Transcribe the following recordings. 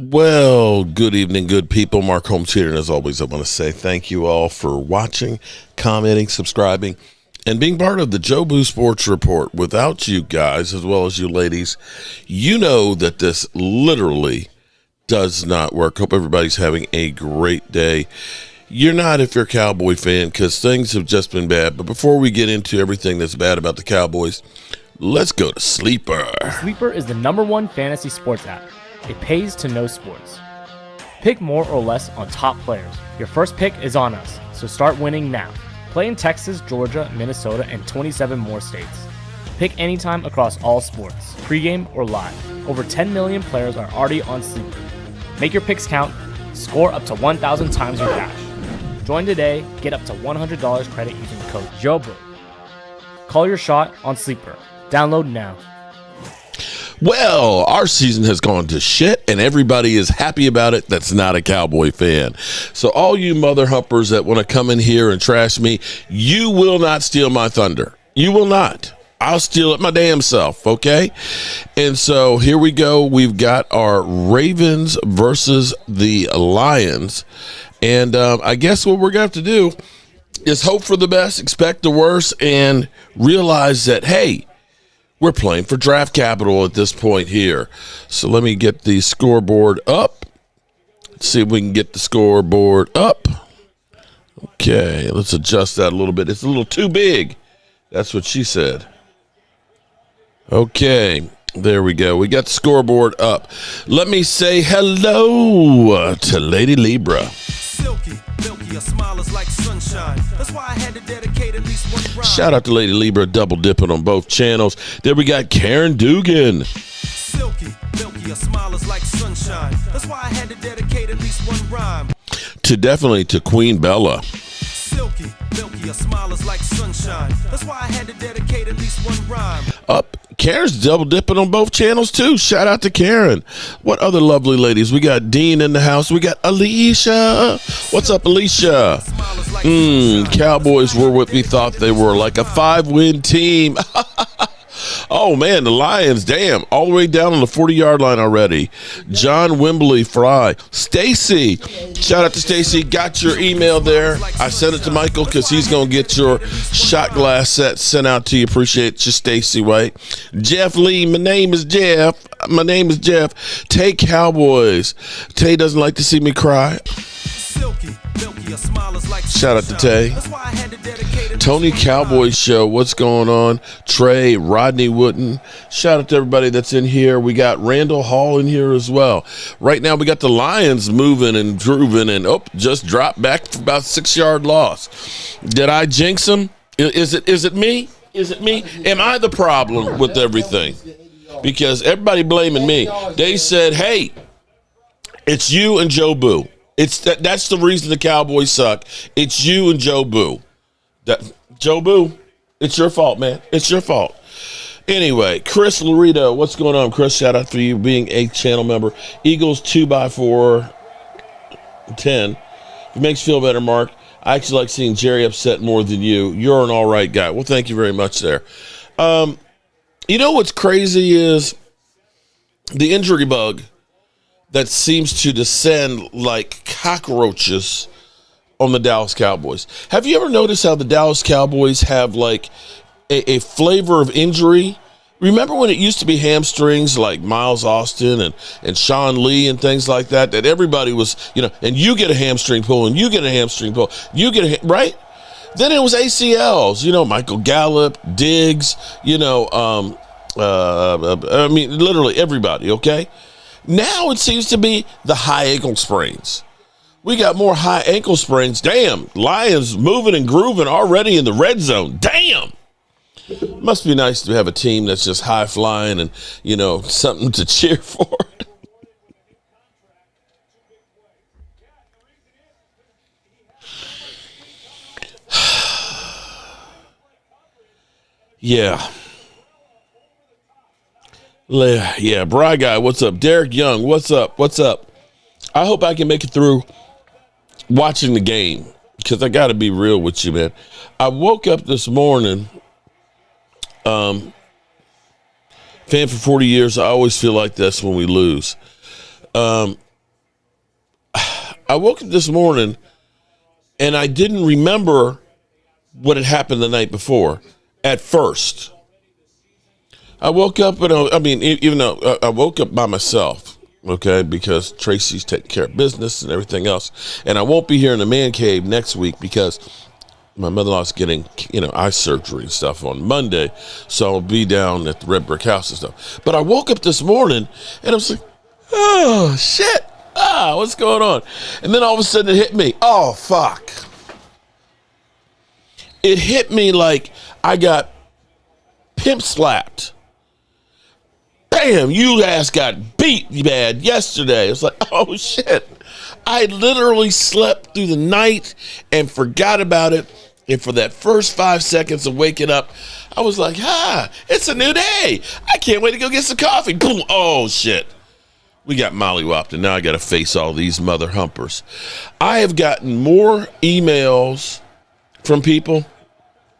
Well, good evening, good people. Mark Holmes here, and as always, I want to say thank you all for watching, commenting, subscribing, and being part of the Joe Boo Sports Report. Without you guys, as well as you ladies, you know that this literally does not work. Hope everybody's having a great day. You're not if you're a Cowboy fan, because things have just been bad. But before we get into everything that's bad about the Cowboys, let's go to Sleeper. Sleeper is the #1 fantasy sports app. It pays to know sports. Pick more or less on top players. Your first pick is on us, so start winning now. Play in Texas, Georgia, Minnesota, and 27 more states. Pick anytime across all sports, pregame or live. Over 10 million players are already on Sleeper. Make your picks count. Score up to 1,000 times your cash. Join today. Get up to $100 credit using the code JOBO. Call your shot on Sleeper. Download now. Well, our season has gone to shit, and everybody is happy about it that's not a Cowboy fan. So all you mother humpers that want to come in here and trash me, you will not steal my thunder. You will not. I'll steal it my damn self, okay? And so here we go. We've got our Ravens versus the Lions. And I guess what we're going to have to do is hope for the best, expect the worst, and realize that, hey, we're playing for draft capital at this point here. So let me get the scoreboard up. Let's see if we can get the scoreboard up. Okay, let's adjust that a little bit. It's a little too big. That's what she said. Okay, there we go. We got the scoreboard up. Let me say hello to Lady Libra. Silky, milky, your smile is like sunshine. That's why I had to dedicate at least one rhyme. Shout out to Lady Libra, double dipping on both channels. There we got Karen Dugan. Silky, milky, your smile is like sunshine. That's why I had to dedicate at least one rhyme. To Queen Bella. Silky, milky, your smile is like sunshine. That's why I had to dedicate at least one rhyme. Up. Karen's double dipping on both channels too. Shout out to Karen. What other lovely ladies? We got Dean in the house. We got Alicia. What's up, Alicia? Cowboys were what we thought they were, like a 5-win team. Oh, man, the Lions, damn, all the way down on the 40-yard line already. John Wembley Fry. Stacy, shout out to Stacy. Got your email there. I sent it to Michael because he's going to get your shot glass set sent out to you. Appreciate you, Stacy White. Jeff Lee, my name is Jeff. Tay Cowboys. Tay doesn't like to see me cry. Shout out to Tay. Tony Cowboys Show, what's going on? Trey, Rodney Wooden. Shout out to everybody that's in here. We got Randall Hall in here as well. Right now we got the Lions moving and grooving, and just dropped back for about 6-yard loss. Did I jinx them? Is it me? Is it me? Am I the problem with everything? Because everybody blaming me. They said, hey, it's you and Joe Boo. That's the reason the Cowboys suck. It's you and Joe Boo. Joe Boo, it's your fault, man. It's your fault. Anyway, Chris Laredo, what's going on, Chris? Shout out for you being a channel member. Eagles 2x4 10. It makes you feel better, Mark. I actually like seeing Jerry upset more than you. You're an all right guy. Well, thank you very much there. You know what's crazy is the injury bug that seems to descend like cockroaches on the Dallas Cowboys. Have you ever noticed how the Dallas Cowboys have like a flavor of injury? Remember when it used to be hamstrings like Miles Austin and Sean Lee and things like that everybody was, and you get a hamstring pull and you get a hamstring pull, right? Then it was ACLs, Michael Gallup, Diggs, literally everybody, okay? Now it seems to be the high ankle sprains. We got more high ankle sprains. Damn, Lions moving and grooving already in the red zone. Damn. Must be nice to have a team that's just high flying and, something to cheer for. Yeah. Yeah, Bry Guy, what's up? Derek Young, what's up? What's up? I hope I can make it through watching the game because I got to be real with you, man. I woke up this morning, fan for 40 years. I always feel like this when we lose. I woke up this morning and I didn't remember what had happened the night before at first. I woke up and even though I woke up by myself, okay, because Tracy's taking care of business and everything else. And I won't be here in the man cave next week because my mother-in-law's getting, eye surgery and stuff on Monday. So I'll be down at the Red Brick House and stuff. But I woke up this morning and I was like, oh, shit. What's going on? And then all of a sudden it hit me. Oh, fuck. It hit me like I got pimp slapped. Bam, you ass got beat bad yesterday. It's like, oh, shit. I literally slept through the night and forgot about it. And for that first 5 seconds of waking up, I was like, it's a new day. I can't wait to go get some coffee. Boom. Oh, shit. We got mollywopped, and now I got to face all these mother humpers. I have gotten more emails from people.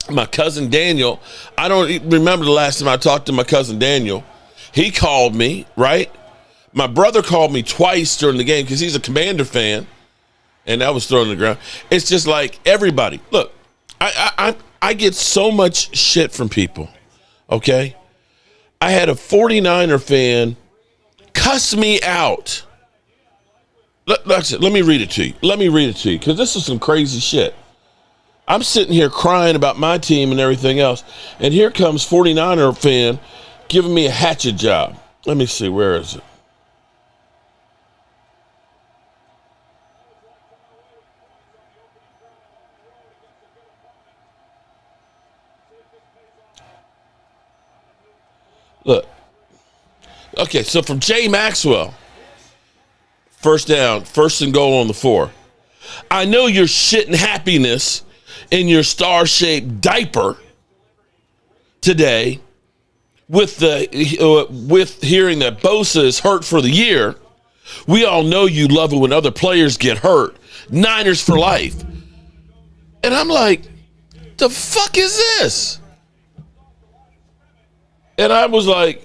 My cousin Daniel, I don't remember the last time I talked to my cousin Daniel. He called me, right? My brother called me twice during the game because he's a Commander fan, and that was thrown on the ground. It's just like everybody. Look, I get so much shit from people, okay? I had a 49er fan cuss me out. Let me read it to you. Let me read it to you because this is some crazy shit. I'm sitting here crying about my team and everything else, and here comes 49er fan giving me a hatchet job. Let me see, where is it? Look. Okay, so from Jay Maxwell, first down, first and goal on the 4. I know you're shitting happiness in your star-shaped diaper today with hearing that Bosa is hurt for the year. We all know you love it when other players get hurt. Niners for life. And I'm like, the fuck is this? And I was like,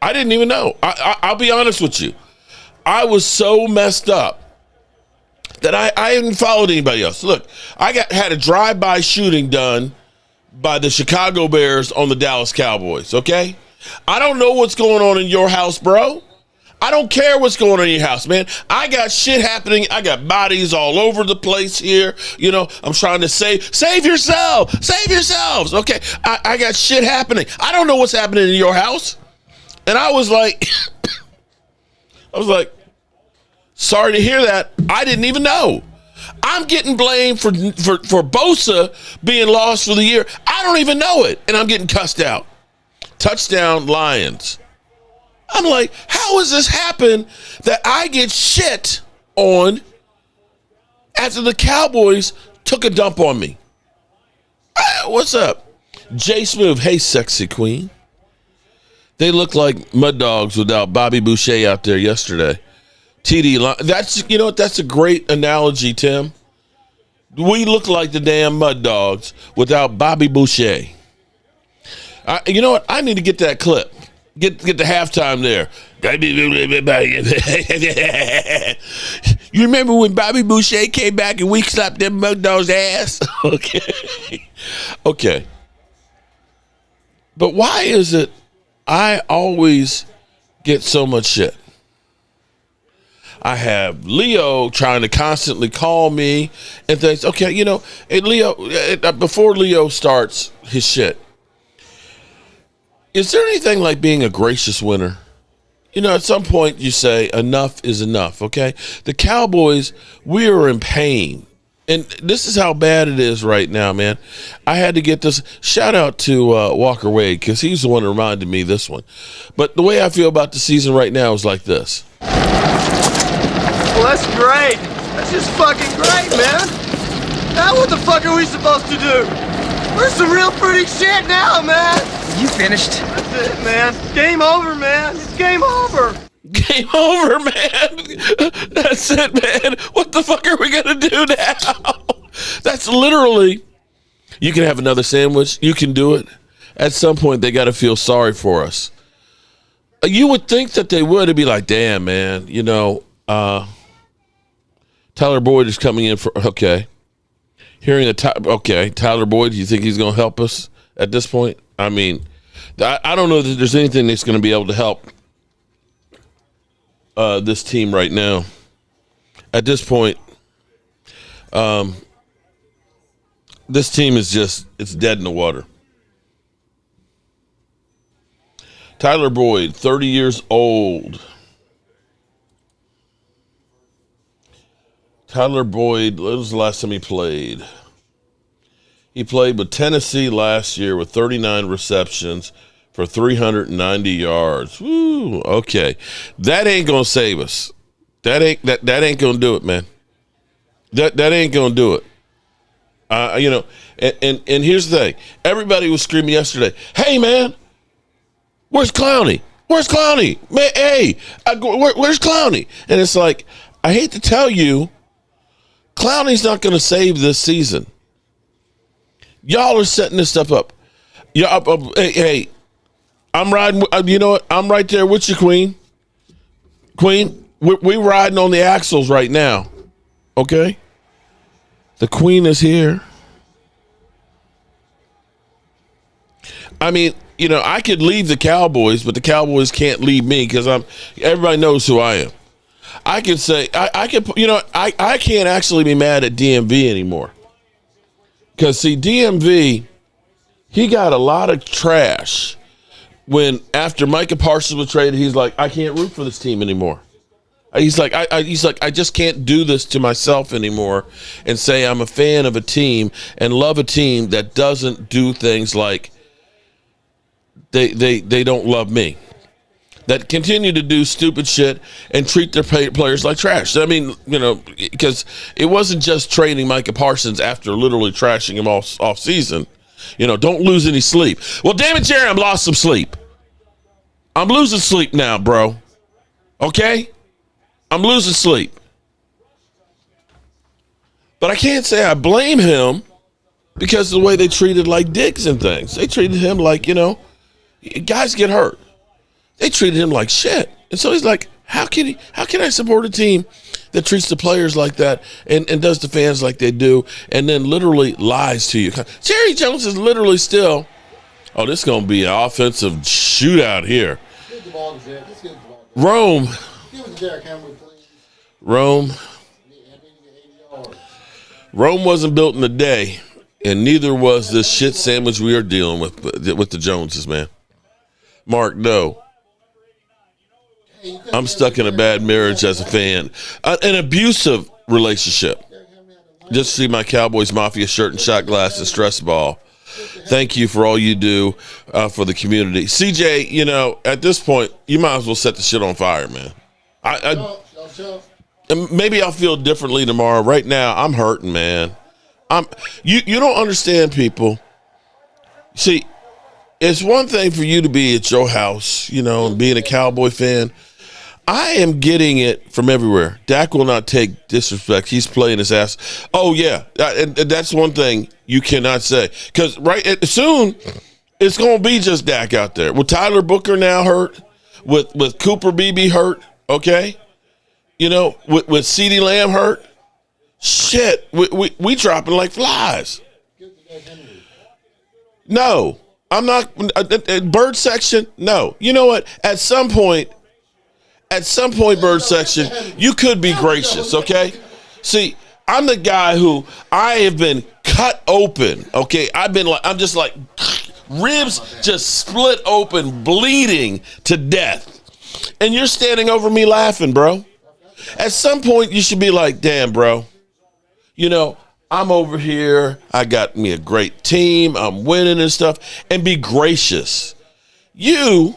I didn't even know. I'll be honest with you. I was so messed up that I hadn't followed anybody else. Look, I had a drive-by shooting done by the Chicago Bears on the Dallas Cowboys, okay? I don't know what's going on in your house, bro. I don't care what's going on in your house, man. I got shit happening. I got bodies all over the place here. I'm trying to save yourselves. Okay, I got shit happening. I don't know what's happening in your house. And I was like, sorry to hear that. I didn't even know. I'm getting blamed for Bosa being lost for the year. I don't even know it. And I'm getting cussed out. Touchdown, Lions. I'm like, how has this happened that I get shit on after the Cowboys took a dump on me? What's up? Jay Smooth, hey, sexy queen. They look like mud dogs without Bobby Boucher out there yesterday. That's a great analogy, Tim. We look like the damn mud dogs without Bobby Boucher. You know what? I need to get that clip. Get the halftime there. You remember when Bobby Boucher came back and we slapped them mud dogs' ass? Okay. But why is it I always get so much shit? I have Leo trying to constantly call me and things. Okay, before Leo starts his shit, is there anything like being a gracious winner? At some point you say enough is enough, okay? The Cowboys, we are in pain. And this is how bad it is right now, man. I had to get this. Shout out to Walker Wade, because he's the one who reminded me this one. But the way I feel about the season right now is like this. Well, that's great. That's just fucking great, man. Now what the fuck are we supposed to do? We're some real fruity shit now, man. You finished? That's it, man. Game over, man. It's game over. Game over, man. That's it, man. What the fuck are we going to do now? That's literally, you can have another sandwich. You can do it. At some point, they got to feel sorry for us. You would think that they would. It'd be like, damn, man, you know, Tyler Boyd is coming in for, okay. Tyler Boyd, do you think he's going to help us at this point? I mean, I don't know that there's anything that's going to be able to help this team right now. At this point, this team is just, it's dead in the water. Tyler Boyd, 30 years old. Tyler Boyd, when was the last time he played? He played with Tennessee last year with 39 receptions for 390 yards. Woo, okay. That ain't going to save us. That ain't going to do it, man. That ain't going to do it. You know, and here's the thing. Everybody was screaming yesterday, hey, man, where's Clowney? Where's Clowney? Man, hey, where's Clowney? And it's like, I hate to tell you, Clowney's not going to save this season. Y'all are setting this stuff up. Hey, I'm riding. You know what? I'm right there with you, Queen. Queen, we riding on the axles right now. Okay? The Queen is here. I mean, you know, I could leave the Cowboys, but the Cowboys can't leave me because everybody knows who I am. I could say, I can't actually be mad at DMV anymore. Because, see, DMV, he got a lot of trash when after Micah Parsons was traded, he's like, I can't root for this team anymore. He's like, I just can't do this to myself anymore and say I'm a fan of a team and love a team that doesn't do things like they don't love me, that continue to do stupid shit and treat their players like trash. I mean, you know, because it wasn't just trading Micah Parsons after literally trashing him off season. You know, don't lose any sleep. Well, damn it, Jerry, I've lost some sleep. I'm losing sleep now, bro. Okay? I'm losing sleep. But I can't say I blame him because of the way they treated like dicks and things. They treated him like, you know, guys get hurt. They treated him like shit. And so he's like, how can I support a team that treats the players like that and does the fans like they do and then literally lies to you? Jerry Jones is literally still, this is going to be an offensive shootout here. Rome. Rome wasn't built in a day, and neither was this shit sandwich we are dealing with the Joneses, man. Mark, no. I'm stuck in a bad marriage as a fan. An abusive relationship. Just see my Cowboys Mafia shirt and shot glass and stress ball. Thank you for all you do for the community. CJ, you know, at this point, you might as well set the shit on fire, man. Maybe I'll feel differently tomorrow. Right now, I'm hurting, man. You don't understand, people. See, it's one thing for you to be at your house, you know, and being a Cowboy fan. I am getting it from everywhere. Dak will not take disrespect. He's playing his ass. Oh, yeah. And that's one thing you cannot say. Because soon, it's going to be just Dak out there. With Tyler Booker now hurt, with Cooper Beebe hurt, okay? You know, with CeeDee Lamb hurt, shit, we dropping like flies. No, I'm not. Bird section, no. You know what? At some point, bird section, you could be gracious, okay? See, I'm the guy who I have been cut open, okay? I'm just like ribs just split open, bleeding to death. And you're standing over me laughing, bro. At some point, you should be like, damn, bro. You know, I'm over here. I got me a great team. I'm winning and stuff. And be gracious. You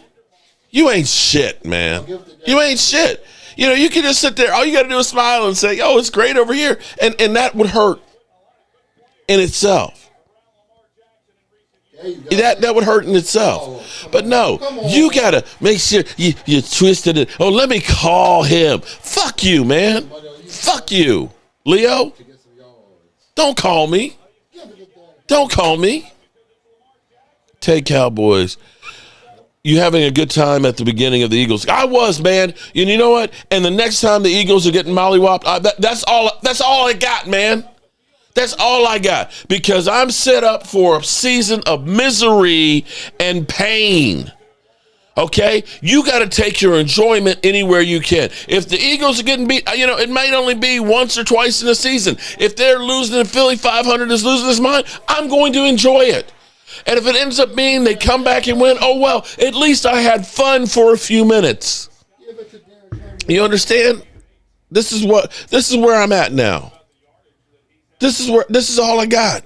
ain't shit, man. You ain't shit. You know, you can just sit there. All you got to do is smile and say, oh, it's great over here. And that would hurt in itself. That would hurt in itself. But no, you got to make sure you twisted it. Oh, let me call him. Fuck you, man. Fuck you. Leo, don't call me. Don't call me. Take Cowboys. You having a good time at the beginning of the Eagles? I was, man. And you know what? And the next time the Eagles are getting mollywopped, that's all I got, man. That's all I got. Because I'm set up for a season of misery and pain. Okay? You got to take your enjoyment anywhere you can. If the Eagles are getting beat, it might only be once or twice in a season. If they're losing and Philly 500 is losing his mind, I'm going to enjoy it. And if it ends up being they come back and win, oh, well, at least I had fun for a few minutes. You understand? This is where I'm at now. This is all I got.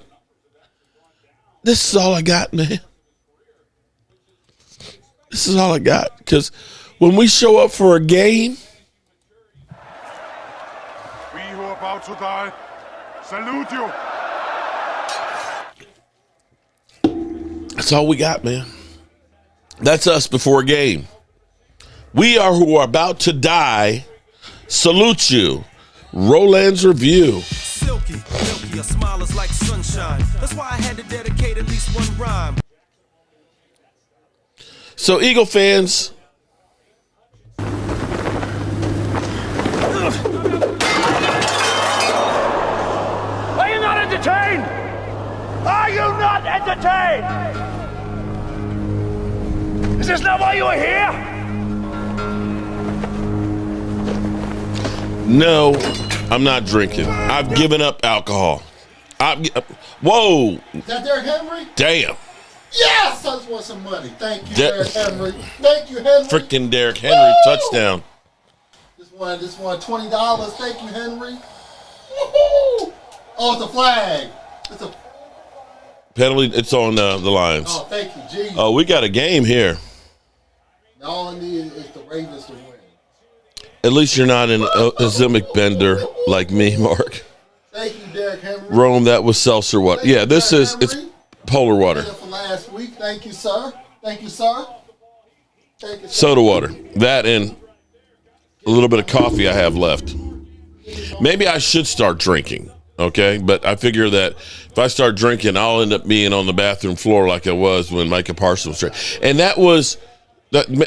This is all I got, man. This is all I got. Because when we show up for a game, we who are about to die salute you. That's all we got, man. That's us before a game. We are who are about to die. Salute you. Roland's Review. Silky, milky, a smile is like sunshine. That's why I had to dedicate at least one rhyme. So, Eagle fans, are you not entertained? Are you not entertained? Is this not why you are here? no, I'm not drinking. I've given up alcohol. Whoa. Is that Derrick Henry? Damn. Yes! I just want some money. Thank you, Derrick Henry. Thank you, Henry. Freaking Derrick Henry touchdown. This one, $20. Thank you, Henry. Woo-hoo! Oh, it's a flag. It's a Penalty, it's on the Lions. Oh, thank you, Jesus. Oh, we got a game here. Now all I need is the Ravens to win. At least you're not an ozemic bender like me, Mark. Thank you, Derrick Henry. Rome, that was seltzer water. Thank Yeah, you, this Derrick is, Henry. it's polar water. For last week. Thank you, sir. Thank you, sir. Thank you, sir. Soda water. That and a little bit of coffee I have left. Maybe I should start drinking, okay? But I figure that if I start drinking, I'll end up being on the bathroom floor like I was when Micah Parsons was traded. And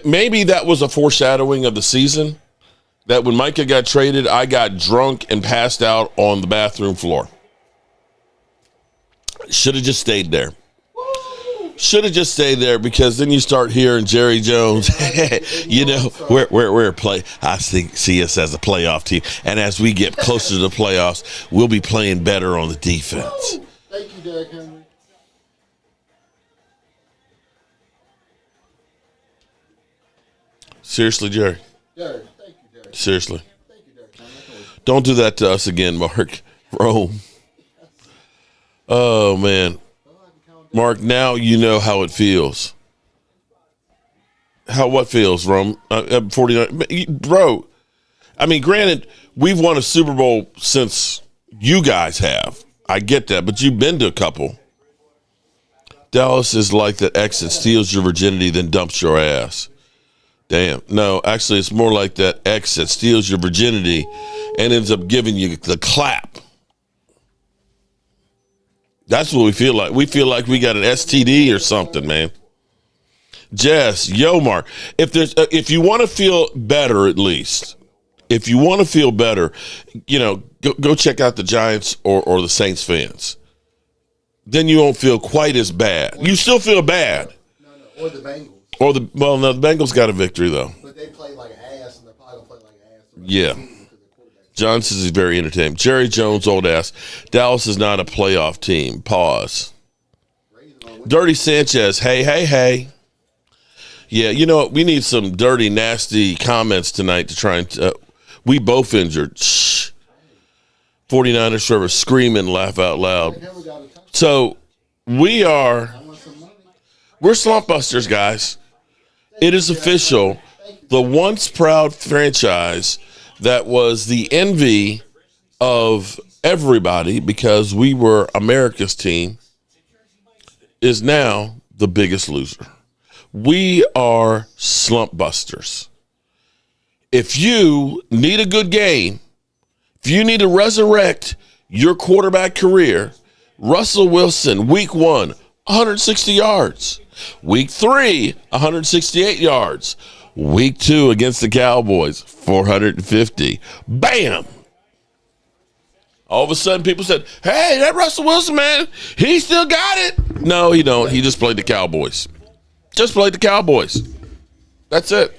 maybe that was a foreshadowing of the season, that when Micah got traded, I got drunk and passed out on the bathroom floor. Should have just stayed there. Should have just stayed there, because then you start hearing Jerry Jones. We're play. I see us as a playoff team, and as we get closer to the playoffs, we'll be playing better on the defense. Thank you, Derrick Henry. Seriously, Jerry. Derrick, thank you, Derrick. Seriously. Thank you, Derrick. Don't do that to us again, Mark. Rome. Oh, man. Mark, now you know how it feels. What feels, Rome? 49. Bro, I mean, granted, we've won a Super Bowl since you guys have. I get that, but you've been to a couple. Dallas is like that ex that steals your virginity then dumps your ass. Damn. No, actually, it's more like that ex that steals your virginity and ends up giving you the clap. That's what we feel like. We feel like we got an STD or something, man. Jess, Mark, if you want to feel better, at least, if you want to feel better, go check out the Giants or the Saints fans. Then you won't feel quite as bad. You still feel bad. No, or the Bengals. The Bengals got a victory, though. But they play like ass, and they're probably going to play like ass. Yeah. Johnson is very entertaining. Jerry Jones, old ass. Dallas is not a playoff team. Pause. Dirty Sanchez. Hey. Yeah, you know what? We need some dirty, nasty comments tonight to try and we both injured. Shh. 49ers server scream and laugh out loud. So we're slump busters, guys. It is official. The once proud franchise that was the envy of everybody because we were America's team is now the biggest loser. We are slump busters. If you need a good game, if you need to resurrect your quarterback career, Russell Wilson, week 1, 160 yards. Week 3, 168 yards. Week 2 against the Cowboys, 450. Bam! All of a sudden, people said, hey, that Russell Wilson, man, he still got it. No, he don't. He just played the Cowboys. Just played the Cowboys. That's it.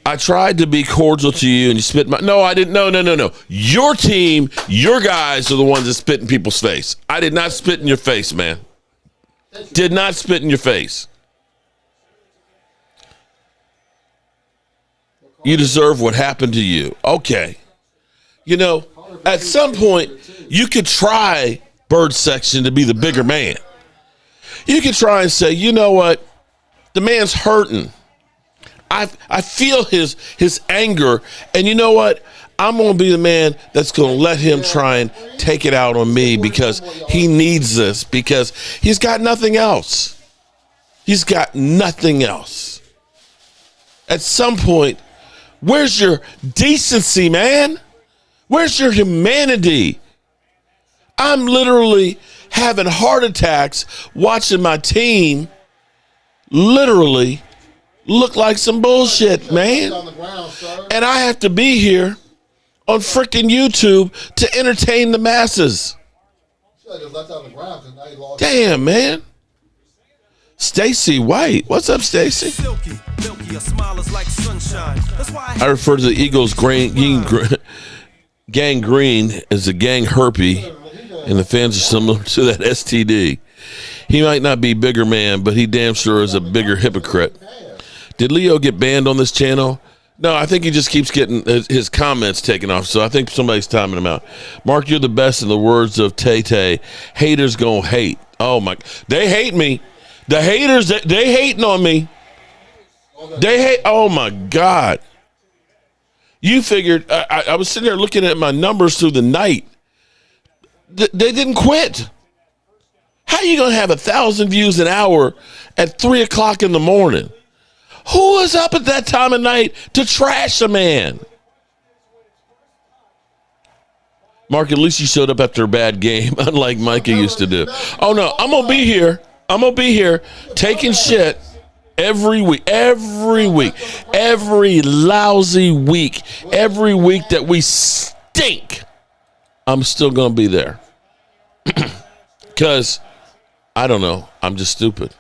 I tried to be cordial to you, and you spit my... No, I didn't. No. Your team, your guys are the ones that spit in people's face. I did not spit in your face, man. Did not spit in your face. You deserve what happened to you. Okay. You know, at some point, you could try Bird Section to be the bigger man. You could try and say, you know what? The man's hurting. I feel his anger, and you know what? I'm going to be the man that's going to let him try and take it out on me because he needs this, because he's got nothing else. He's got nothing else. At some point, where's your decency, man? Where's your humanity? I'm literally having heart attacks watching my team literally look like some bullshit, man. And I have to be here on freaking YouTube to entertain the masses. Damn, man. Stacy White. What's up, Stacy? I refer to the Eagles gangrene as a gang herpy, and the fans are similar to that STD. He might not be bigger man, but he damn sure is a bigger hypocrite. Did Leo get banned on this channel? No, I think he just keeps getting his comments taken off, so I think somebody's timing him out. Mark, you're the best in the words of Tay-Tay. Haters gonna hate. Oh, my. They hate me. The haters, they hating on me. They hate. Oh, my God. You figured, I was sitting there looking at my numbers through the night. They didn't quit. How are you going to have 1,000 views an hour at 3 o'clock in the morning? Who is up at that time of night to trash a man? Mark, at least you showed up after a bad game, unlike Micah used to do. Oh, no, I'm going to be here. I'm going to be here taking shit every week, every lousy week, every week that we stink. I'm still going to be there. Because, I don't know, I'm just stupid.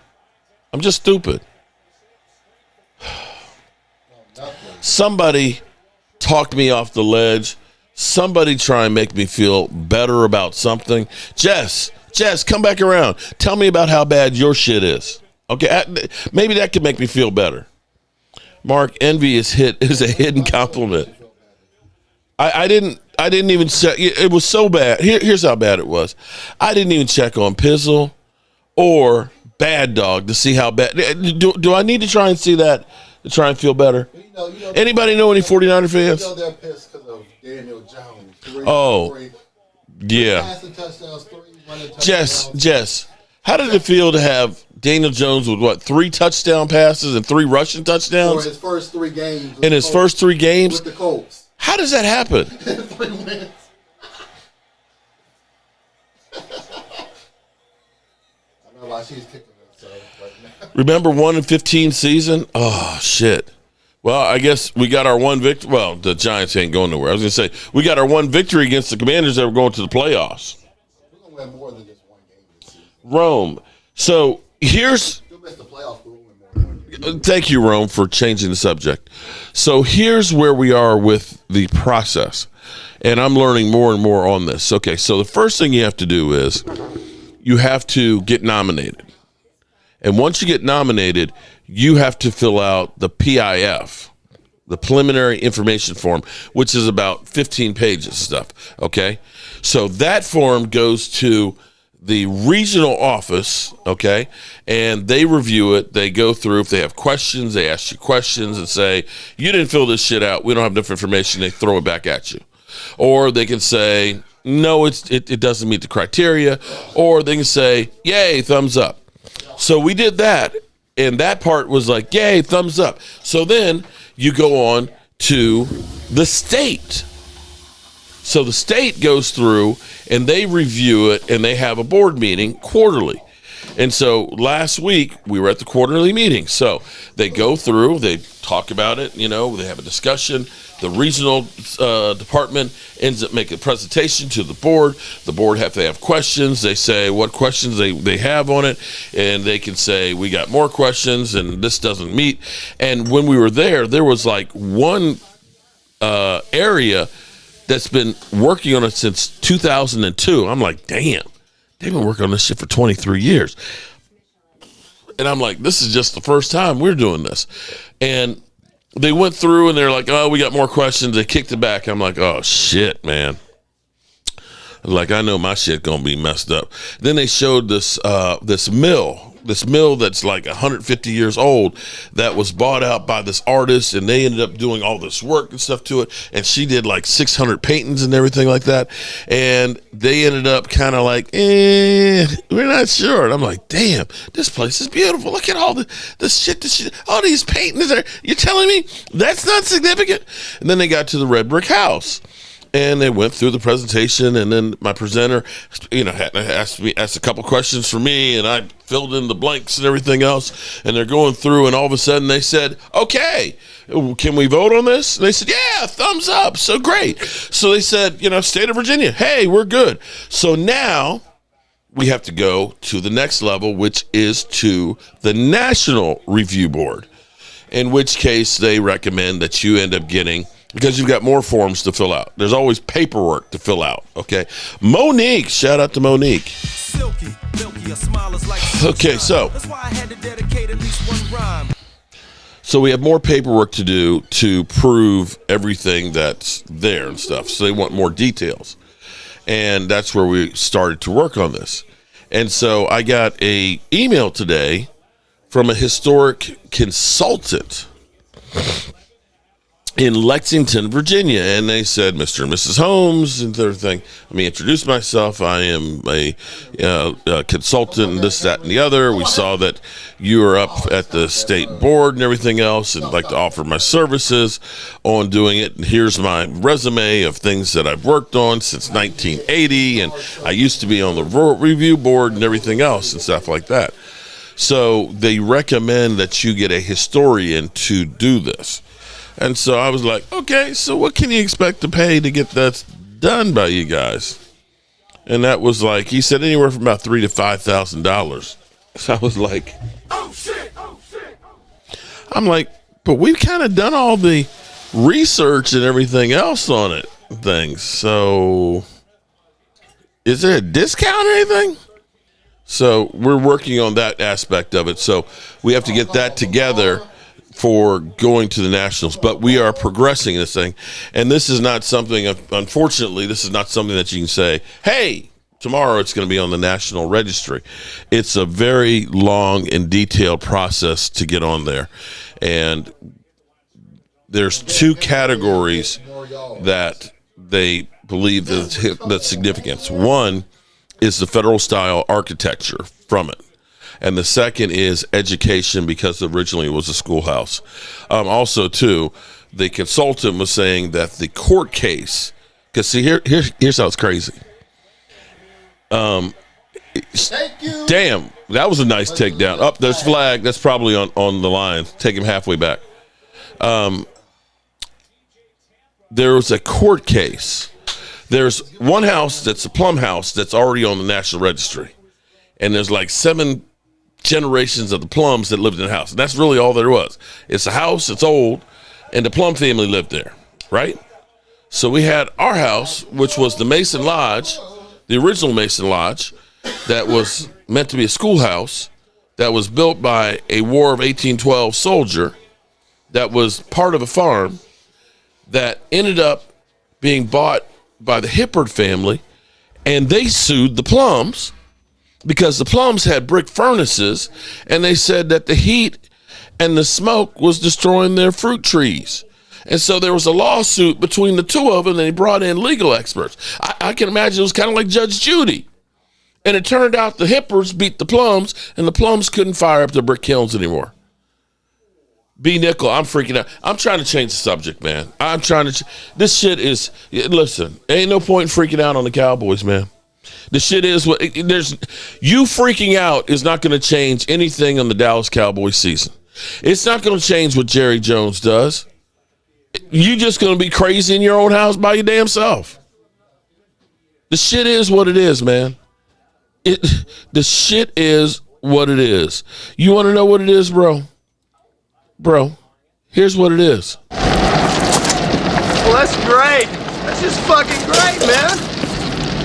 Somebody talked me off the ledge. Somebody try and make me feel better about something. Jess, come back around. Tell me about how bad your shit is. Okay, maybe that could make me feel better. Mark, envy is a hidden compliment. I didn't even check. It was so bad. Here's how bad it was. I didn't even check on Pizzle or Bad Dog to see how bad. Do I need to try and see that to try and feel better? Anybody know any 49er fans? They're pissed because of Daniel Jones. Yeah. Jess, how did it feel to have Daniel Jones with 3 touchdown passes and 3 rushing touchdowns? For his first 3 games. In his first 3 games? With the Colts. How does that happen? 3 wins. I know why she's kicking herself right now. Remember 1-15 season? Oh, shit. Well, I guess we got our one victory. Well, the Giants ain't going nowhere. I was going to say, we got our one victory against the Commanders that were going to the playoffs. We're going to win more than just 1 game this season. Rome. So here's... You'll miss the playoffs, but we'll win more than 1 game. Thank you, Rome, for changing the subject. So here's where we are with the process. And I'm learning more and more on this. Okay, so the first thing you have to do is you have to get nominated. And once you get nominated, you have to fill out the PIF, the preliminary information form, which is about 15 pages of stuff, okay? So that form goes to the regional office, okay, and they review it. They go through. If they have questions, they ask you questions and say, you didn't fill this shit out. We don't have enough information. They throw it back at you. Or they can say, no, it doesn't meet the criteria. Or they can say, yay, thumbs up. So we did that, and that part was like, yay, thumbs up. So then you go on to the state. So the state goes through, and they review it, and they have a board meeting quarterly. And so last week, we were at the quarterly meeting. So they go through, they talk about it, they have a discussion. The regional department ends up making a presentation to the board. The board have to have questions. They say what questions they have on it, and they can say, we got more questions, and this doesn't meet. And when we were there was like one area that's been working on it since 2002. I'm like, damn, they've been working on this shit for 23 years. And I'm like, this is just the first time we're doing this. And they went through and they're like, oh, we got more questions. They kicked it back. I'm like, oh, shit, man. Like, I know my shit gonna be messed up. Then they showed this mill that's like 150 years old that was bought out by this artist, and they ended up doing all this work and stuff to it, and she did like 600 paintings and everything like that, and they ended up kind of like, we're not sure. And I'm like, damn, this place is beautiful. Look at all the shit, all these paintings there. You're telling me that's not significant? And then they got to the red brick house. And they went through the presentation, and then my presenter, asked a couple questions for me, and I filled in the blanks and everything else. And they're going through, and all of a sudden they said, "Okay, can we vote on this?" And they said, "Yeah, thumbs up." So great. So they said, state of Virginia, hey, we're good. So now we have to go to the next level, which is to the National Review Board, in which case they recommend that you end up getting, because you've got more forms to fill out. There's always paperwork to fill out, okay? Monique, shout out to Monique. Okay, so we have more paperwork to do to prove everything that's there and stuff. So they want more details. And that's where we started to work on this. And so I got a email today from a historic consultant in Lexington, Virginia, and they said, Mr. and Mrs. Holmes and everything. Let me introduce myself. I am a consultant, this, that, and the other. We saw that you are up at the state board and everything else, and I'd like to offer my services on doing it. And here's my resume of things that I've worked on since 1980, and I used to be on the review board and everything else and stuff like that. So they recommend that you get a historian to do this. And so I was like, okay, so what can you expect to pay to get that done by you guys? And that was like, he said anywhere from about $3,000 to $5,000. So I was like, oh shit. I'm like, but we've kind of done all the research and everything else on it, things. So is there a discount or anything? So we're working on that aspect of it. So we have to get that together for going to the Nationals, but we are progressing this thing. And this is not something, unfortunately, this is not something that you can say, hey, tomorrow it's going to be on the National Registry. It's a very long and detailed process to get on there. And there's two categories that they believe that's significance. One is the federal style architecture from it. And the second is education, because originally it was a schoolhouse. Also, too, the consultant was saying that the court case, because see, here's how it's crazy. Thank you. Damn, that was a nice takedown. Up, there's flag. That's probably on the line. Take him halfway back. There was a court case. There's one house that's a Plum house that's already on the National Registry. And there's like 7 generations of the Plums that lived in the house. And that's really all there was. It's a house, it's old, and the Plum family lived there, right? So we had our house, which was the Mason Lodge, the original Mason Lodge, that was meant to be a schoolhouse, that was built by a War of 1812 soldier, that was part of a farm, that ended up being bought by the Hippard family, and they sued the Plums, because the Plums had brick furnaces, and they said that the heat and the smoke was destroying their fruit trees. And so there was a lawsuit between the two of them, and they brought in legal experts. I can imagine it was kind of like Judge Judy. And it turned out the hippers beat the plums, and the plums couldn't fire up the brick kilns anymore. B. Nickel, I'm freaking out. I'm trying to change the subject, man. I'm trying to. This shit is. Listen, ain't no point in freaking out on the Cowboys, man. The shit is what. There's you freaking out is not going to change anything on the Dallas Cowboys season. It's not going to change what Jerry Jones does. You just going to be crazy in your own house by your damn self. The shit is what it is, man. The shit is what it is. You want to know what it is, bro? Bro, here's what it is. Well, that's great. That's just fucking great, man.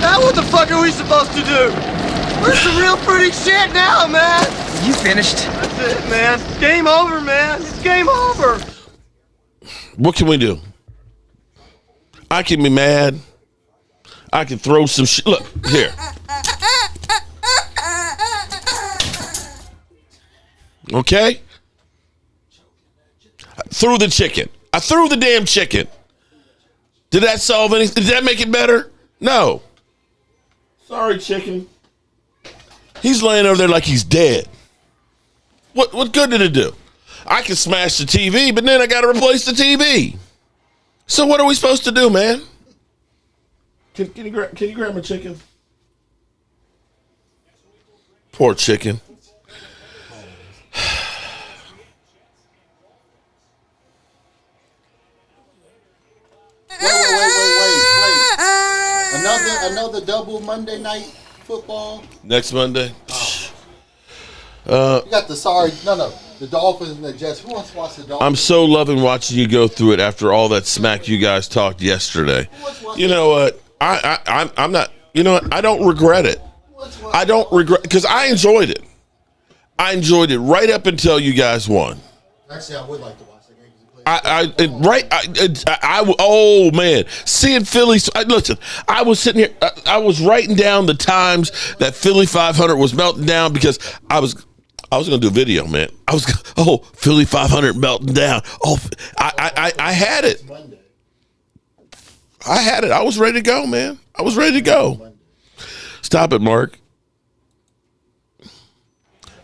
Now what the fuck are we supposed to do? Where's the real fruity shit now, man? You finished? That's it, man. It's game over, man. It's game over. What can we do? I can be mad. I can throw some shit. Look, here. Okay? I threw the chicken. I threw the damn chicken. Did that solve anything? Did that make it better? No. Sorry, chicken. He's laying over there like he's dead. What good did it do? I can smash the TV, but then I got to replace the TV. So what are we supposed to do, man? Can you grab my chicken? Poor chicken. Wait. Another double Monday night football. Next Monday. You got the Dolphins and the Jets. Who wants to watch the Dolphins? I'm so loving watching you go through it after all that smack you guys talked yesterday. You know what? I'm not. You know what? I don't regret it. I don't regret because I enjoyed it. I enjoyed it right up until you guys won. Actually, I would like to watch the game. Oh man, seeing Philly. Listen, I was sitting here. I was writing down the times that Philly 500 was melting down because I was going to do a video, man. Philly 500 melting down. Oh, I had it. I had it. I was ready to go, man. I was ready to go. Stop it, Mark.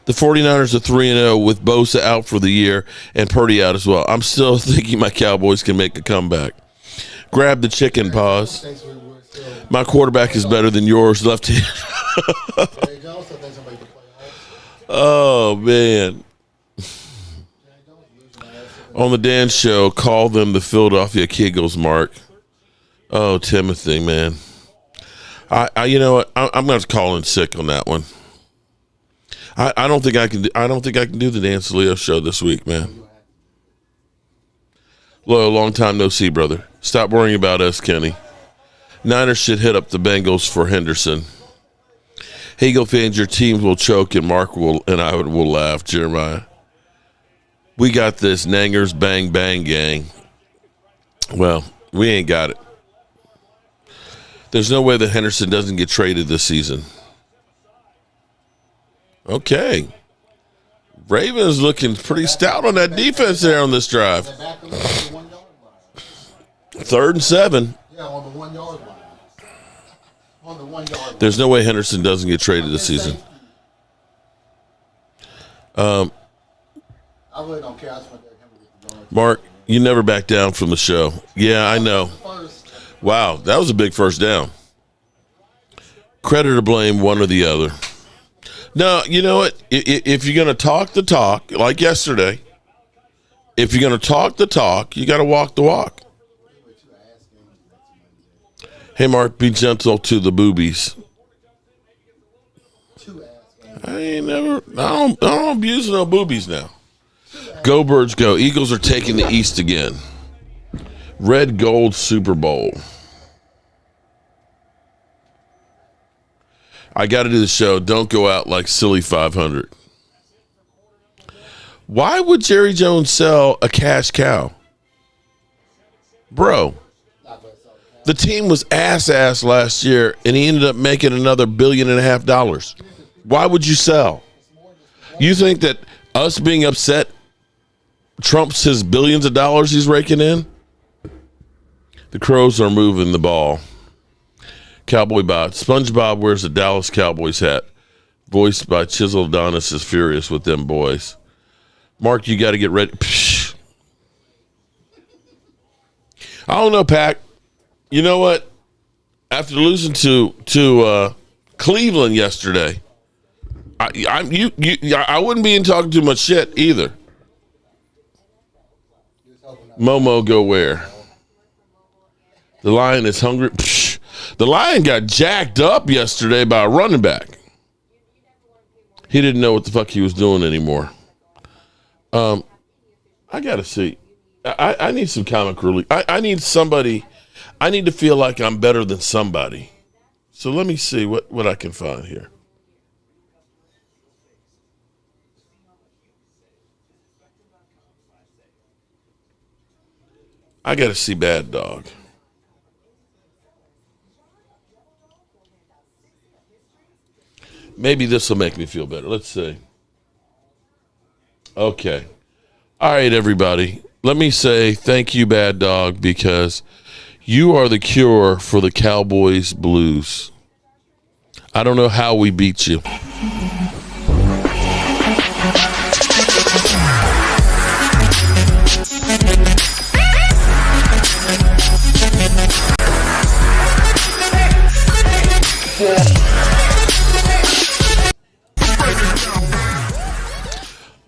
The 49ers are 3-0 with Bosa out for the year and Purdy out as well. I'm still thinking my Cowboys can make a comeback. Grab the chicken, pause. My quarterback is better than yours, left-handed. Oh, man. On the Dan Show, call them the Philadelphia Kegels, Mark. Oh, Timothy, man. You know what? I'm going to call in sick on that one. I don't think I can. I don't think I can do the Dan Saleo show this week, man. Long time no see, brother. Stop worrying about us, Kenny. Niners should hit up the Bengals for Henderson. Eagle fans, your teams will choke, and Mark will laugh. Jeremiah, we got this. Nangers, bang bang gang. Well, we ain't got it. There's no way that Henderson doesn't get traded this season. Okay. Ravens looking pretty stout on that defense there on this drive. 3rd and 7. Yeah, on the 1 yard line. On the 1 yard line. There's no way Henderson doesn't get traded this season. I really don't care. Mark, you never back down from the show. Yeah, I know. Wow, that was a big first down. Credit or blame, one or the other. No, you know what? If you're going to talk the talk, like yesterday, if you're going to talk the talk, you got to walk the walk. Hey, Mark, be gentle to the boobies. I don't abuse no boobies now. Go Birds go. Eagles are taking the East again. Red Gold Super Bowl. I got to do the show. Don't go out like silly 500. Why would Jerry Jones sell a cash cow? Bro, the team was ass last year, and he ended up making another $1.5 billion. Why would you sell? You think that us being upset trumps his billions of dollars he's raking in? The Crows are moving the ball. Cowboy Bot. SpongeBob wears a Dallas Cowboys hat. Voiced by Chisel Adonis is furious with them boys. Mark, you got to get ready. Psh. I don't know, Pac. You know what? After losing to Cleveland yesterday, I wouldn't be in talking too much shit either. Momo, go where? The Lion is hungry. Psh. The Lion got jacked up yesterday by a running back. He didn't know what the fuck he was doing anymore. I got to see. I need some comic relief. I need somebody. I need to feel like I'm better than somebody. So let me see what I can find here. I got to see Bad Dog. Maybe this will make me feel better. Let's see. Okay. All right, everybody. Let me say thank you, Bad Dog, because you are the cure for the Cowboys blues. I don't know how we beat you.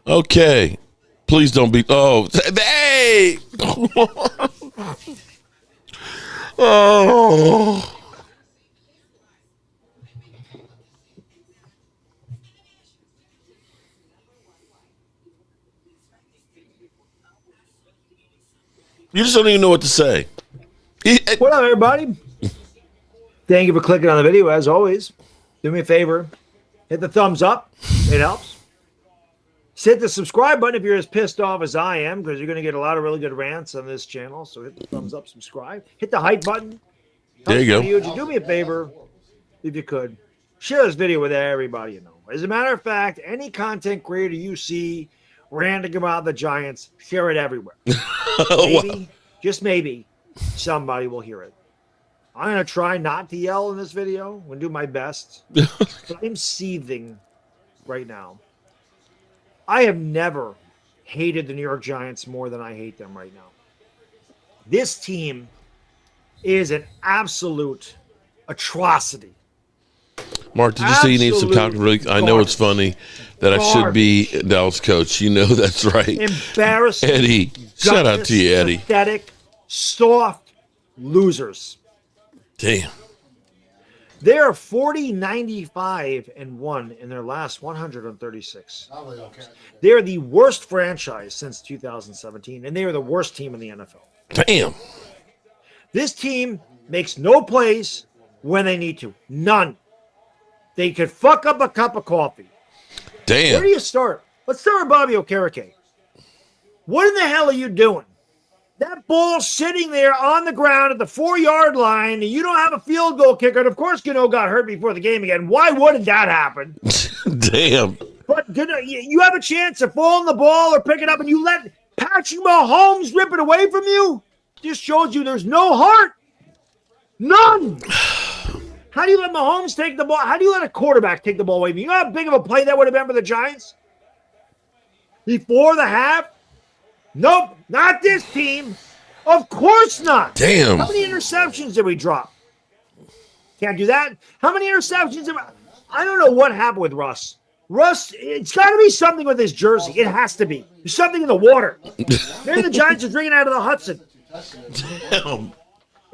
Okay. Please don't be. Oh, hey! Oh. You just don't even know what to say. What up, everybody? Thank you for clicking on the video, as always. Do me a favor. Hit the thumbs up. It helps. Hit the subscribe button if you're as pissed off as I am, because you're going to get a lot of really good rants on this channel. So hit the thumbs up, subscribe. Hit the hype button. There you go. Would you do me a favor, if you could? Share this video with everybody you know. As a matter of fact, any content creator you see ranting about the Giants, share it everywhere. Maybe, just maybe, somebody will hear it. I'm going to try not to yell in this video. I'm going to do my best. But I'm seething right now. I have never hated the New York Giants more than I hate them right now. This team is an absolute atrocity. Mark, did you say you need some comic relief? I know it's funny that I should be Dallas coach. You know that's right. Embarrassing. Eddie, shout out to you, Eddie. Pathetic, soft losers. Damn. They are 40-95-1 in their last 136. They are the worst franchise since 2017, and they are the worst team in the NFL. Damn. This team makes no plays when they need to. None. They could fuck up a cup of coffee. Damn. Where do you start? Let's start with Bobby Okereke. What in the hell are you doing? That ball sitting there on the ground at the 4-yard line, and you don't have a field goal kicker. And, of course, Gano got hurt before the game again. Why wouldn't that happen? Damn. But you have a chance to fall on the ball or pick it up, and you let Patrick Mahomes rip it away from you? Just shows you there's no heart. None. How do you let Mahomes take the ball? How do you let a quarterback take the ball away from you? You know how big of a play that would have been for the Giants? Before the half? Nope, not this team. Of course not. Damn. How many interceptions did we drop? Can't do that. How many interceptions did we... I don't know what happened with Russ. Russ, it's got to be something with his jersey. It has to be. There's something in the water. Maybe the Giants are drinking out of the Hudson. Damn.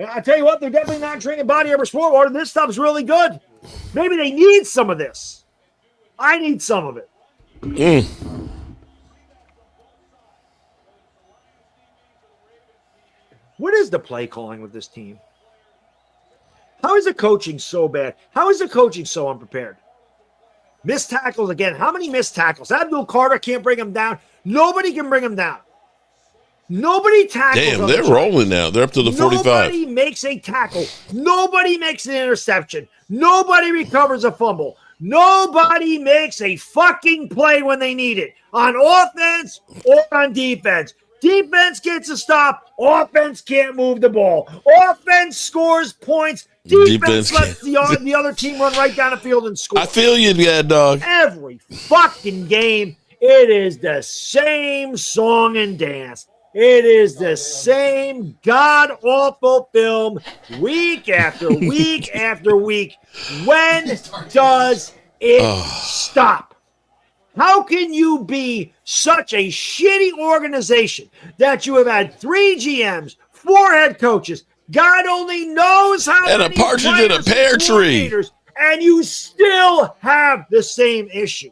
I tell you what, they're definitely not drinking body armor sport water. This stuff's really good. Maybe they need some of this. I need some of it. What is the play calling with this team? How is the coaching so bad? How is the coaching so unprepared? Missed tackles again. How many missed tackles? Abdul Carter can't bring him down. Nobody can bring him down. Nobody tackles. Damn, they're rolling now. They're up to the 45. Nobody makes a tackle. Nobody makes an interception. Nobody recovers a fumble. Nobody makes a fucking play when they need it. On offense or on defense. Defense gets a stop. Offense can't move the ball. Offense scores points. Defense lets the other team run right down the field and score. I feel you, Bad Dog. Every fucking game, it is the same song and dance. It is the same god-awful film week after week after week. When does it stop? How can you be such a shitty organization that you have had 3 GMs, 4 head coaches, God only knows how and many a partridge in a pear tree, and you still have the same issue?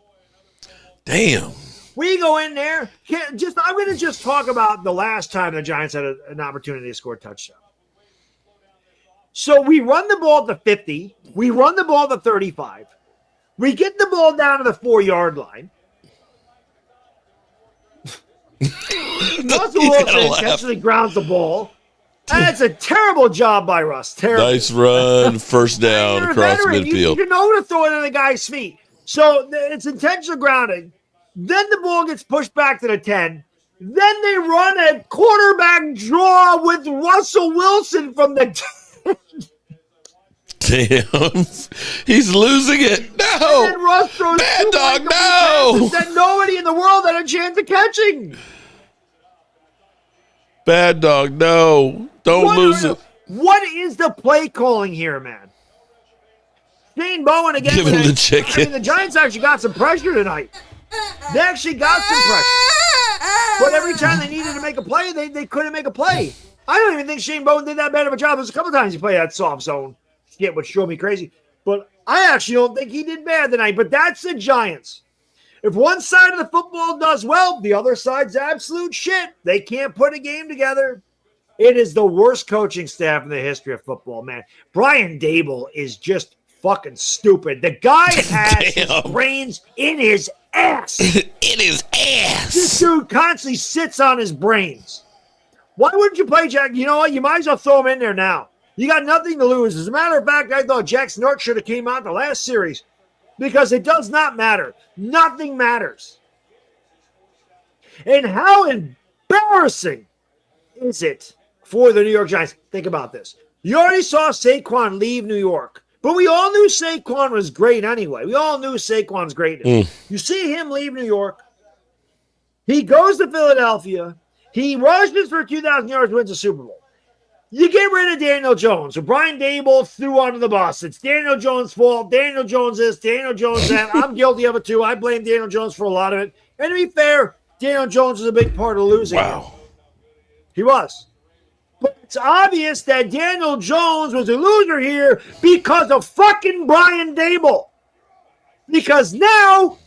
Damn. We go in there. I'm going to just talk about the last time the Giants had an opportunity to score a touchdown. So we run the ball at the 50. We run the ball at the 35. We get the ball down to the 4-yard line. Russell Wilson intentionally grounds the ball. That's a terrible job by Russ. Terrible. Nice run, first down across midfield. You know to throw it in the guy's feet. So it's intentional grounding. Then the ball gets pushed back to the 10. Then they run a quarterback draw with Russell Wilson from the 10. Damn. He's losing it. No. And then Russ throws Bad Dog, no. That nobody in the world had a chance of catching. Bad Dog, no. Don't lose it. What is the play calling here, man? Shane Bowen again. Give him the chicken. I mean, the Giants actually got some pressure tonight. They actually got some pressure. But every time they needed to make a play, they couldn't make a play. I don't even think Shane Bowen did that bad of a job. There's a couple times he played that soft zone. Shit, which drove me crazy. But I actually don't think he did bad tonight. But that's the Giants. If one side of the football does well, the other side's absolute shit. They can't put a game together. It is the worst coaching staff in the history of football, man. Brian Dable is just fucking stupid. The guy has his brains in his ass. In his ass. This dude constantly sits on his brains. Why wouldn't you play Jack? You know what? You might as well throw him in there now. You got nothing to lose. As a matter of fact, I thought Jackson North should have came out in the last series because it does not matter. Nothing matters. And how embarrassing is it for the New York Giants? Think about this. You already saw Saquon leave New York, but we all knew Saquon was great anyway. We all knew Saquon's greatness. You see him leave New York. He goes to Philadelphia. He rushes for 2,000 yards, wins a Super Bowl. You get rid of Daniel Jones. So Brian Dable threw under the bus. It's Daniel Jones' fault. Daniel Jones this, Daniel Jones that. I'm guilty of it too. I blame Daniel Jones for a lot of it. And to be fair, Daniel Jones was a big part of losing. Wow. He was. But it's obvious that Daniel Jones was a loser here because of fucking Brian Dable. Because now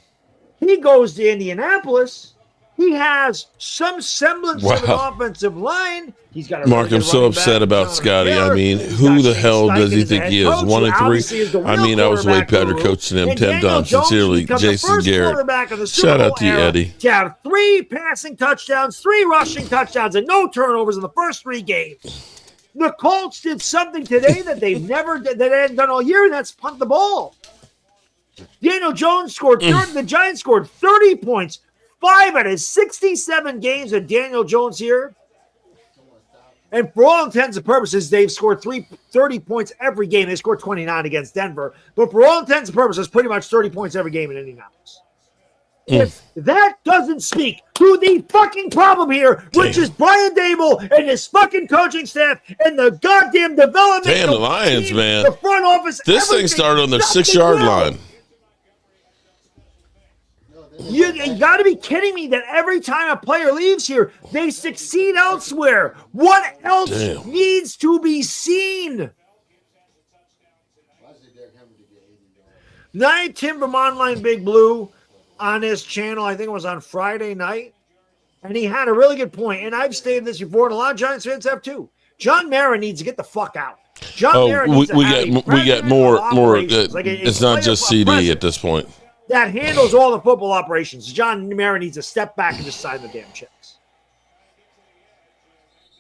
he goes to Indianapolis. He has some semblance of an offensive line. He's got a Mark, I'm so upset about Scotty. I mean, who the hell does he think he is? 1-3? I mean, I was way better coaching him 10 times. Sincerely, Jason Garrett. Shout out to you, Eddie. To have 3 passing touchdowns, 3 rushing touchdowns, and no turnovers in the first 3 games. The Colts did something today that they hadn't done all year, and that's punt the ball. Daniel Jones scored 30. The Giants scored 30 points. 5 out of 67 games of Daniel Jones here. And for all intents and purposes, they've scored 30 points every game. They scored 29 against Denver. But for all intents and purposes, pretty much 30 points every game in Indianapolis. If that doesn't speak to the fucking problem here, which is Brian Dable and his fucking coaching staff and the goddamn development. Damn, the Lions, team, man. The front office. This thing started on their 6-yard line. You got to be kidding me that every time a player leaves here, they succeed elsewhere. What else needs to be seen? Night Tim from Online Big Blue on his channel, I think it was on Friday night, and he had a really good point. And I've stated this before, and a lot of Giants fans have too. John Mara needs to get the fuck out. John we get more. It's not just CD at this point. That handles all the football operations. John Mara needs to step back and just sign the damn checks.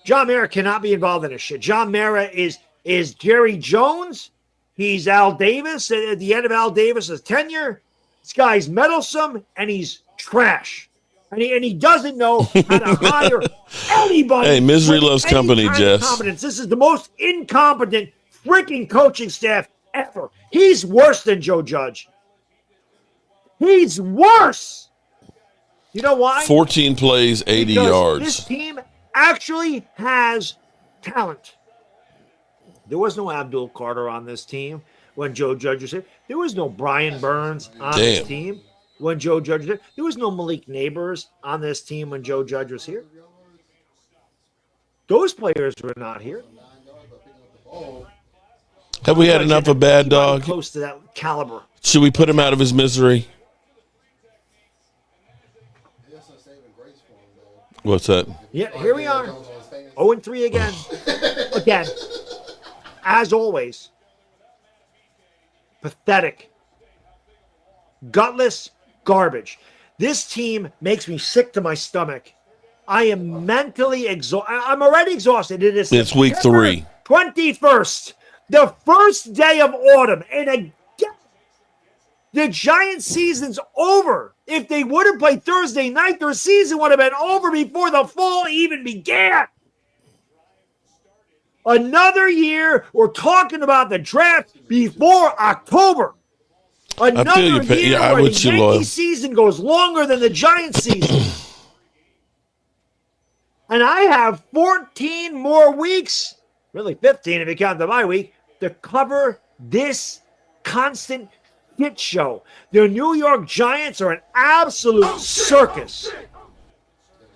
John Mara cannot be involved in this shit. John Mara is Jerry Jones. He's Al Davis at the end of Al Davis's tenure. This guy's meddlesome and he's trash. And he doesn't know how to hire anybody. Hey, misery loves company, Jess. This is the most incompetent freaking coaching staff ever. He's worse than Joe Judge. He's worse. You know why? 14 plays, 80 because yards. This team actually has talent. There was no Abdul Carter on this team when Joe Judge was here. There was no Brian Burns on this team when Joe Judge was here. There was no Malik Neighbors on this team when Joe Judge was here. Those players were not here. Have we had enough of bad dog? Close to that caliber. Should we put him out of his misery? What's that? Yeah, here we are. 0-3 again. Again. As always. Pathetic. Gutless garbage. This team makes me sick to my stomach. I am mentally exhausted. I'm already exhausted. It's week 3. 21st. The first day of autumn. And again, the Giants season's over. If they would have played Thursday night, their season would have been over before the fall even began. Another year, we're talking about the draft before October. Another year where the Yankee season goes longer than the Giants season. And I have 14 more weeks, really 15 if you count the bye week, to cover this constant shit show. The New York Giants are an absolute circus.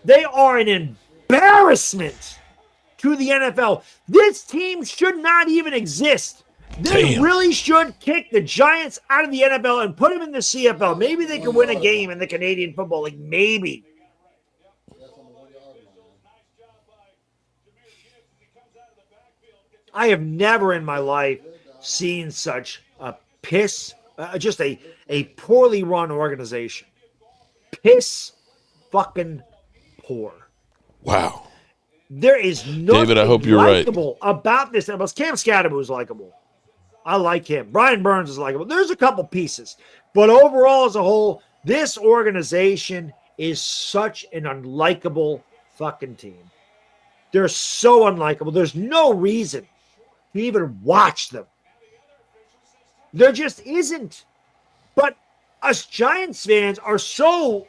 They are an embarrassment to the NFL. This team should not even exist. They really should kick the Giants out of the NFL and put them in the CFL. Maybe they can win a game in the Canadian Football League. Maybe. I have never in my life seen such a just a poorly run organization. Piss fucking poor. Wow. There is nothing David, I hope you're likable about this. Cam Scadaboo is likable. I like him. Brian Burns is likable. There's a couple pieces. But overall, as a whole, this organization is such an unlikable fucking team. They're so unlikable. There's no reason to even watch them. There just isn't. But us Giants fans are so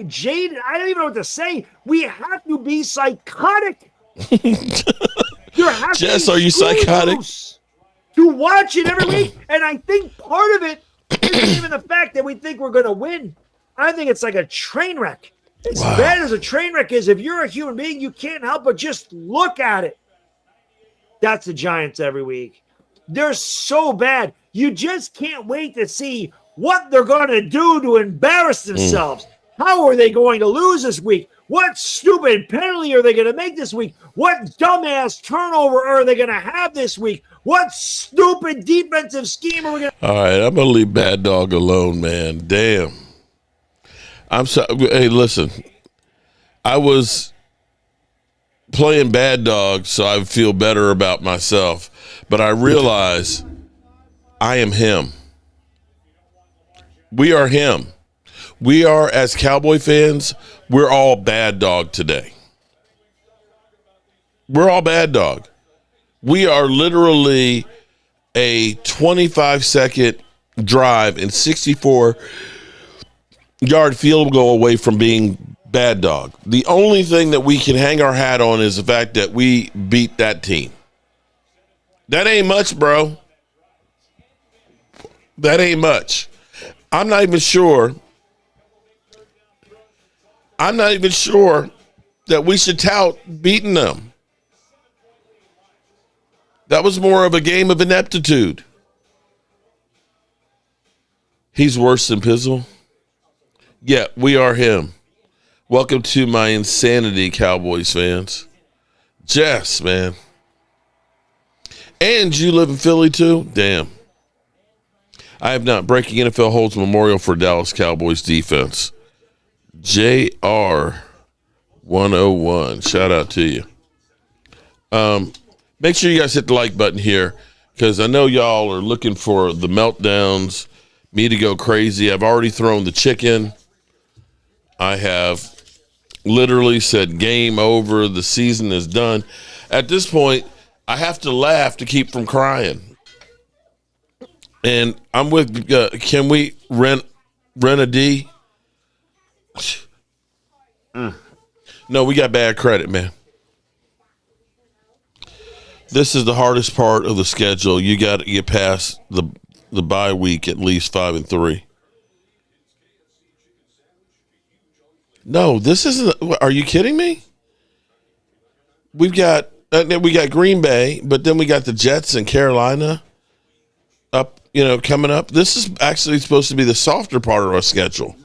jaded. I don't even know what to say. We have to be psychotic. Jess, are you psychotic? To watch it every week. And I think part of it isn't even the fact that we think we're going to win. I think it's like a train wreck. As bad as a train wreck is, if you're a human being, you can't help but just look at it. That's the Giants every week. They're so bad. You just can't wait to see what they're going to do to embarrass themselves. How are they going to lose this week? What stupid penalty are they going to make this week? What dumbass turnover are they going to have this week? What stupid defensive scheme are we going to... All right, I'm going to leave Bad Dog alone, man. Damn. I'm sorry. Hey, listen. I was playing Bad Dog so I would feel better about myself. But I realize I am him. We are him. We are, as Cowboy fans, we're all Bad Dog today. We're all Bad Dog. We are literally a 25-second drive and 64-yard field goal away from being Bad Dog. The only thing that we can hang our hat on is the fact that we beat that team. That ain't much, bro. That ain't much. I'm not even sure that we should tout beating them. That was more of a game of ineptitude. He's worse than Pizzle. Yeah, we are him. Welcome to my insanity, Cowboys fans. Jess, man. And you live in Philly too? Damn. I have not. Breaking NFL holds memorial for Dallas Cowboys defense. JR 101. Shout out to you. Make sure you guys hit the like button here because I know y'all are looking for the meltdowns, me to go crazy. I've already thrown the chicken. I have literally said game over. The season is done. At this point, I have to laugh to keep from crying. And I'm with, can we rent a D? No, we got bad credit, man. This is the hardest part of the schedule. You got to get past the bye week at least 5-3. No, this isn't. Are you kidding me? We got Green Bay, but then we got the Jets and Carolina up, coming up. This is actually supposed to be the softer part of our schedule.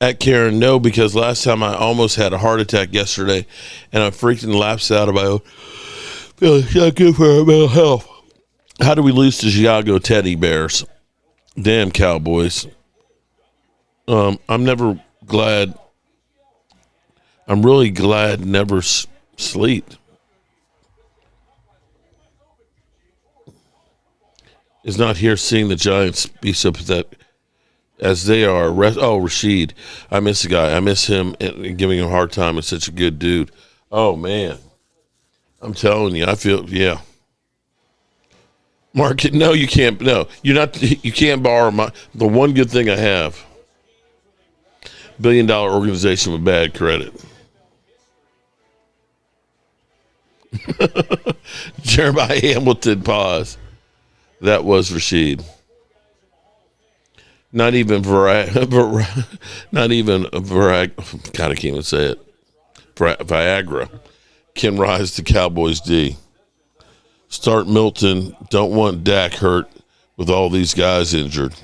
At Karen, no, because last time I almost had a heart attack yesterday, and I freaking lapsed out of my own. Feels not good for our mental health. How do we lose to Chicago Teddy Bears? Damn Cowboys. I'm really glad never sleep. Is not here seeing the Giants be so pathetic as they are. Rashid. I miss the guy. I miss him and giving him a hard time. He's such a good dude. Oh, man. I'm telling you, I feel, yeah. Market, no, you can't. No, you can't borrow the one good thing I have. $1 billion organization with bad credit. Jeremiah Hamilton, pause. That was Rashid. Not even God, I can't even say it. Viagra can rise to Cowboys D. Start Milton. Don't want Dak hurt with all these guys injured.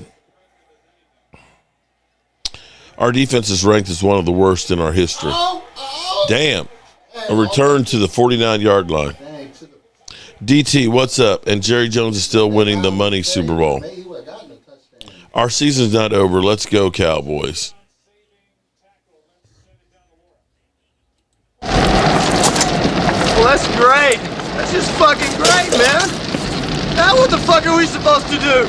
Our defense is ranked as one of the worst in our history. Damn. A return to the 49-yard line. DT, what's up? And Jerry Jones is still winning the money Super Bowl. Our season's not over. Let's go, Cowboys. Well, that's great. That's just fucking great, man. Now what the fuck are we supposed to do?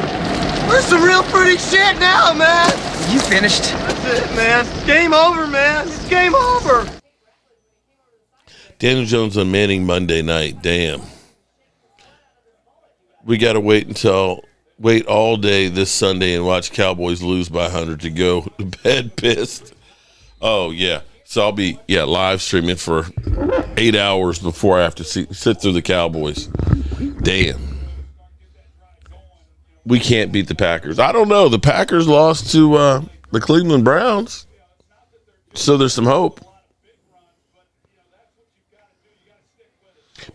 We're some real pretty shit now, man. You finished? That's it, man. Game over, man. It's game over. Daniel Jones on Manning Monday night. Damn. We got to wait all day this Sunday and watch Cowboys lose by 100 to go to bed pissed. Oh, yeah. So I'll be, live streaming for 8 hours before I have to sit through the Cowboys. Damn. We can't beat the Packers. I don't know. The Packers lost to the Cleveland Browns. So there's some hope.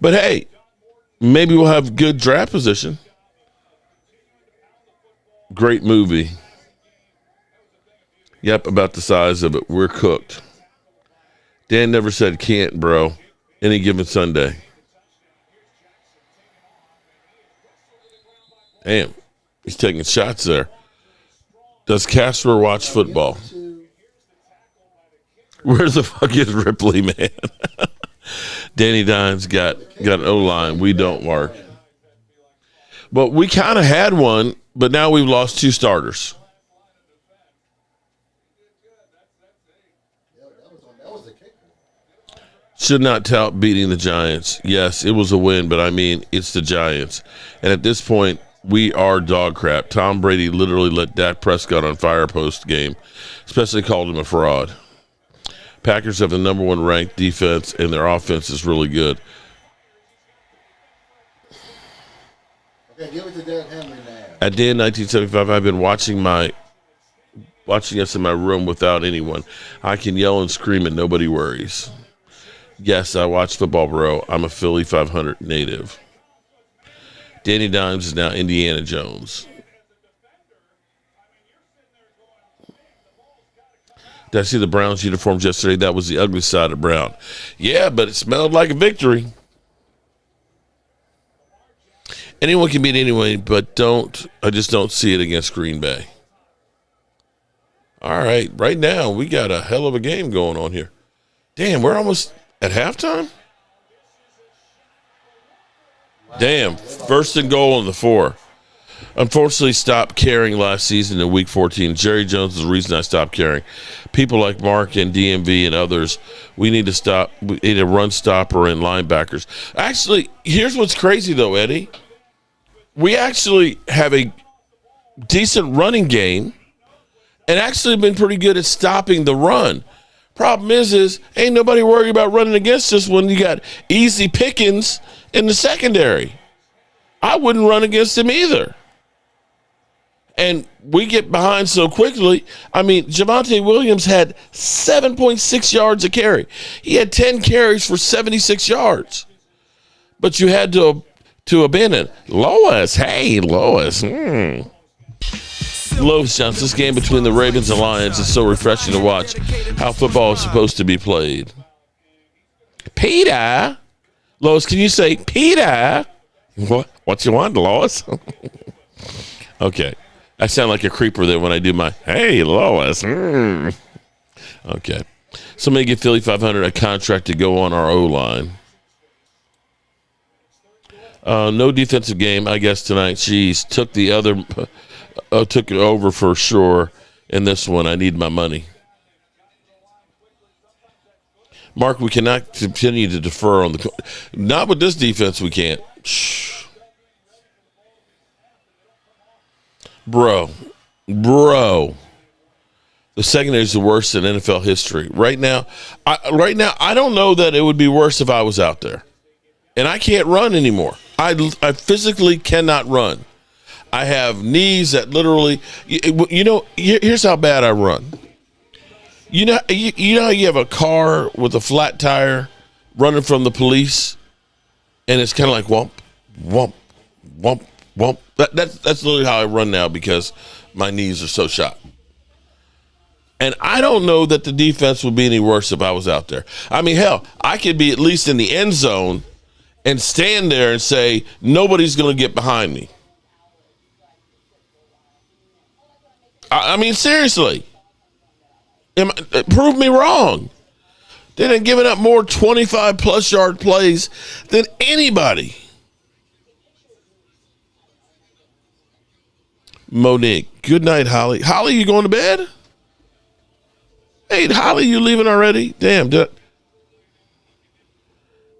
But, hey, maybe we'll have good draft position. Great movie. Yep, about the size of it. We're cooked. Dan never said can't, bro. Any given Sunday. Damn. He's taking shots there. Does Casper watch football? Where the fuck is Ripley, man? Danny Dimes got an O-line. We don't, Mark. But we kind of had one, but now we've lost 2 starters. Should not tout beating the Giants. Yes, it was a win, but I mean, it's the Giants. And at this point, we are dog crap. Tom Brady literally let Dak Prescott on fire post-game, especially called him a fraud. Packers have the number 1 ranked defense, and their offense is really good. Okay, give it to Dan Henry now. At Dan 1975, I've been watching us in my room without anyone. I can yell and scream and nobody worries. Yes, I watch football, bro. I'm a Philly 500 native. Danny Dimes is now Indiana Jones. Did I see the Browns uniforms yesterday? That was the ugly side of Brown. Yeah, but it smelled like a victory. Anyone can beat anyone, but I just don't see it against Green Bay. All right, right now we got a hell of a game going on here. Damn, we're almost at halftime? Damn, 1st and goal on the 4. Unfortunately, stopped caring last season in Week 14. Jerry Jones is the reason I stopped caring. People like Mark and DMV and others, we need to stop. We need a run stopper and linebackers. Actually, here's what's crazy, though, Eddie. We actually have a decent running game and actually been pretty good at stopping the run. Problem is ain't nobody worried about running against us when you got easy pickings in the secondary. I wouldn't run against him either. And we get behind so quickly. I mean, Javonte Williams had 7.6 yards a carry. He had 10 carries for 76 yards. But you had to abandon. Lois, hey, Lois. Lois Johnson, this game between the Ravens and Lions is so refreshing to watch how football is supposed to be played. Peter. Lois, can you say Peter? What you want, Lois? Okay. I sound like a creeper there when I do my, hey, Lois. Okay. Somebody give Philly 500 a contract to go on our O-line. No defensive game, I guess, tonight. Jeez, took it over for sure in this one. I need my money. Mark, we cannot continue to defer on not with this defense, we can't. Shh. Bro, the secondary is the worst in NFL history. Right now, I don't know that it would be worse if I was out there. And I can't run anymore. I physically cannot run. I have knees that literally, here's how bad I run. You know how you have a car with a flat tire running from the police, and it's kind of like whomp, whomp, whomp, whomp. That's literally how I run now because my knees are so shot. And I don't know that the defense would be any worse if I was out there. I mean, hell, I could be at least in the end zone and stand there and say, nobody's going to get behind me. I mean, seriously. Prove me wrong. They done given up more 25-plus yard plays than anybody. Monique, good night, Holly. Holly, you going to bed? Hey, Holly, you leaving already? Damn.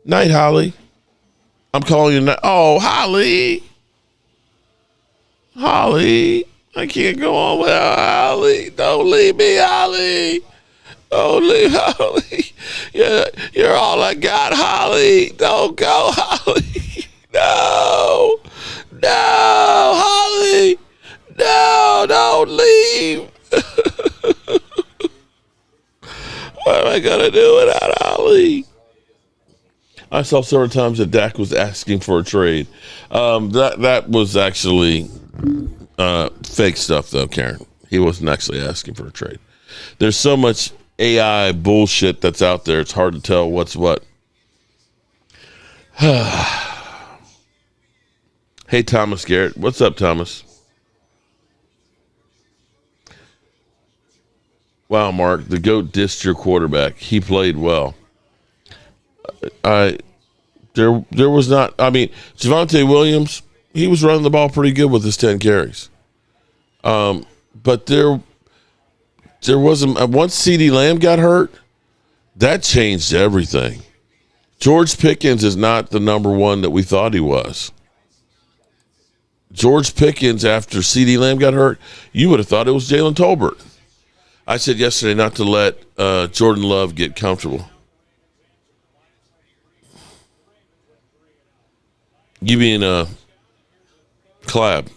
Night, Holly. I'm calling you now. Oh, Holly. Holly. I can't go on without Holly. Don't leave me, Holly. Don't leave Holly. You're all I got, Holly. Don't go, Holly. No. No, Holly. No, don't leave. What am I going to do without Holly? I saw several times that Dak was asking for a trade. That was actually fake stuff, though, Karen. He wasn't actually asking for a trade. There's so much AI bullshit that's out there, it's hard to tell what's what. Hey, Thomas Garrett. What's up, Thomas? Wow, Mark, the GOAT dissed your quarterback. He played well. There was not. I mean, Javonte Williams, he was running the ball pretty good with his 10 carries. But there wasn't. Once CeeDee Lamb got hurt, that changed everything. George Pickens is not the number one that we thought he was. George Pickens, after CeeDee Lamb got hurt, you would have thought it was Jalen Tolbert. I said yesterday not to let Jordan Love get comfortable. You being Clab.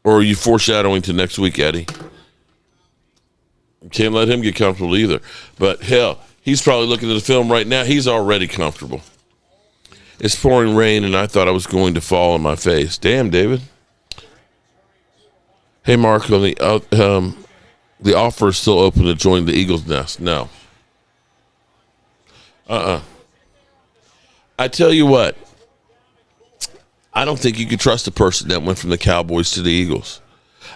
Or are you foreshadowing to next week, Eddie? Can't let him get comfortable either. But hell, he's probably looking at the film right now. He's already comfortable. It's pouring rain, and I thought I was going to fall on my face. Damn, David. Hey, Mark, on the offer is still open to join the Eagles' nest. No. I tell you what. I don't think you could trust a person that went from the Cowboys to the Eagles.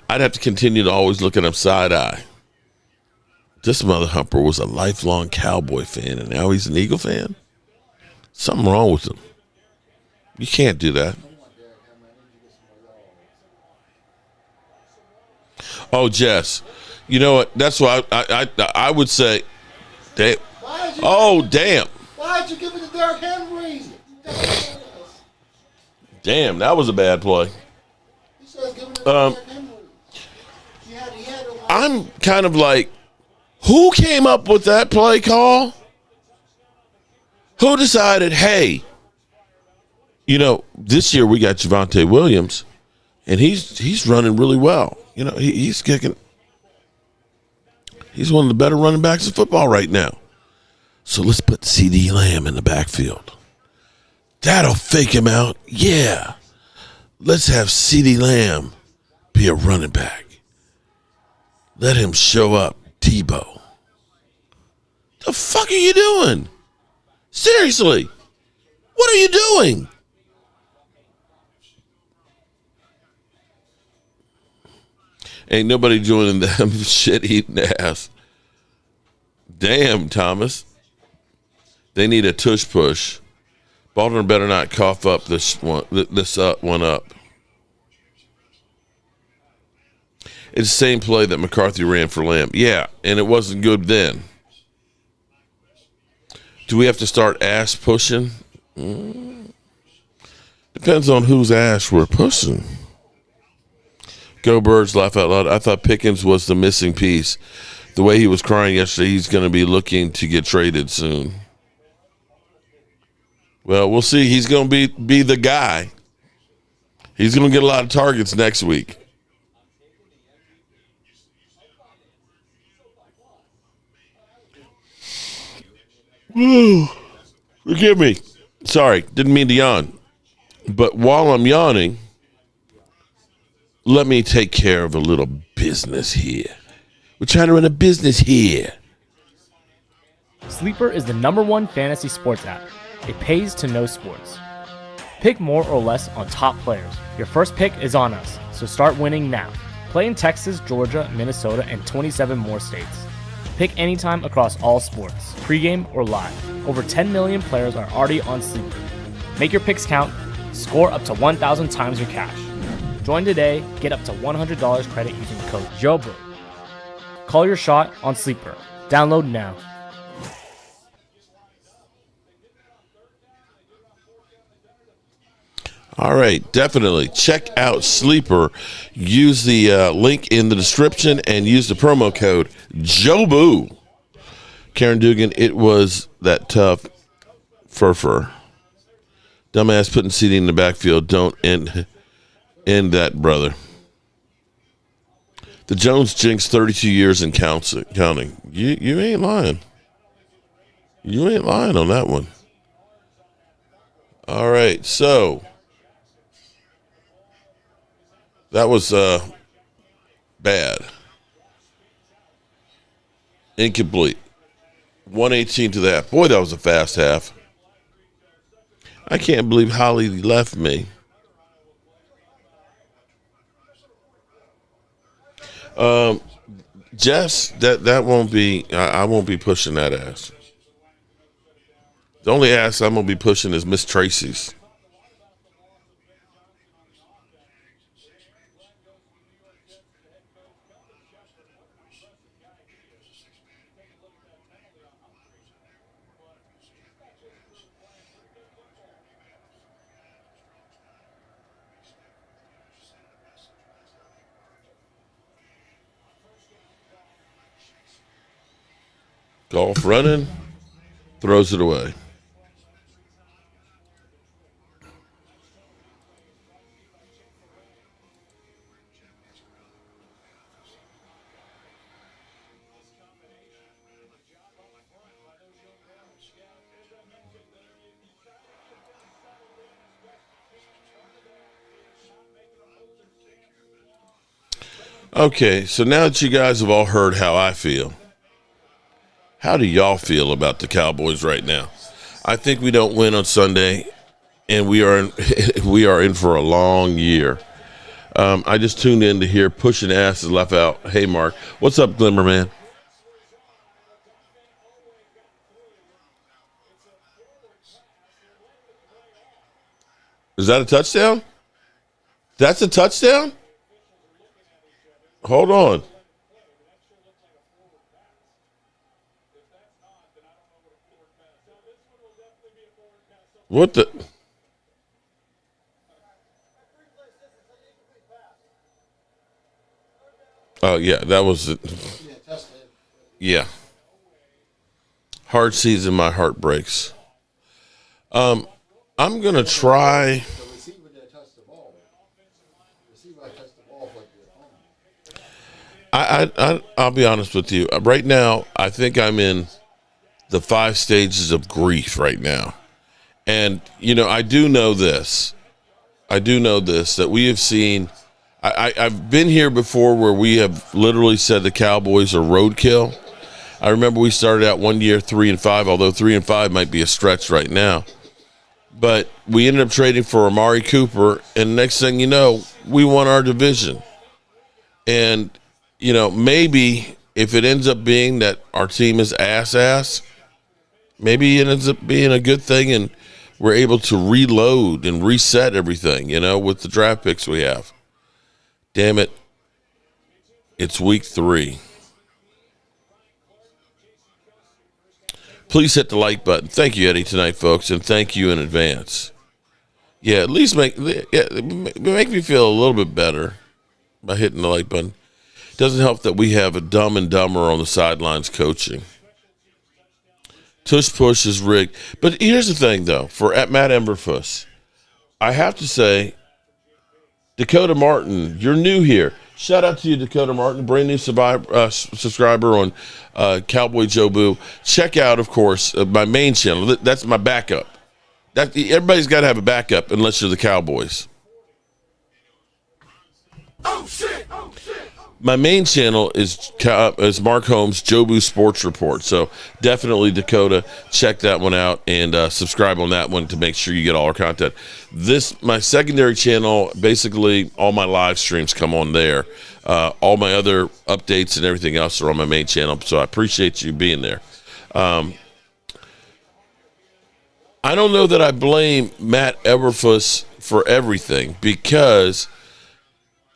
I'd have to continue to always look at him side-eye. This mother humper was a lifelong Cowboy fan, and now he's an Eagle fan? Something wrong with him. You can't do that. Oh, Jess. You know what? That's why I would say, damn. Damn. Why'd you give it to Derrick Henry? Damn, that was a bad play. He says give it to Derrick Henry. I'm kind of like, who came up with that play call? Who decided, hey, this year we got Javonte Williams, and he's running really well. He's kicking. He's one of the better running backs in football right now. So let's put CeeDee Lamb in the backfield. That'll fake him out. Yeah. Let's have CeeDee Lamb be a running back. Let him show up, Tebow. The fuck are you doing? Seriously. What are you doing? Ain't nobody joining them shit-eating ass. Damn, Thomas. They need a tush push. Baltimore better not cough up this one up. It's the same play that McCarthy ran for Lamb. Yeah, and it wasn't good then. Do we have to start ass pushing? Depends on whose ass we're pushing. Go Birds, laugh out loud. I thought Pickens was the missing piece. The way he was crying yesterday, he's going to be looking to get traded soon. Well, we'll see. He's going to be the guy. He's going to get a lot of targets next week. Woo. Forgive me. Sorry, didn't mean to yawn. But while I'm yawning, let me take care of a little business here. We're trying to run a business here. Sleeper is the #1 fantasy sports app. It pays to know sports. Pick more or less on top players. Your first pick is on us, so start winning now. Play in Texas, Georgia, Minnesota, and 27 more states. Pick anytime across all sports, pregame or live. Over 10 million players are already on Sleeper. Make your picks count. Score up to 1,000 times your cash. Join today, get up to $100 credit using code JOBO. Call your shot on Sleeper. Download now. All right, definitely. Check out Sleeper. Use the link in the description and use the promo code JOBO. Karen Dugan, it was that tough. Fur. Dumbass putting CD in the backfield. Don't end that, brother. The Jones jinx, 32 years and counting. You ain't lying. You ain't lying on that one. All right, so that was bad. Incomplete. 118 to the half. Boy, that was a fast half. I can't believe Holly left me. Jess, that won't be. I won't be pushing that ass. The only ass I'm gonna be pushing is Miss Tracy's. Golf running, throws it away. Okay, so now that you guys have all heard how I feel, how do y'all feel about the Cowboys right now? I think we don't win on Sunday, and we are in for a long year. I just tuned in to hear pushing asses left out. Hey, Mark, what's up, Glimmer Man? Is that a touchdown? That's a touchdown? Hold on. What the? Oh, yeah, that was it. Yeah. Heart sees and my heart breaks. I'm going to try. I'll be honest with you. Right now, I think I'm in the 5 stages of grief right now. And, I do know this. That we have seen. I've been here before where we have literally said the Cowboys are roadkill. I remember we started out one year 3-5, although 3-5 might be a stretch right now. But we ended up trading for Amari Cooper, and next thing you know, we won our division. And, maybe if it ends up being that our team is ass, maybe it ends up being a good thing and we're able to reload and reset everything, with the draft picks we have. Damn it. It's week 3. Please hit the like button. Thank you, Eddie, tonight, folks, and thank you in advance. Yeah, at least make me feel a little bit better by hitting the like button. It doesn't help that we have a Dumb and Dumber on the sidelines coaching. Tush push is rigged. But here's the thing, though, for at Matt Emberfuss, I have to say, Dakota Martin, you're new here. Shout out to you, Dakota Martin, brand new subscriber on Cowboy Joe Boo. Check out, of course, my main channel. That's my backup. Everybody's got to have a backup unless you're the Cowboys. Oh, shit! My main channel is Mark Holmes, Joe Boo Sports Report. So definitely, Dakota, check that one out and subscribe on that one to make sure you get all our content. My secondary channel, basically all my live streams come on there. All my other updates and everything else are on my main channel. So I appreciate you being there. I don't know that I blame Matt Eberfuss for everything because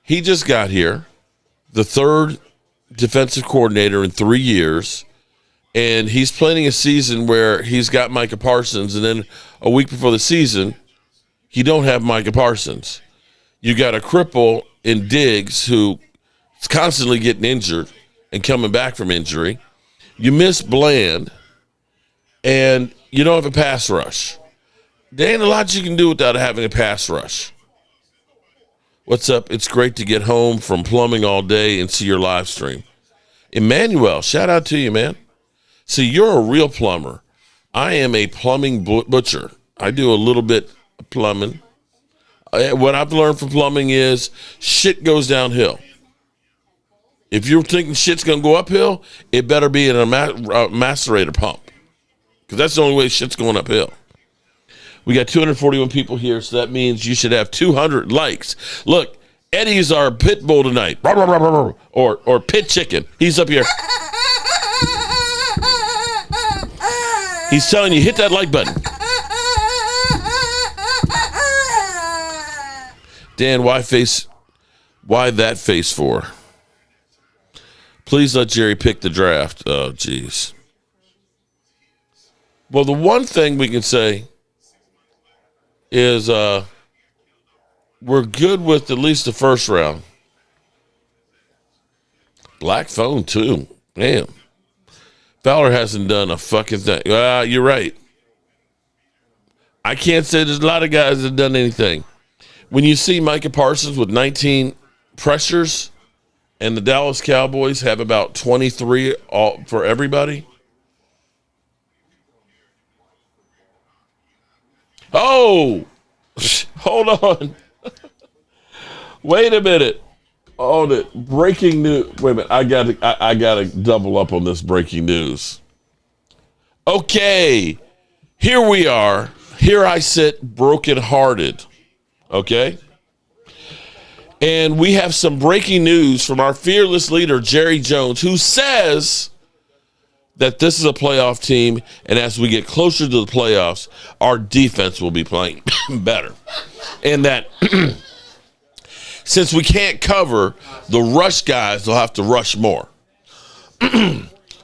he just got here. The 3rd defensive coordinator in 3 years, and he's planning a season where he's got Micah Parsons, and then a week before the season, you don't have Micah Parsons. You got a cripple in Diggs who is constantly getting injured and coming back from injury. You miss Bland, and you don't have a pass rush. There ain't a lot you can do without having a pass rush. What's up? It's great to get home from plumbing all day and see your live stream. Emmanuel, shout out to you, man. See, you're a real plumber. I am a plumbing butcher. I do a little bit of plumbing. What I've learned from plumbing is shit goes downhill. If you're thinking shit's going to go uphill, it better be in a macerator pump because that's the only way shit's going uphill. We got 241 people here, so that means you should have 200 likes. Look, Eddie's our pit bull tonight, or pit chicken. He's up here. He's telling you, hit that like button. Dan, why that face for? Please let Jerry pick the draft. Oh, jeez. Well, the one thing we can say is we're good with at least the first round. Black phone, too. Damn. Fowler hasn't done a fucking thing. You're right. I can't say there's a lot of guys that have done anything. When you see Micah Parsons with 19 pressures and the Dallas Cowboys have about 23 all for everybody. Oh, hold on. Wait a minute. Hold it. Breaking news. Wait a minute. I gotta double up on this breaking news. Okay. Here we are. Here I sit brokenhearted. Okay. And we have some breaking news from our fearless leader, Jerry Jones, who says that this is a playoff team, and as we get closer to the playoffs, our defense will be playing better. And that since we can't cover, the rush guys will have to rush more.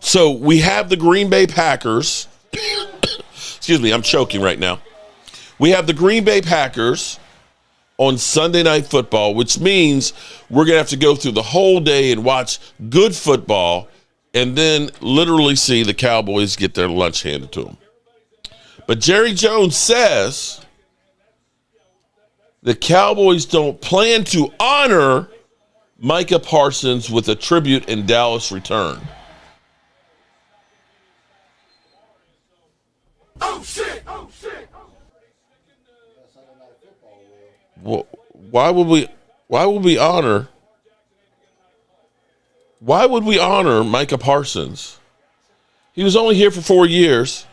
So we have the Green Bay Packers. Excuse me, I'm choking right now. We have the Green Bay Packers on Sunday Night Football, which means we're going to have to go through the whole day and watch good football and then literally see the Cowboys get their lunch handed to them. But Jerry Jones says the Cowboys don't plan to honor Micah Parsons with a tribute in Dallas return. Oh shit! Oh shit! Well, why would we honor Micah Parsons? He was only here for 4 years,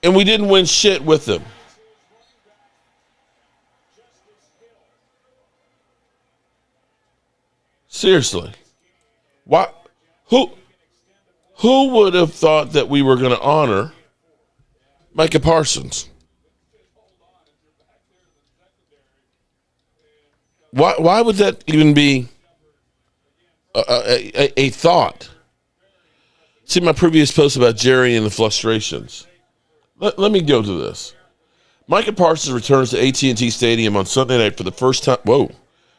and we didn't win shit with him. Seriously. Why? Who would have thought that we were going to honor Micah Parsons? Why would that even be a thought? See my previous post about Jerry and the frustrations. Let me go to this. Micah Parsons returns to AT&T Stadium on Sunday night for the first time. Whoa.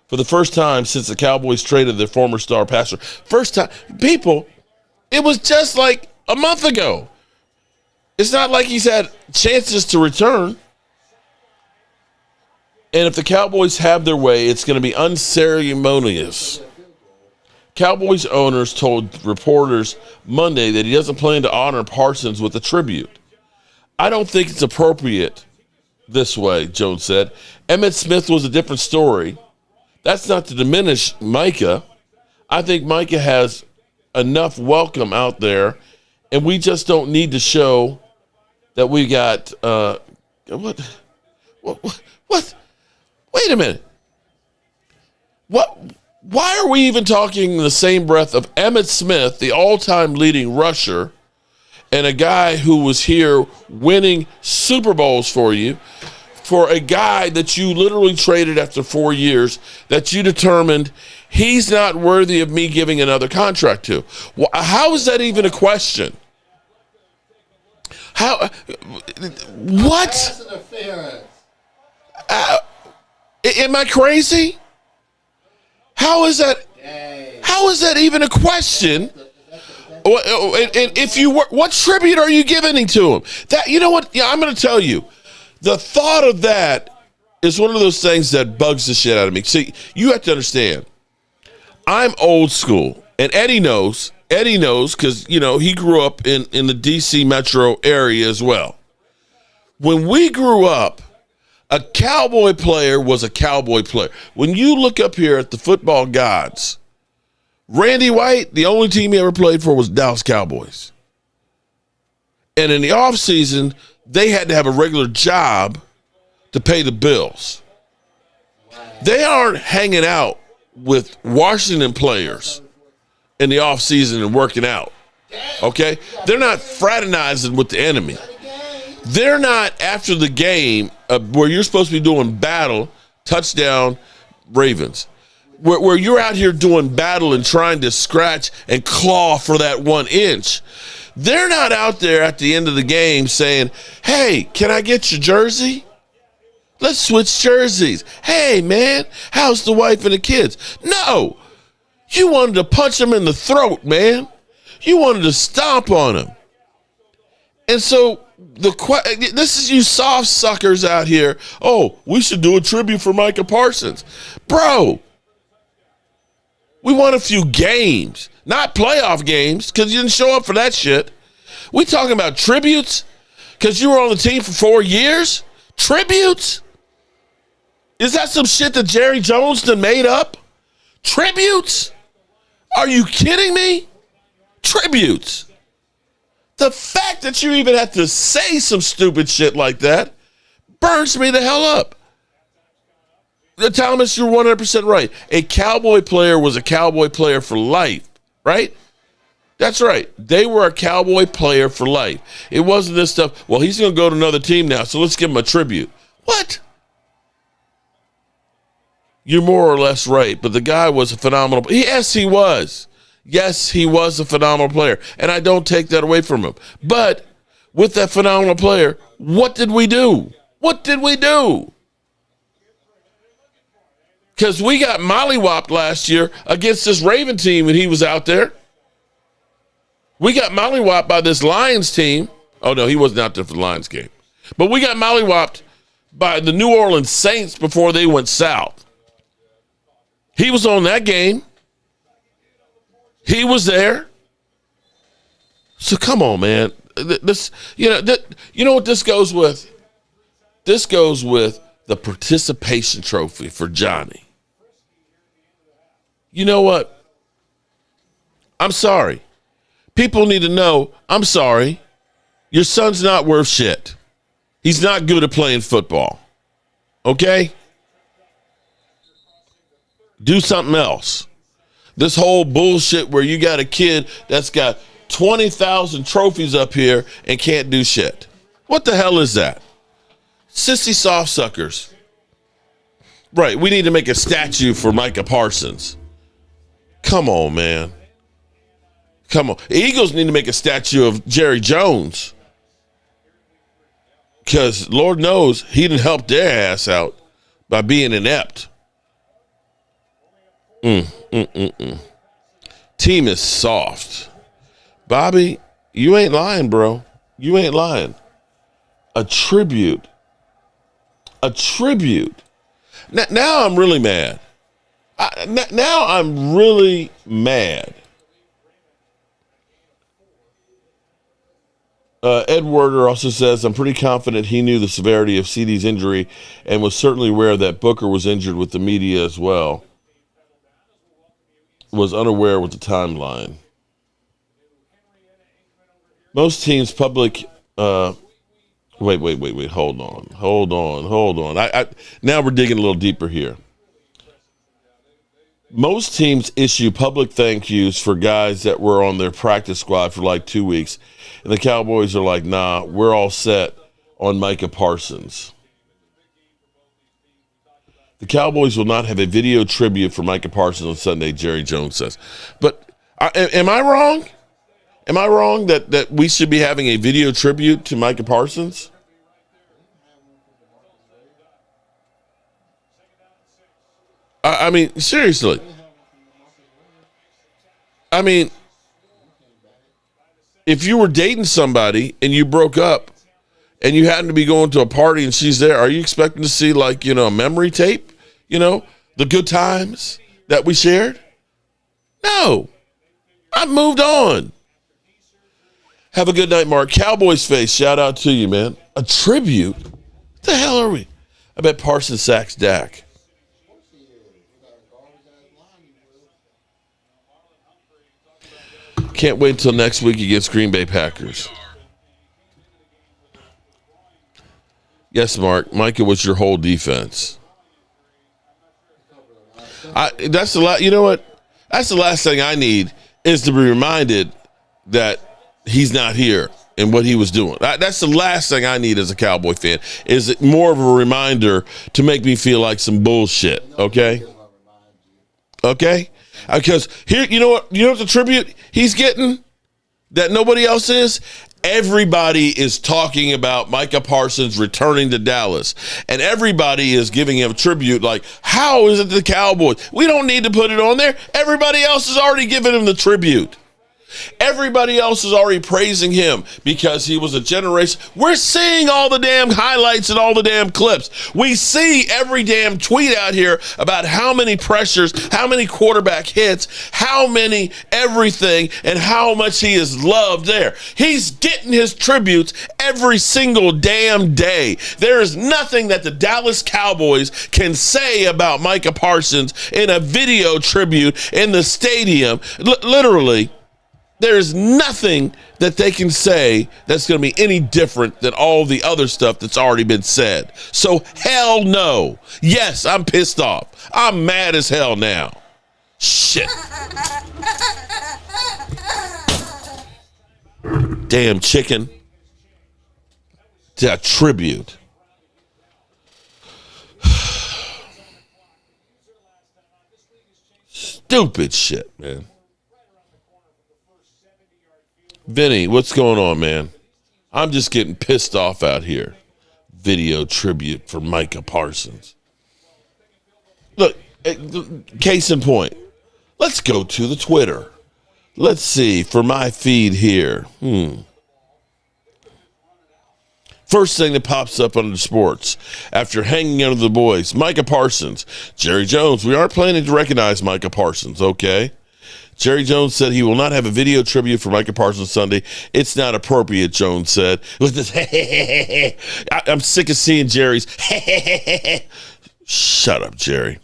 For the first time since the Cowboys traded their former star passer. First time. People, it was just like a month ago. It's not like he's had chances to return. And if the Cowboys have their way, it's going to be unceremonious. Cowboys owners told reporters Monday that he doesn't plan to honor Parsons with a tribute. I don't think it's appropriate this way, Jones said. Emmitt Smith was a different story. That's not to diminish Micah. I think Micah has enough welcome out there, and we just don't need to show that we got what? Wait a minute. What? Why are we even talking in the same breath of Emmitt Smith, the all-time leading rusher, and a guy who was here winning Super Bowls for you, for a guy that you literally traded after 4 years that you determined he's not worthy of me giving another contract to? How is that even a question? How? What? Pass interference. Am I crazy? How is that? How is that even a question? And if you were, what tribute are you giving to him? That, you know what? Yeah, I'm going to tell you. The thought of that is one of those things that bugs the shit out of me. See, you have to understand. I'm old school, and Eddie knows because, you know, he grew up in the D.C. metro area as well. When we grew up, a Cowboy player was a Cowboy player. When you look up here at the football gods, Randy White, the only team he ever played for was Dallas Cowboys. And in the offseason, they had to have a regular job to pay the bills. They aren't hanging out with Washington players in the offseason and working out. Okay? They're not fraternizing with the enemy. They're not after the game where you're supposed to be doing battle, touchdown, Ravens. Where you're out here doing battle and trying to scratch and claw for that 1 inch. They're not out there at the end of the game saying, hey, can I get your jersey? Let's switch jerseys. Hey, man, how's the wife and the kids? No. You wanted to punch him in the throat, man. You wanted to stomp on him. And so this is you soft suckers out here. Oh, we should do a tribute for Micah Parsons. Bro, we won a few games, not playoff games, because you didn't show up for that shit. We talking about tributes because you were on the team for 4 years? Tributes? Is that some shit that Jerry Jones done made up? Tributes? Are you kidding me? Tributes. The fact that you even have to say some stupid shit like that burns me the hell up. Thomas, you're 100% right. A Cowboy player was a Cowboy player for life, right? That's right. They were a Cowboy player for life. It wasn't this stuff, well, he's going to go to another team now, so let's give him a tribute. What? You're more or less right, but the guy was a phenomenal. Yes, he was. Yes, he was a phenomenal player, and I don't take that away from him. But with that phenomenal player, what did we do? What did we do? Because we got mollywopped last year against this Raven team when he was out there. We got mollywopped by this Lions team. Oh, no, he wasn't out there for the Lions game. But we got mollywopped by the New Orleans Saints before they went south. He was on that game. He was there. So come on, man. This, you know what this goes with? This goes with the participation trophy for Johnny. You know what? I'm sorry. People need to know, I'm sorry. Your son's not worth shit. He's not good at playing football. Okay? Do something else. This whole bullshit where you got a kid that's got 20,000 trophies up here and can't do shit. What the hell is that? Sissy soft suckers. Right, we need to make a statue for Micah Parsons. Come on, man. Come on. The Eagles need to make a statue of Jerry Jones. Because Lord knows he didn't help their ass out by being inept. Team is soft. Bobby, you ain't lying, bro. You ain't lying. A tribute. Now I'm really mad. Now I'm really mad. Ed Werder also says, I'm pretty confident he knew the severity of CeeDee's injury and was certainly aware that Booker was injured with the media as well. Was unaware with the timeline. Most teams public wait. Hold on. Now we're digging a little deeper here. Most teams issue public thank yous for guys that were on their practice squad for like 2 weeks. And the Cowboys are like, nah, we're all set on Micah Parsons. The Cowboys will not have a video tribute for Micah Parsons on Sunday, Jerry Jones says. But am I wrong? Am I wrong that we should be having a video tribute to Micah Parsons? I mean, seriously. I mean, if you were dating somebody and you broke up and you happen to be going to a party and she's there, are you expecting to see like, a memory tape? The good times that we shared? No. I've moved on. Have a good night, Mark. Cowboys face, shout out to you, man. A tribute? What the hell are we? I bet Parsons sacks Dak. Can't wait until next week against Green Bay Packers. Yes, Mark. Micah was your whole defense. That's the last. You know what? That's the last thing I need is to be reminded that he's not here and what he was doing. That's the last thing I need as a Cowboy fan. Is it more of a reminder to make me feel like some bullshit? Okay. Okay. Because here, you know what the tribute he's getting that nobody else is? Everybody is talking about Micah Parsons returning to Dallas. And everybody is giving him a tribute like, how is it the Cowboys? We don't need to put it on there. Everybody else has already given him the tribute. Everybody else is already praising him because he was a generation. We're seeing all the damn highlights and all the damn clips. We see every damn tweet out here about how many pressures, how many quarterback hits, how many everything, and how much he is loved there. He's getting his tributes every single damn day. There is nothing that the Dallas Cowboys can say about Micah Parsons in a video tribute in the stadium. Literally. There is nothing that they can say that's going to be any different than all the other stuff that's already been said. So hell no. Yes, I'm pissed off. I'm mad as hell now. Shit. Damn chicken. To tribute. Stupid shit, man. Vinny, what's going on, man? I'm just getting pissed off out here. Video tribute for Micah Parsons. Look, case in point. Let's go to the Twitter. Let's see, for my feed here. First thing that pops up under sports after hanging out with the boys, Micah Parsons. Jerry Jones, we aren't planning to recognize Micah Parsons, okay? Jerry Jones said he will not have a video tribute for Micah Parsons Sunday. It's not appropriate, Jones said. Look at this. I'm sick of seeing Jerry's. Shut up, Jerry.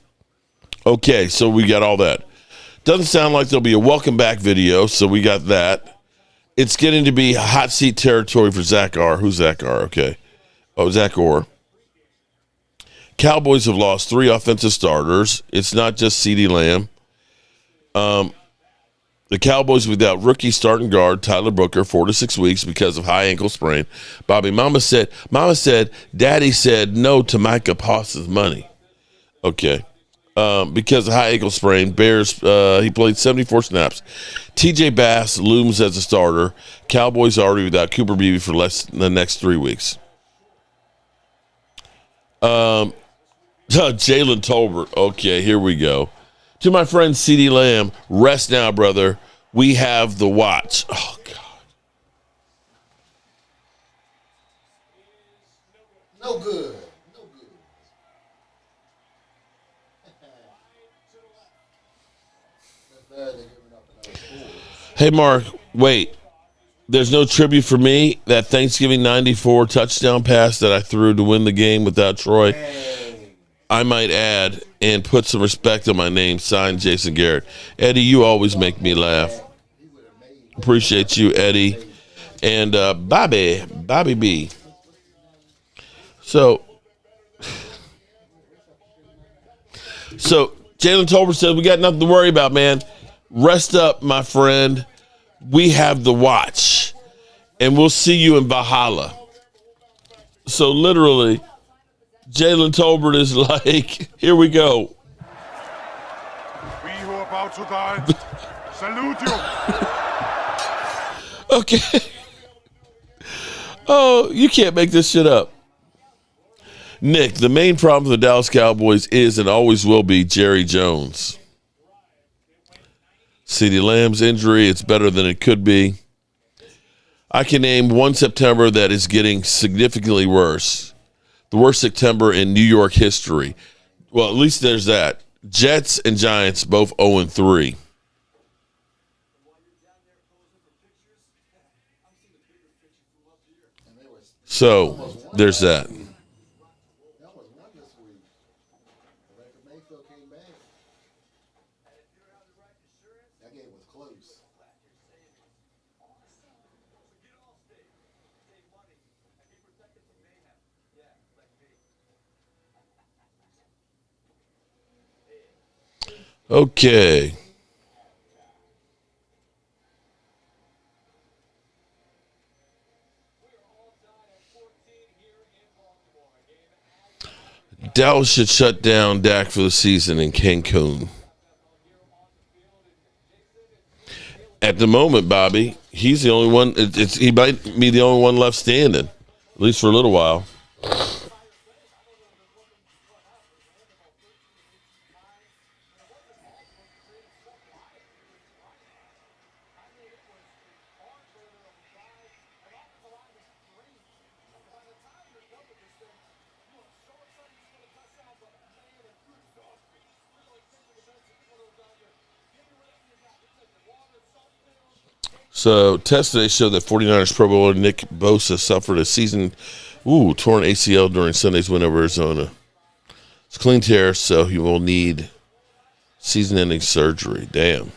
Okay, so we got all that. Doesn't sound like there'll be a welcome back video, so we got that. It's getting to be hot seat territory for Zach Orr. Who's Zach Orr? Okay. Oh, Zach Orr. Cowboys have lost 3 offensive starters. It's not just CeeDee Lamb. The Cowboys without rookie starting guard Tyler Booker 4 to 6 weeks because of high ankle sprain. Bobby, Mama said, Daddy said no to Micah Parsons' money. Okay. Because of high ankle sprain, Bears, he played 74 snaps. TJ Bass looms as a starter. Cowboys already without Cooper Beebe for less than the next 3 weeks. Jalen Tolbert. Okay, here we go. To my friend CeeDee Lamb, rest now, brother. We have the watch. Oh, God. No good. Hey, Mark, wait. There's no tribute for me. That Thanksgiving 94 touchdown pass that I threw to win the game without Troy. I might add and put some respect on my name. Signed, Jason Garrett. Eddie, you always make me laugh. Appreciate you, Eddie. And Bobby B. So Jalen Tolbert said, we got nothing to worry about, man. Rest up, my friend. We have the watch. And we'll see you in Valhalla. So literally, Jalen Tolbert is like, here we go. We who are about to die, salute you. Okay. Oh, you can't make this shit up. Nick, the main problem with the Dallas Cowboys is and always will be Jerry Jones. CeeDee Lamb's injury, it's better than it could be. I can name one September that is getting significantly worse. The worst September in New York history. Well, at least there's that. Jets and Giants both 0-3. So, there's that. Okay. Dallas should shut down Dak for the season in Cancun. At the moment, Bobby, he's the only one. He might be the only one left standing, at least for a little while. So, tests today show that 49ers Pro Bowler Nick Bosa suffered a torn ACL during Sunday's win over Arizona. It's a clean tear, so he will need season-ending surgery. Damn.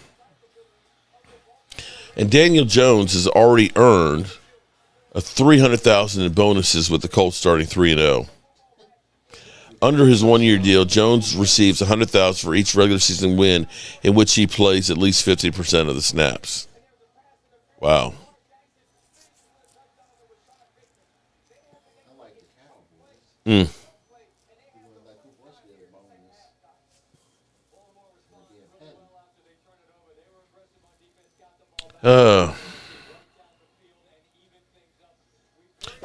And Daniel Jones has already earned a $300,000 in bonuses with the Colts starting 3-0. Under his one-year deal, Jones receives $100,000 for each regular season win in which he plays at least 50% of the snaps. Wow.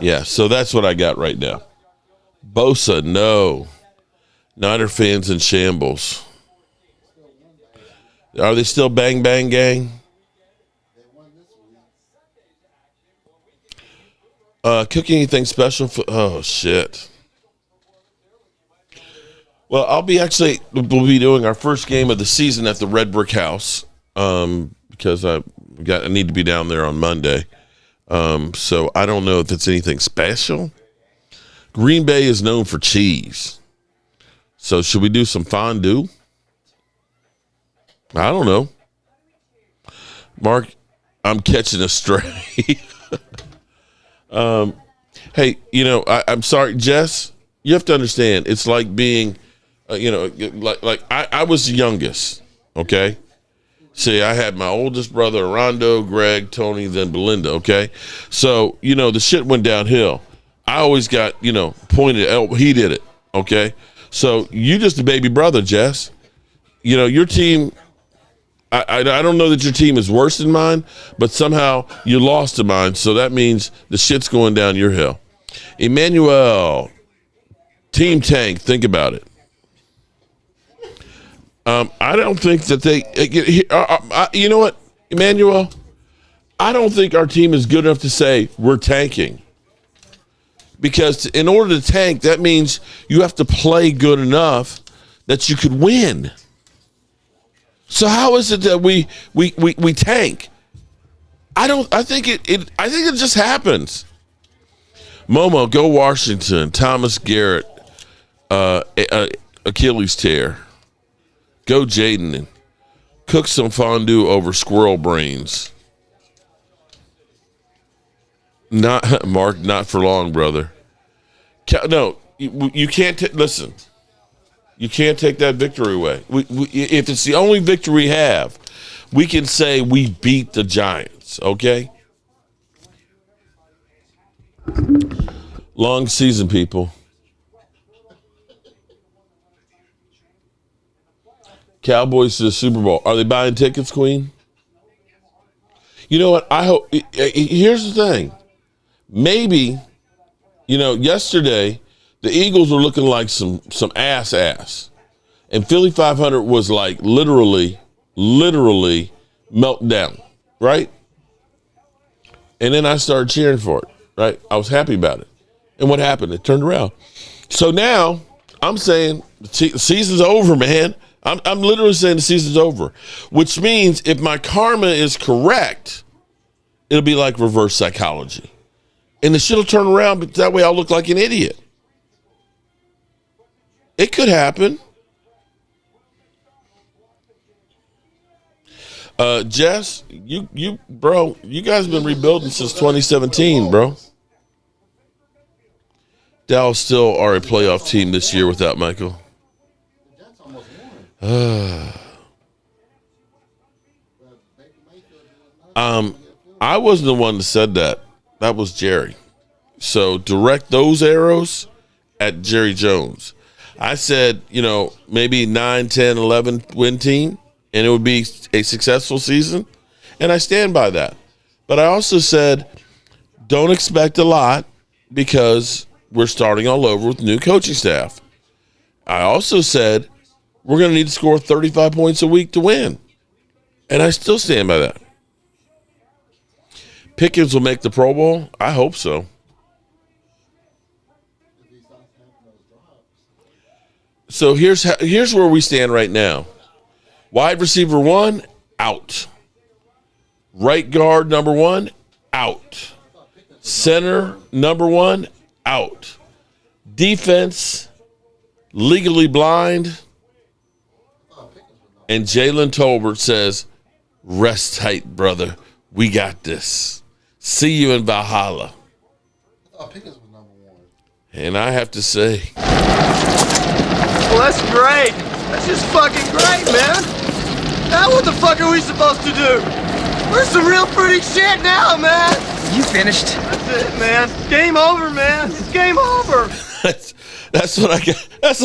Yeah, so that's what I got right now. Bosa, no. Niner fans in shambles. Are they still bang, bang, gang? Cooking anything special for... Oh, shit. Well, we'll be doing our first game of the season at the Red Brick House because I need to be down there on Monday. So I don't know if it's anything special. Green Bay is known for cheese. So should we do some fondue? I don't know. Mark, I'm catching a stray. Hey, I'm sorry, Jess. You have to understand. It's like being, like I was the youngest. Okay. See, I had my oldest brother, Rondo, Greg, Tony, then Belinda. Okay. So, the shit went downhill. I always got, pointed out. He did it. Okay. So you just a baby brother, Jess. Your team. I don't know that your team is worse than mine, but somehow you lost to mine, so that means the shit's going down your hill. Emmanuel, Team Tank, think about it. I don't think that you know what, Emmanuel? I don't think our team is good enough to say we're tanking. Because in order to tank, that means you have to play good enough that you could win. So how is it that we tank? I think it just happens. Momo, go Washington. Thomas Garrett, Achilles tear. Go Jaden. Cook some fondue over squirrel brains. Not Mark, not for long, brother. No, you can't listen. You can't take that victory away. If it's the only victory we have, we can say we beat the Giants, okay? Long season, people. Cowboys to the Super Bowl. Are they buying tickets, Queen? You know what? I hope. Here's the thing. Maybe, yesterday, the Eagles were looking like some ass. And Philly 500 was like literally melting down, right? And then I started cheering for it, right? I was happy about it. And what happened? It turned around. So now I'm saying the season's over, man. I'm literally saying the season's over, which means if my karma is correct, it'll be like reverse psychology. And the shit will turn around, but that way I'll look like an idiot. It could happen. Jess, you bro, you guys have been rebuilding since 2017, bro. Dallas still are a playoff team this year without Michael. I wasn't the one that said that. That was Jerry. So direct those arrows at Jerry Jones. I said, maybe 9, 10, 11 win team, and it would be a successful season. And I stand by that. But I also said, don't expect a lot because we're starting all over with new coaching staff. I also said, we're going to need to score 35 points a week to win. And I still stand by that. Pickens will make the Pro Bowl? I hope so. So here's where we stand right now. Wide receiver 1, out. Right guard number 1, out. Center number 1, out. Defense, legally blind. And Jalen Tolbert says, rest tight, brother. We got this. See you in Valhalla. Pickens was number 1. And I have to say, Well, that's great. That's just fucking great, man. Now what the fuck are we supposed to do? We're some real pretty shit now, man. You finished? That's it, man. Game over, man. It's game over. That's what I got. That's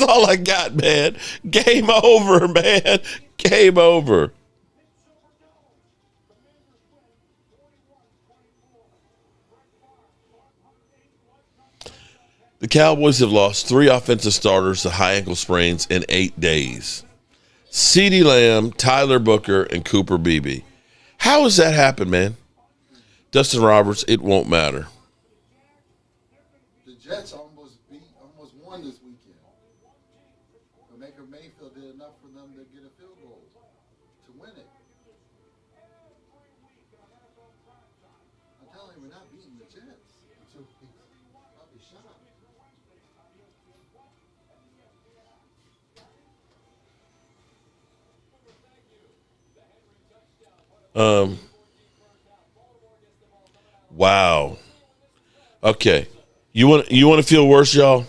all I got, man. Game over, man. Game over. The Cowboys have lost 3 offensive starters to high ankle sprains in 8 days. CeeDee Lamb, Tyler Booker, and Cooper Beebe. How has that happened, man? Dustin Roberts, it won't matter. The Jets almost won this weekend. But Baker Mayfield did enough for them to get a field goal to win it. I'm telling you, we're not beating the Jets. I'll be shocked. Wow. Okay. You want to feel worse, y'all?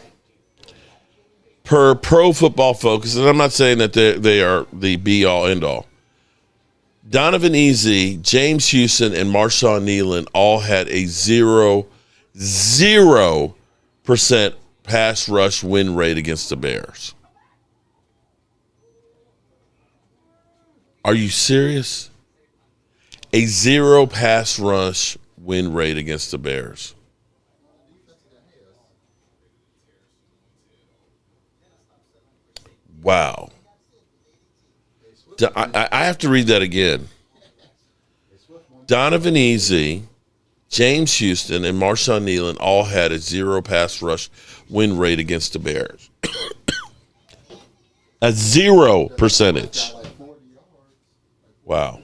Per Pro Football Focus, and I'm not saying that they are the be all end all. Donovan Easy, James Houston, and Marshawn Nealon all had a 0% pass rush win rate against the Bears. Are you serious? A 0 pass rush win rate against the Bears. Wow. I have to read that again. Donovan Easy, James Houston, and Marshawn Nealon all had a 0 pass rush win rate against the Bears. A 0 percentage. Wow.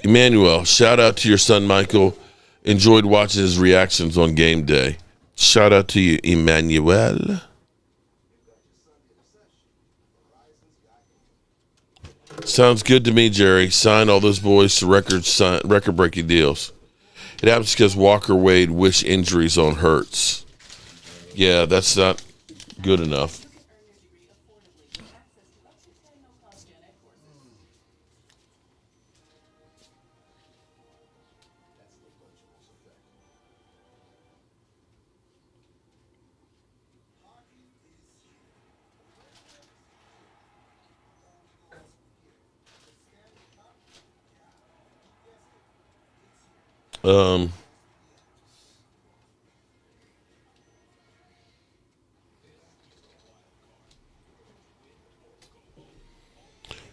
Emmanuel, shout out to your son Michael. Enjoyed watching his reactions on game day. Shout out to you, Emmanuel. Sounds good to me, Jerry. Sign all those boys to record-breaking deals. It happens because Walker Wade wish injuries on Hurts. Yeah, that's not good enough.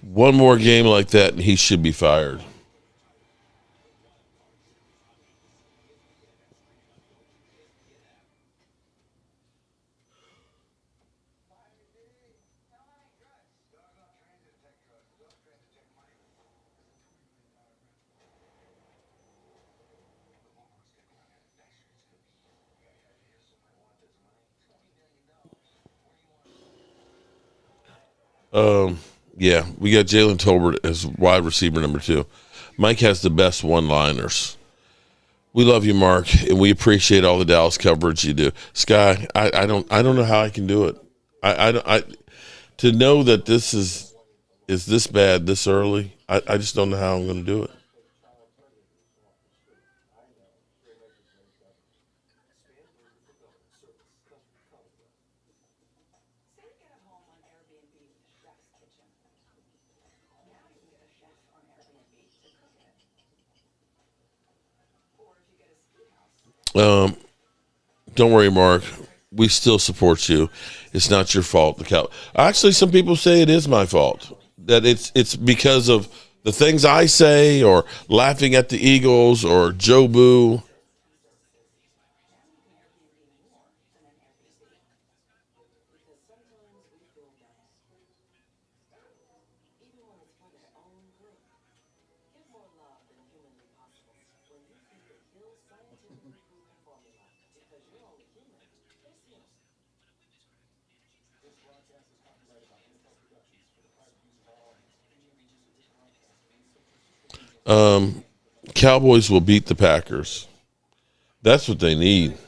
One more game like that, and he should be fired. Yeah, we got Jalen Tolbert as wide receiver number 2. Mike has the best one-liners. We love you, Mark, and we appreciate all the Dallas coverage you do. Sky, I don't know how I can do it. I to know that this is this bad this early. I just don't know how I'm going to do it. Don't worry, Mark. We still support you. It's not your fault. Actually, some people say it is my fault. That it's because of the things I say, or laughing at the Eagles, or Joe Boo. Cowboys will beat the Packers. That's what they need.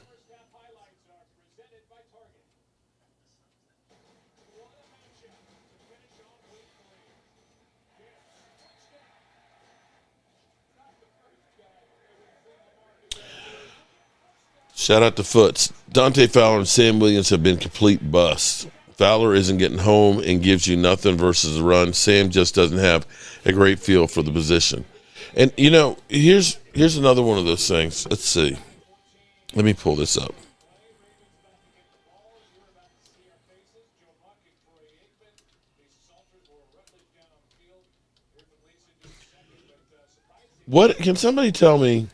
Shout out to Foots. Dante Fowler and Sam Williams have been complete busts. Fowler isn't getting home and gives you nothing versus the run. Sam just doesn't have a great feel for the position. And, you know, here's another one of those things. Let's see. Let me pull this up. What can somebody tell me?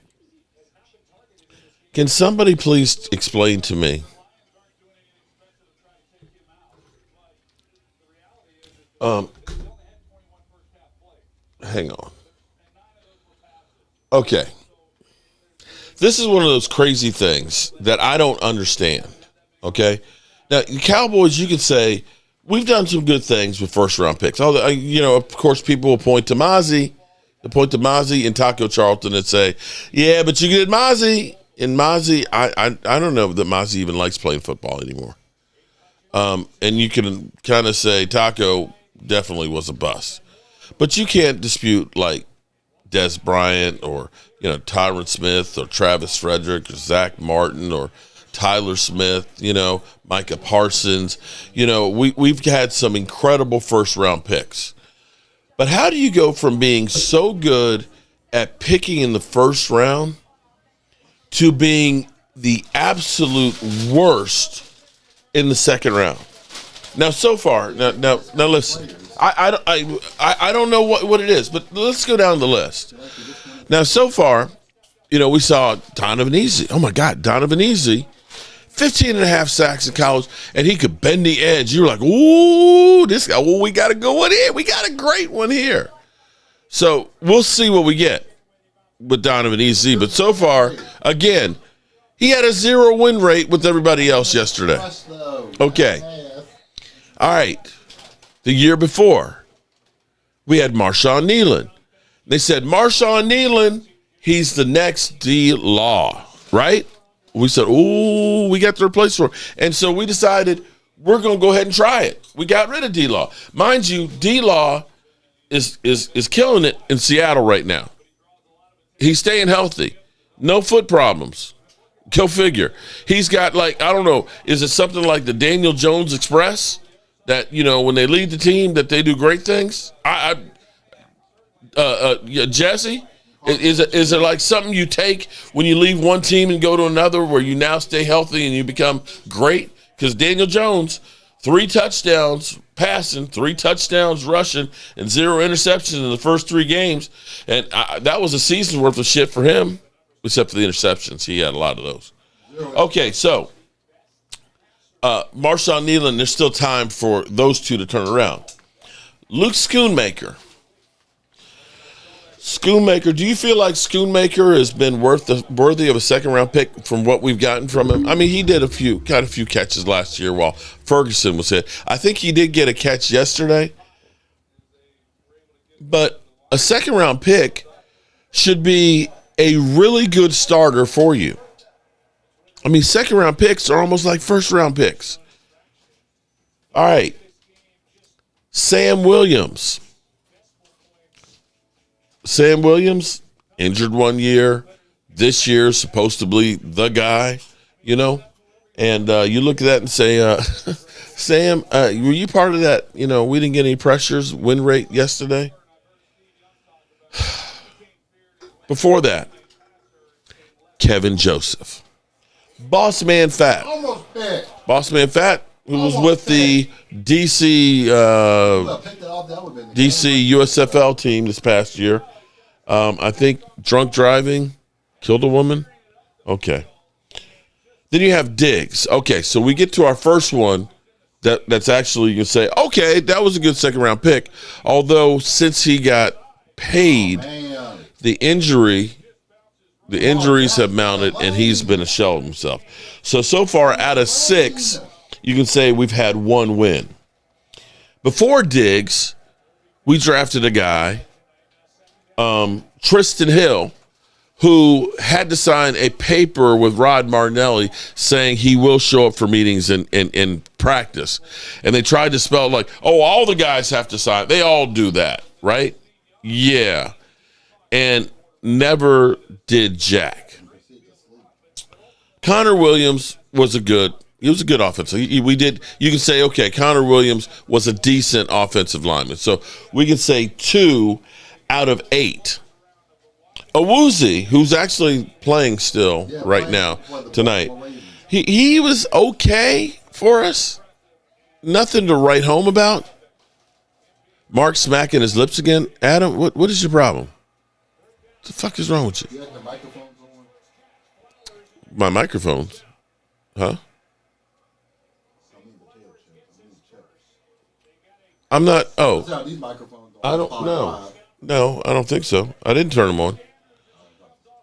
Can somebody please explain to me? Hang on. Okay. This is one of those crazy things that I don't understand. Okay. Now, the Cowboys, you can say, we've done some good things with first round picks. Although, you know, of course, people will point to Mozzie. They'll point to Mozzie and Taco Charlton and say, yeah, but you get Mozzie. And Mozzie, I don't know that Mozzie even likes playing football anymore. And you can kind of say Taco definitely was a bust. But you can't dispute like Des Bryant or, you know, Tyron Smith or Travis Frederick or Zach Martin or Tyler Smith, you know, Micah Parsons. You know, we've had some incredible first-round picks. But how do you go from being so good at picking in the first round to being the absolute worst in the second round? Now, so far, now listen. I don't know what it is, but let's go down the list. Now, so far, you know, we saw Donovan Easy. Oh, my God, Donovan Easy, 15 and a half sacks in college, and he could bend the edge. You're like, ooh, this guy, well, we got a good one here. We got a great one here. So we'll see what we get with Donovan Easy. But so far, again, he had a 0 win rate with everybody else yesterday. Okay. All right. The year before, we had Marshawn Nealon. They said, Marshawn Nealon, he's the next D-Law, right? We said, ooh, we got to replace him. And so we decided we're going to go ahead and try it. We got rid of D-Law. Mind you, D-Law is killing it in Seattle right now. He's staying healthy. No foot problems. Go figure. He's got like, I don't know, is it something like the Daniel Jones Express? That, you know, when they lead the team, that they do great things. Jesse, is it like something you take when you leave one team and go to another, where you now stay healthy and you become great? Because Daniel Jones, 3 touchdowns passing, 3 touchdowns rushing, and 0 interceptions in the first 3 games, and that was a season's worth of shit for him, except for the interceptions. He had a lot of those. Okay, so. Marshawn Nealon, there's still time for those two to turn around. Luke Schoonmaker. Do you feel like Schoonmaker has been worthy of a second-round pick from what we've gotten from him? I mean, he got a few catches last year while Ferguson was hit. I think he did get a catch yesterday. But a second-round pick should be a really good starter for you. I mean, second-round picks are almost like first-round picks. All right. Sam Williams. Sam Williams, injured 1 year. This year, supposed to be the guy, you know. And you look at that and say, Sam, were you part of that, you know, we didn't get any pressures, win rate yesterday? Before that, Kevin Joseph. Boss Man Fat, who was with the DC USFL team this past year. I think drunk driving, killed a woman. Okay. Then you have Diggs. Okay, so we get to our first one that's actually, you can say, okay, that was a good second-round pick. Although since he got paid, the injuries have mounted, and he's been a shell of himself. So far, out of 6, you can say we've had 1 win. Before Diggs, we drafted a guy, Tristan Hill, who had to sign a paper with Rod Martinelli saying he will show up for meetings in practice. And they tried to spell it like, oh, all the guys have to sign. They all do that, right? Yeah. And never did jack. Connor Williams was a good offensive. You can say, okay, Connor Williams was a decent offensive lineman. So we can say 2 out of 8. Awuzie, who's actually playing still right now tonight, he was okay for us. Nothing to write home about. Mark smacking his lips again. Adam, what is your problem? What the fuck is wrong with you? You had the microphones on? My microphones? Huh? I'm not. Oh, These microphones I don't know. No, I don't think so. I didn't turn them on.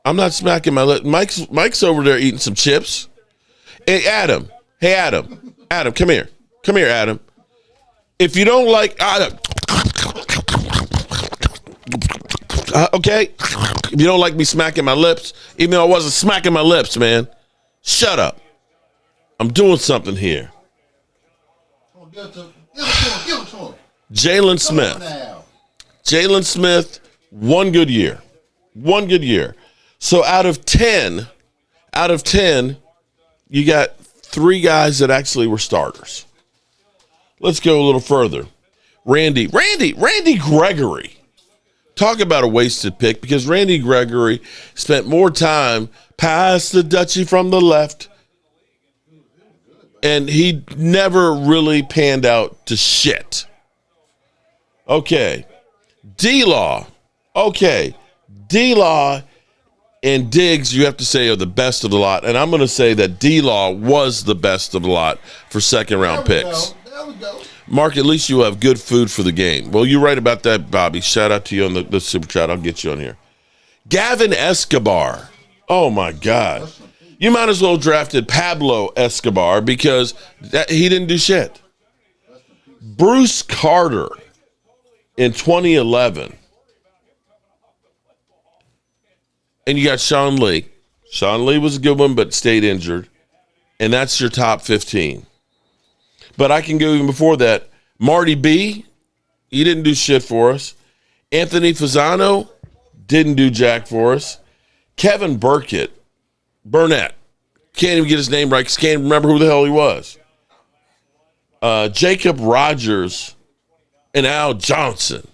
I'm not smacking my lip. Mike's over there eating some chips. Hey, Adam. Adam, come here. Come here, Adam. If you don't like okay? If you don't like me smacking my lips, even though I wasn't smacking my lips, man, shut up. I'm doing something here. Give it to him. Jalen Smith, one good year. So out of 10, you got 3 guys that actually were starters. Let's go a little further. Randy Gregory. Talk about a wasted pick, because Randy Gregory spent more time past the Dutchie from the left, and he never really panned out to shit. Okay. D-Law. Okay. D-Law and Diggs, you have to say, are the best of the lot. And I'm going to say that D-Law was the best of the lot for second-round picks. There we go. Mark, at least you have good food for the game. Well, you're right about that, Bobby. Shout out to you on the super chat. I'll get you on here. Gavin Escobar. Oh, my God. You might as well have drafted Pablo Escobar, because he didn't do shit. Bruce Carter in 2011. And you got Sean Lee. Sean Lee was a good one, but stayed injured. And that's your top 15. But I can go even before that. Marty B, he didn't do shit for us. Anthony Fasano didn't do jack for us. Kevin Burnett. Can't even get his name right because can't remember who the hell he was. Jacob Rogers and Al Johnson.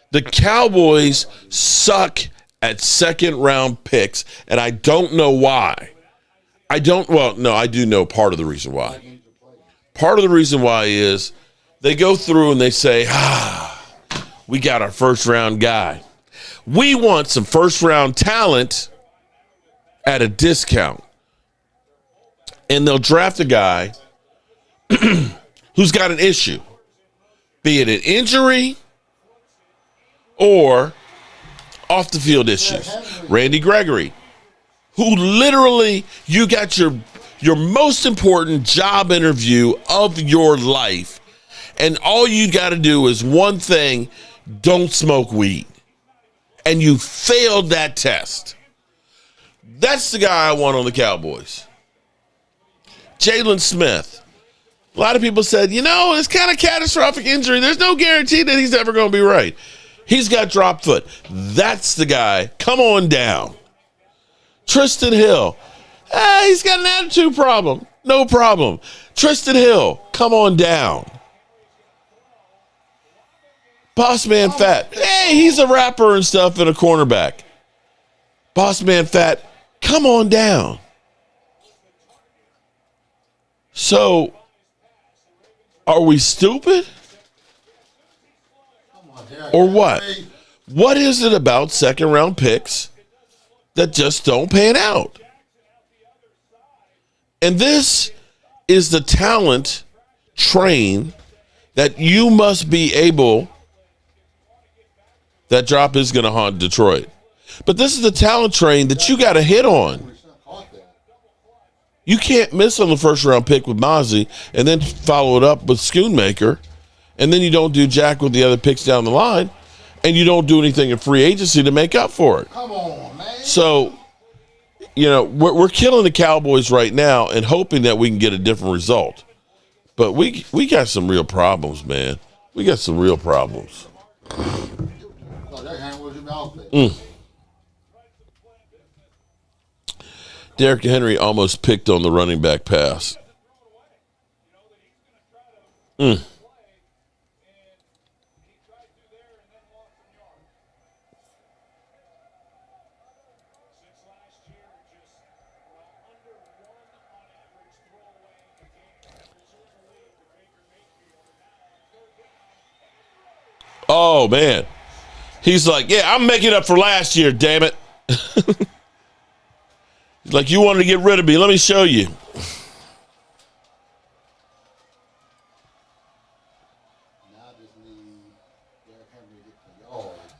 The Cowboys suck at second-round picks, and I don't know why. I do know part of the reason why. Part of the reason why is they go through and they say, we got our first-round guy. We want some first-round talent at a discount. And they'll draft a guy who's got an issue, be it an injury or off-the-field issues. Randy Gregory, who literally, you got your most important job interview of your life, and all you got to do is one thing: don't smoke weed. And you failed that test. That's the guy I want on the Cowboys. Jalen Smith. A lot of people said, it's kind of catastrophic injury. There's no guarantee that he's ever going to be right. He's got drop foot. That's the guy. Come on down. Tristan Hill. He's got an attitude problem. No problem. Tristan Hill, come on down. Boss Man Fat. Hey, he's a rapper and stuff and a cornerback. Boss Man Fat, come on down. So, are we stupid? Or what? What is it about second-round picks that just don't pan out? And this is the talent train that you must be able. That drop is going to haunt Detroit. But this is the talent train that you got to hit on. You can't miss on the first-round pick with Mozzie and then follow it up with Schoonmaker, and then you don't do jack with the other picks down the line, and you don't do anything in free agency to make up for it. Come on, man. So, we're killing the Cowboys right now and hoping that we can get a different result. But we got some real problems, man. We got some real problems. Derrick Henry almost picked on the running back pass. Oh, man. He's like, yeah, I'm making up for last year, damn it. He's like, you wanted to get rid of me. Let me show you. Now I just need Derrick Henry to get the yards.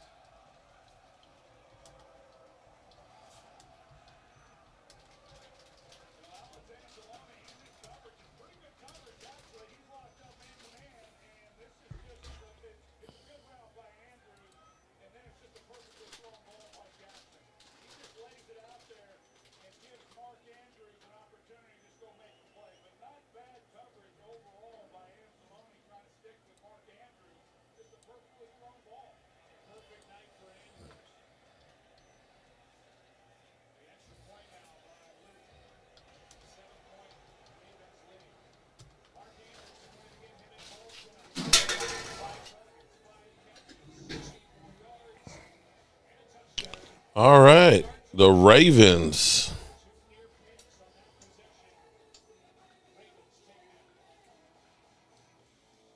All right. The Ravens.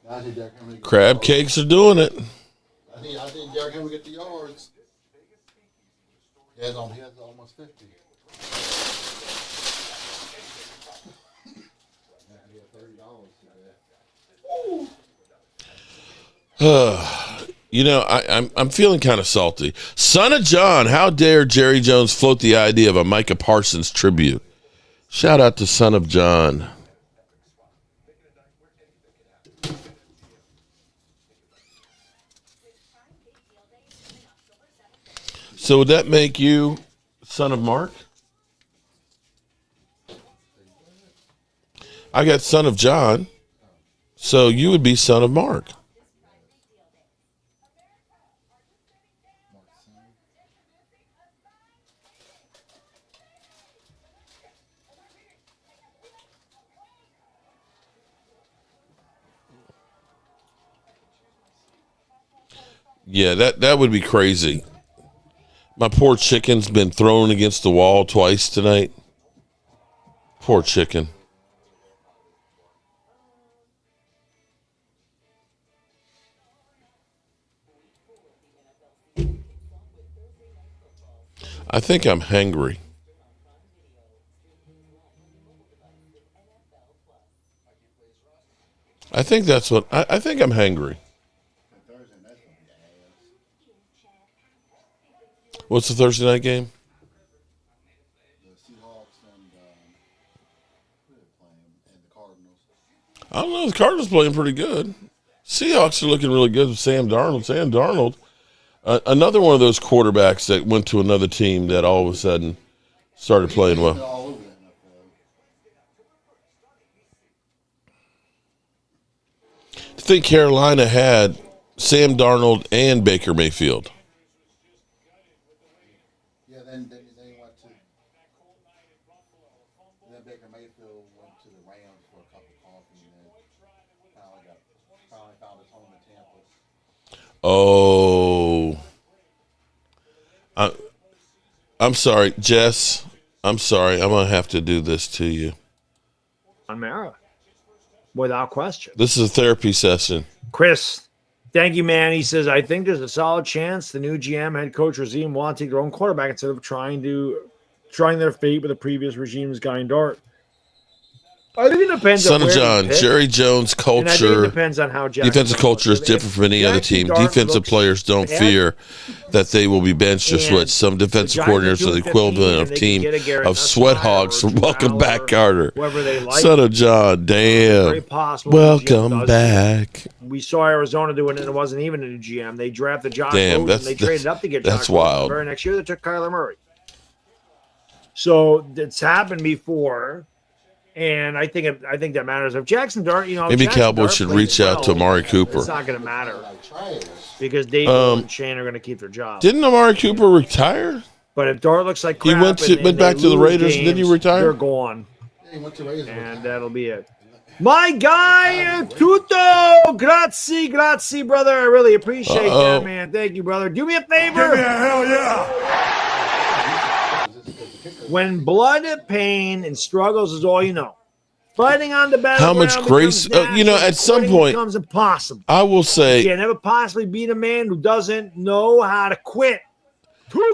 Now I need Derrick Henry to get Crab the yards. cakes are doing it. I need Derrick Henry to get the yards. He has almost 50. Yeah, $30 today. You know, I'm feeling kind of salty. Son of John, how dare Jerry Jones float the idea of a Micah Parsons tribute? Shout out to Son of John. So would that make you Son of Mark? I got Son of John, so you would be Son of Mark. Yeah, that would be crazy. My poor chicken's been thrown against the wall twice tonight. Poor chicken. I think I'm hangry. I think that's what I think I'm hangry. What's the Thursday night game? The Seahawks and who are they playing? And the Cardinals. I don't know. The Cardinals playing pretty good. Seahawks are looking really good with Sam Darnold. Sam Darnold, another one of those quarterbacks that went to another team that all of a sudden started playing They're well. all over the NFL. I think Carolina had Sam Darnold and Baker Mayfield. Yeah, then they went to. Then Baker Mayfield went to the Rams for a cup of coffee, and then finally found his home in Tampa. Oh, I'm sorry, Jess. I'm sorry. I'm gonna have to do this to you. On Mara. Without question. This is a therapy session. Chris, thank you, man. He says, I think there's a solid chance the new GM head coach regime will take their own quarterback instead of trying their fate with the previous regime's guy in Dart. I think it depends Son on of where John, you pick, Jerry Jones and I think it culture. depends on how Defensive culture is different from any other team. Defensive players don't fear that they will be benched or switched. Some defensive coordinators are the equivalent of team of sweat hogs from Welcome Back, Carter. Son of John, damn. Welcome back. We saw Arizona doing it, and it wasn't even a new GM. They drafted Josh Damn, Rosen, and they traded up to get Josh that's Rosen. wild. The very next year, they took Kyler Murray. So it's happened before. And I think that matters. If Jackson Dart, Maybe Jackson Cowboys Dart should plays reach out to Amari Cooper. It's not going to matter Like trash. because Dave and Shane are going to keep their jobs. Didn't Amari Cooper retire? But if Dart looks like He crap, went and back they to the lose Raiders, and then he games, retired? They're gone, Yeah, he went to Raiders. and that'll be it. My guy, Tutto, grazie, brother. I really appreciate that, man. Thank you, brother. Do me a favor. Give me a hell yeah! When blood, pain, and struggles is all you know, fighting on the How battleground much grace? becomes You know, natural, at some quitting point, becomes impossible. I will say, You can never possibly beat a man who doesn't know how to quit.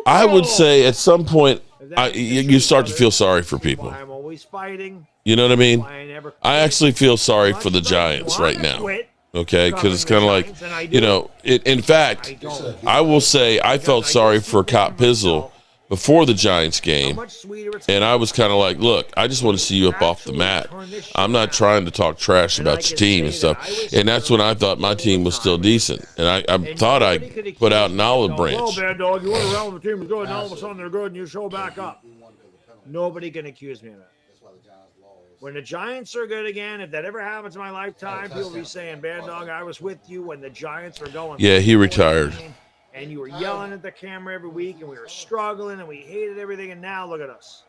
I would say at some point, That's the you truth, start to brother. feel sorry for people. Why I'm always fighting. You know what I mean? Why I never quit. I actually feel sorry Much for the as I Giants wanna right now. quit, Okay, because it's kind of covering like, the Giants, and I you do. know, in fact, I don't. I will say I felt sorry for Cop Pizzle before the Giants How game. much sweeter it's And I was kind of like, look, I just want to see you up off the mat. I'm not trying to talk trash about your team and stuff. And that's when I thought my team was still decent. And I thought I put out an olive Well, branch. bad dog, you went around with the team was good, and all of a sudden they're good, and you show back up. Nobody can accuse me of that. When the Giants are good again, if that ever happens in my lifetime, people will be saying, bad dog, I was with you when the Giants were going. Yeah, he retired. And you were yelling at the camera every week, and we were struggling, and we hated everything, and now look at us.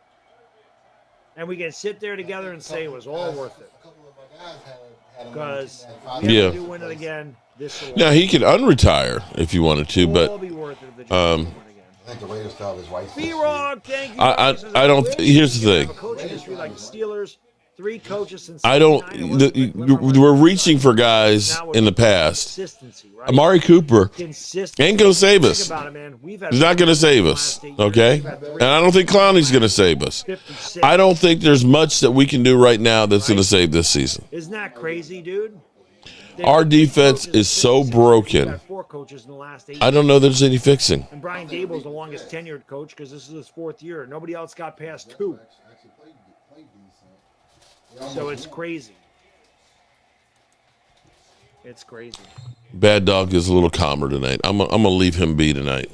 And we can sit there together and say it was all worth it. Because if Yeah. we do win it again, this will Now, he could unretire if you wanted to, all but be worth it if the Giants win again. I think the Raiders tell his wife. B-Rock, thank you. I don't. Here's the thing. Have a coaching history like the Steelers. 3 coaches since I don't. 79. We're reaching for guys in the past. Consistency, right? Amari Cooper Consistency. ain't going to save Think us. about it, man. We've had He's not going to save us. Okay? And I don't think Clowney's going to save us. 56. I don't think there's much that we can do right now that's going to save this season. Isn't that crazy, dude? Our defense is so broken. We've had 4 coaches in the last 8 I don't know there's any fixing. And Brian Dable's the longest tenured coach because this is his 4th year. Nobody else got past 2. So it's crazy. It's crazy. Bad Dog is a little calmer tonight. I'm gonna leave him be tonight.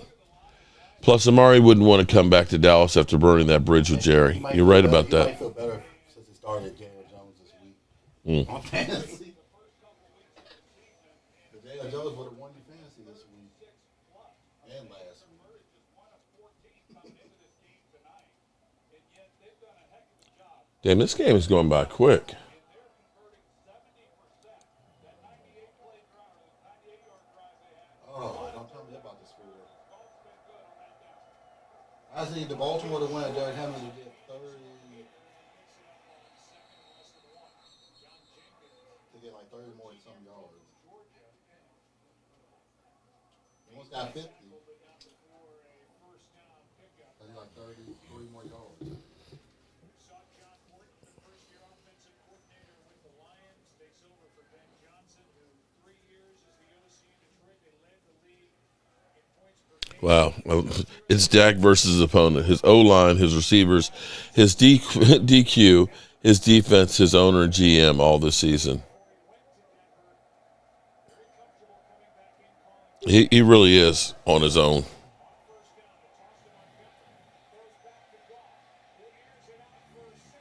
Plus, Amari wouldn't want to come back to Dallas after burning that bridge with Jerry. You're right about He might that. feel better since he started Daniel Jones this week on fantasy. But Daniel Jones would have won your fantasy this week and last week. Damn, this game is going by quick. Oh, don't tell me about the score. I just need the Baltimore to win. Derrick Henry to get 30. To get like 30 more some yards. He almost got 50. I need like 33 more yards. Wow. It's Dak versus his opponent. His O-line, his receivers, his DQ, his defense, his owner and GM all this season. He really is on his own.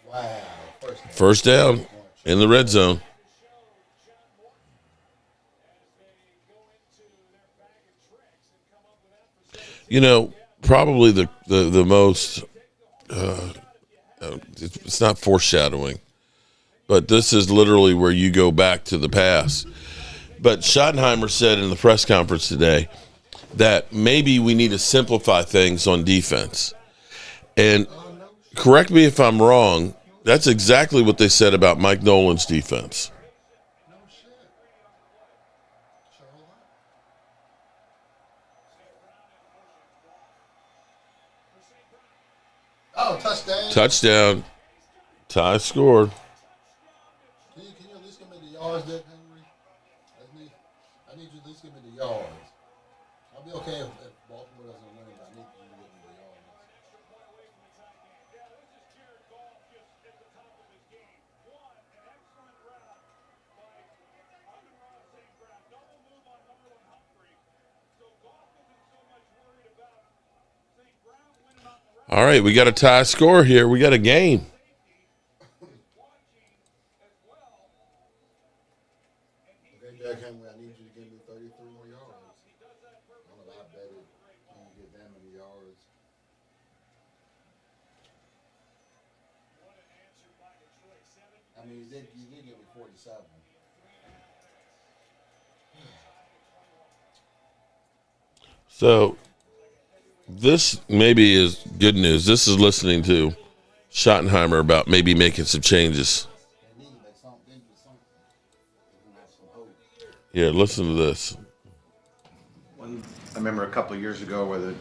Wow. First down in the red zone. You know, probably the most, it's not foreshadowing, but this is literally where you go back to the past. But Schottenheimer said in the press conference today that maybe we need to simplify things on defense. And correct me if I'm wrong, that's exactly what they said about Mike Nolan's defense. Oh, touchdown. Touchdown. Ty scored. Can you at least give me the yards, Derrick Henry? I need you to at least give me the yards. I'll be okay if Baltimore doesn't win, but I need you to give me the yards. All right, we got a tie score here. We got a game. Okay, Derrick Henry, I need you to give me 33 more yards. I don't know if I bet it. Can you get that many yards? I mean, you did give me 47. So this maybe is good news. This is listening to Schottenheimer about maybe making some changes. Yeah, listen to this. I remember a couple of years ago where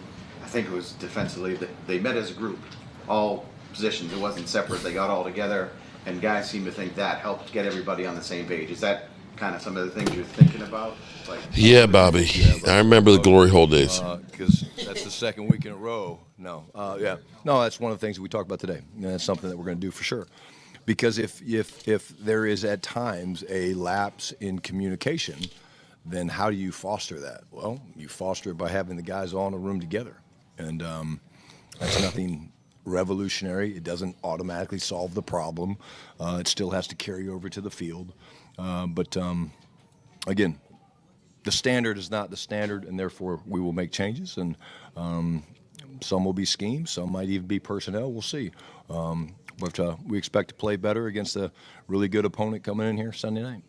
I think it was defensively, they met as a group, all positions. It wasn't separate. They got all together, and guys seem to think that helped get everybody on the same page. Is that kind of some of the things you're thinking about? Yeah, Bobby. I remember the glory hole days. Because that's the second week in a row. No, that's one of the things that we talked about today. And that's something that we're going to do for sure. Because if there is at times a lapse in communication, then how do you foster that? Well, you foster it by having the guys all in a room together. And that's nothing revolutionary. It doesn't automatically solve the problem. It still has to carry over to the field. But again, the standard is not the standard, and therefore we will make changes. And some will be schemes. Some might even be personnel. We'll see. But we expect to play better against a really good opponent coming in here Sunday night.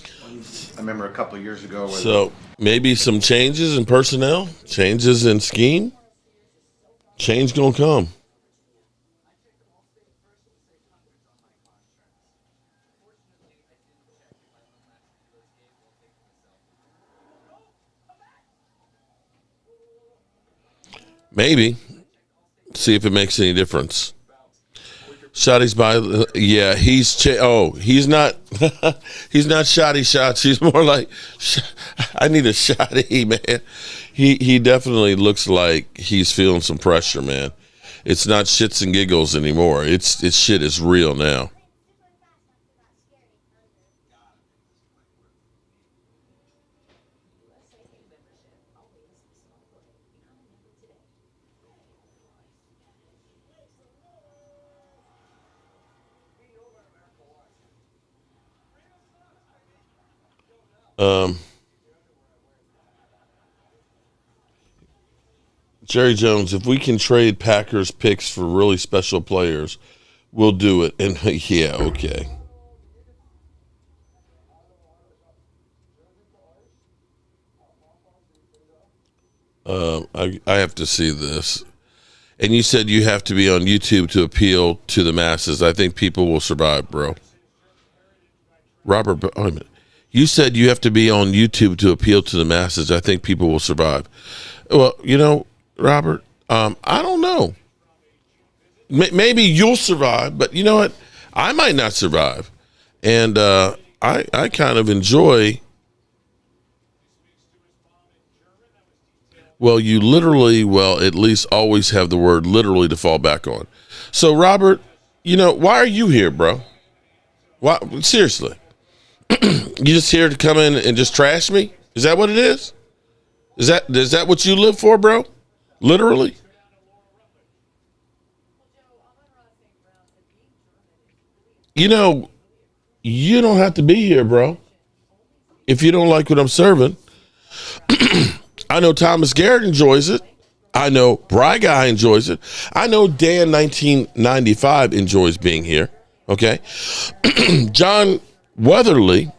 I remember a couple of years ago. So maybe some changes in personnel, changes in scheme. Change gonna come. Maybe. See if it makes any difference. Shotty's by, yeah, he's not, he's not shotty shots. He's more like, I need a shotty, man. He definitely looks like he's feeling some pressure, man. It's not shits and giggles anymore. It's shit is real now. Jerry Jones, if we can trade Packers picks for really special players, we'll do it. And yeah, okay. I have to see this. And you said you have to be on YouTube to appeal to the masses. I think people will survive, bro. Robert, wait a minute. You said you have to be on YouTube to appeal to the masses. I think people will survive. Well, you know, Robert, I don't know. Maybe you'll survive, but you know what? I might not survive. And I kind of enjoy. Well, you literally, at least always have the word literally to fall back on. So, Robert, you know, why are you here, bro? Why? Seriously. You just here to come in and just trash me? Is that what it is? Is that what you live for, bro? Literally? You know, you don't have to be here, bro. If you don't like what I'm serving. I know Thomas Garrett enjoys it. I know Bry Guy enjoys it. I know Dan 1995 enjoys being here. Okay? John Weatherby,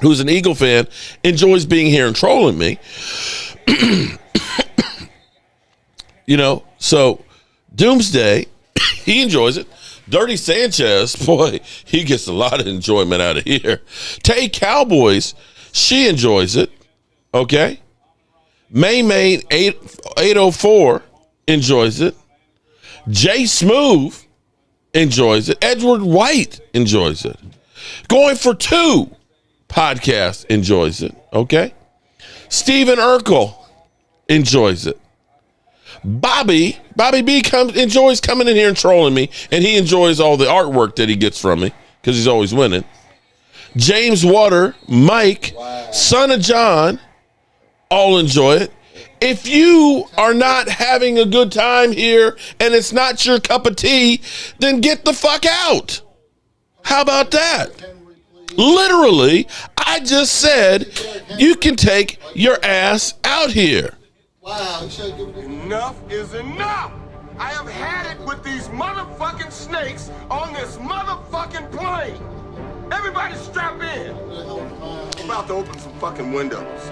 who's an Eagle fan, enjoys being here and trolling me. You know, so Doomsday, he enjoys it. Dirty Sanchez, boy, he gets a lot of enjoyment out of here. Tay Cowboys, she enjoys it. Okay? May 804 enjoys it. Jay Smooth enjoys it. Edward White enjoys it. Going for Two podcast enjoys it. Okay? Stephen Urkel enjoys it. Bobby B enjoys coming in here and trolling me, and he enjoys all the artwork that he gets from me because he's always winning. James Water, Mike, Son of John, all enjoy it. If you are not having a good time here and it's not your cup of tea, then get the fuck out. How about that? Literally, I just said you can take your ass out here. Enough is enough. I have had it with these motherfucking snakes on this motherfucking plane. Everybody strap in. I'm about to open some fucking windows.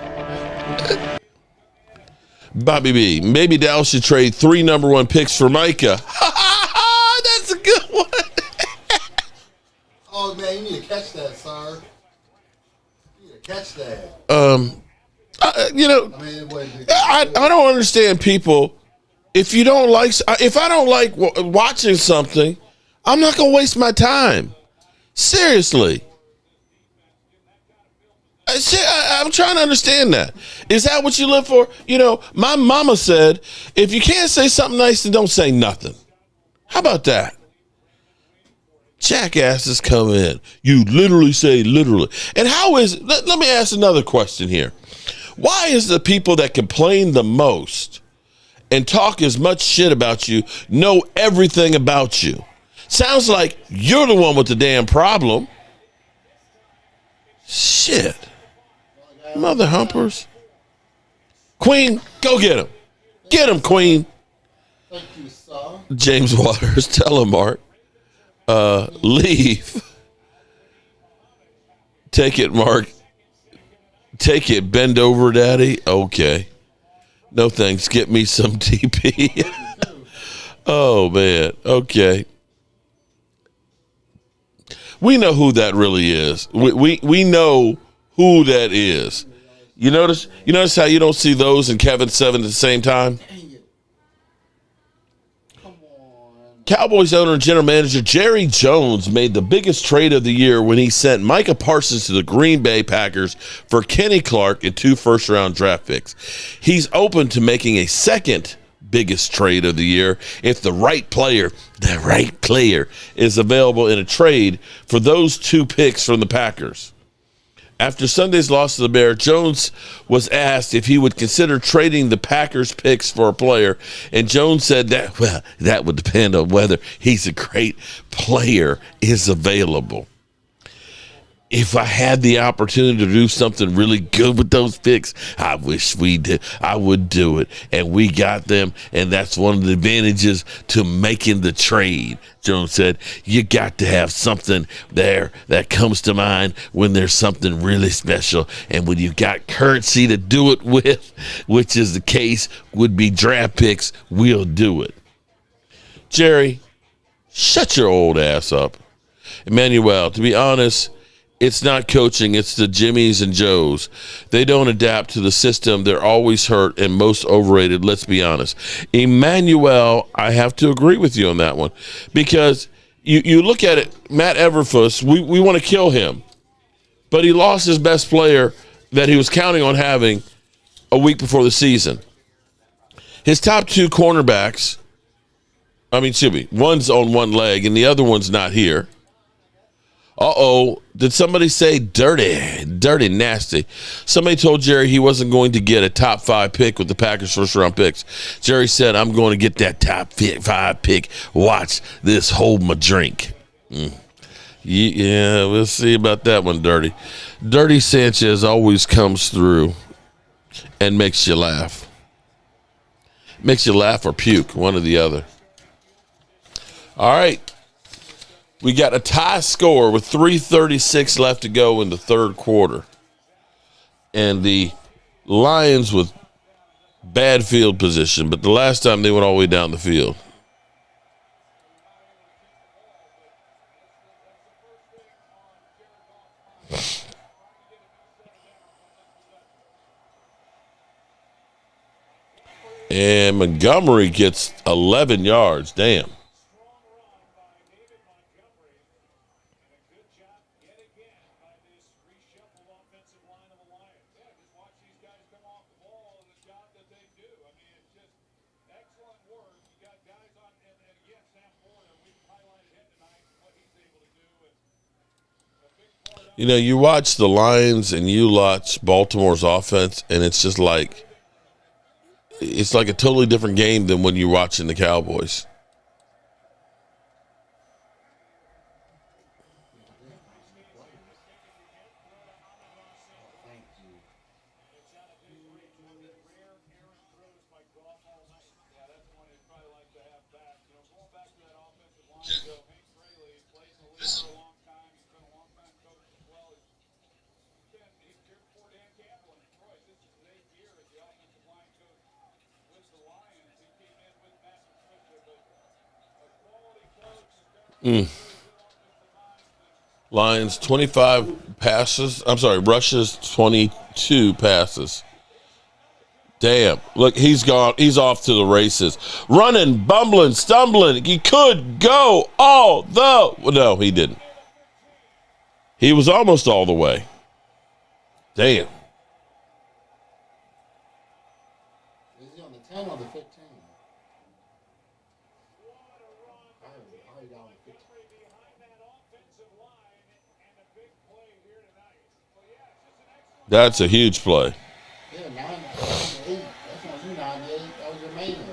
Bobby B. Maybe Dallas should trade 3 number 1 picks for Micah. That's a good one. Oh, man, you need to catch that, sir. You need to catch that. I don't understand people. If I don't like watching something, I'm not going to waste my time. Seriously. I'm trying to understand that. Is that what you live for? My mama said, if you can't say something nice, then don't say nothing. How about that? Jackasses come in. You literally say literally. And let me ask another question here. Why is the people that complain the most and talk as much shit about you know everything about you? Sounds like you're the one with the damn problem. Shit. Mother humpers. Queen, go get him. Get him, Queen. Thank you, sir. James Waters, tell him, Mark. Leave. Take it, Mark. Take it, bend over, Daddy. Okay. No thanks. Get me some TP. Oh, man. Okay. We know who that really is. We know who that is. You notice how you don't see those and Kevin 7 at the same time? Cowboys owner and general manager Jerry Jones made the biggest trade of the year when he sent Micah Parsons to the Green Bay Packers for Kenny Clark and 2 first-round draft picks. He's open to making a second biggest trade of the year if the right player is available in a trade for those 2 picks from the Packers. After Sunday's loss to the Bears, Jones was asked if he would consider trading the Packers picks for a player, and Jones said that would depend on whether he's a great player is available. If I had the opportunity to do something really good with those picks, I wish we did. I would do it. And we got them, and that's one of the advantages to making the trade. Jones said, you got to have something there that comes to mind when there's something really special. And when you got currency to do it with, which is the case, would be draft picks, we'll do it. Jerry, shut your old ass up. Emmanuel, to be honest, it's not coaching, it's the Jimmies and Joes. They don't adapt to the system. They're always hurt and most overrated, let's be honest. Emmanuel, I have to agree with you on that one. Because you look at it, Matt Everfuss, we want to kill him. But he lost his best player that he was counting on having a week before the season. His top 2 cornerbacks, one's on one leg and the other one's not here. Did somebody say dirty, nasty? Somebody told Jerry he wasn't going to get a top 5 pick with the Packers first round picks. Jerry said, I'm going to get that top 5 pick. Watch this, hold my drink. Yeah, we'll see about that one, Dirty. Dirty Sanchez always comes through and makes you laugh. Makes you laugh or puke, one or the other. All right. We got a tie score with 3:36 left to go in the third quarter. And the Lions with bad field position, but the last time they went all the way down the field. And Montgomery gets 11 yards. Damn. You watch the Lions and you watch Baltimore's offense, and it's just like it's like a totally different game than when you're watching the Cowboys. Lions 25 passes. I'm sorry, rushes 22 passes. Damn. Look, he's gone. He's off to the races. Running, bumbling, stumbling. He could go all the. No, he didn't. He was almost all the way. Damn. Is he on the 10 or the 15? That's a huge play. Yeah, 9 to 8. That's not you 9 to 8. That was your main one.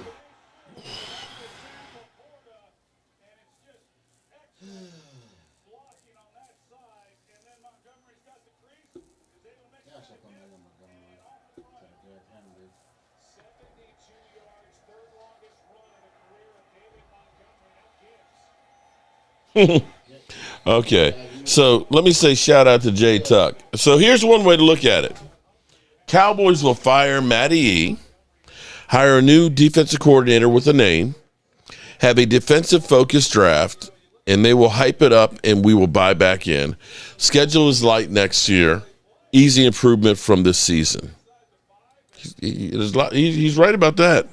Okay, so let me say shout out to Jay Tuck. So here's one way to look at it. Cowboys will fire Matty E, hire a new defensive coordinator with a name, have a defensive-focused draft, and they will hype it up, and we will buy back in. Schedule is light next year. Easy improvement from this season. He's right about that.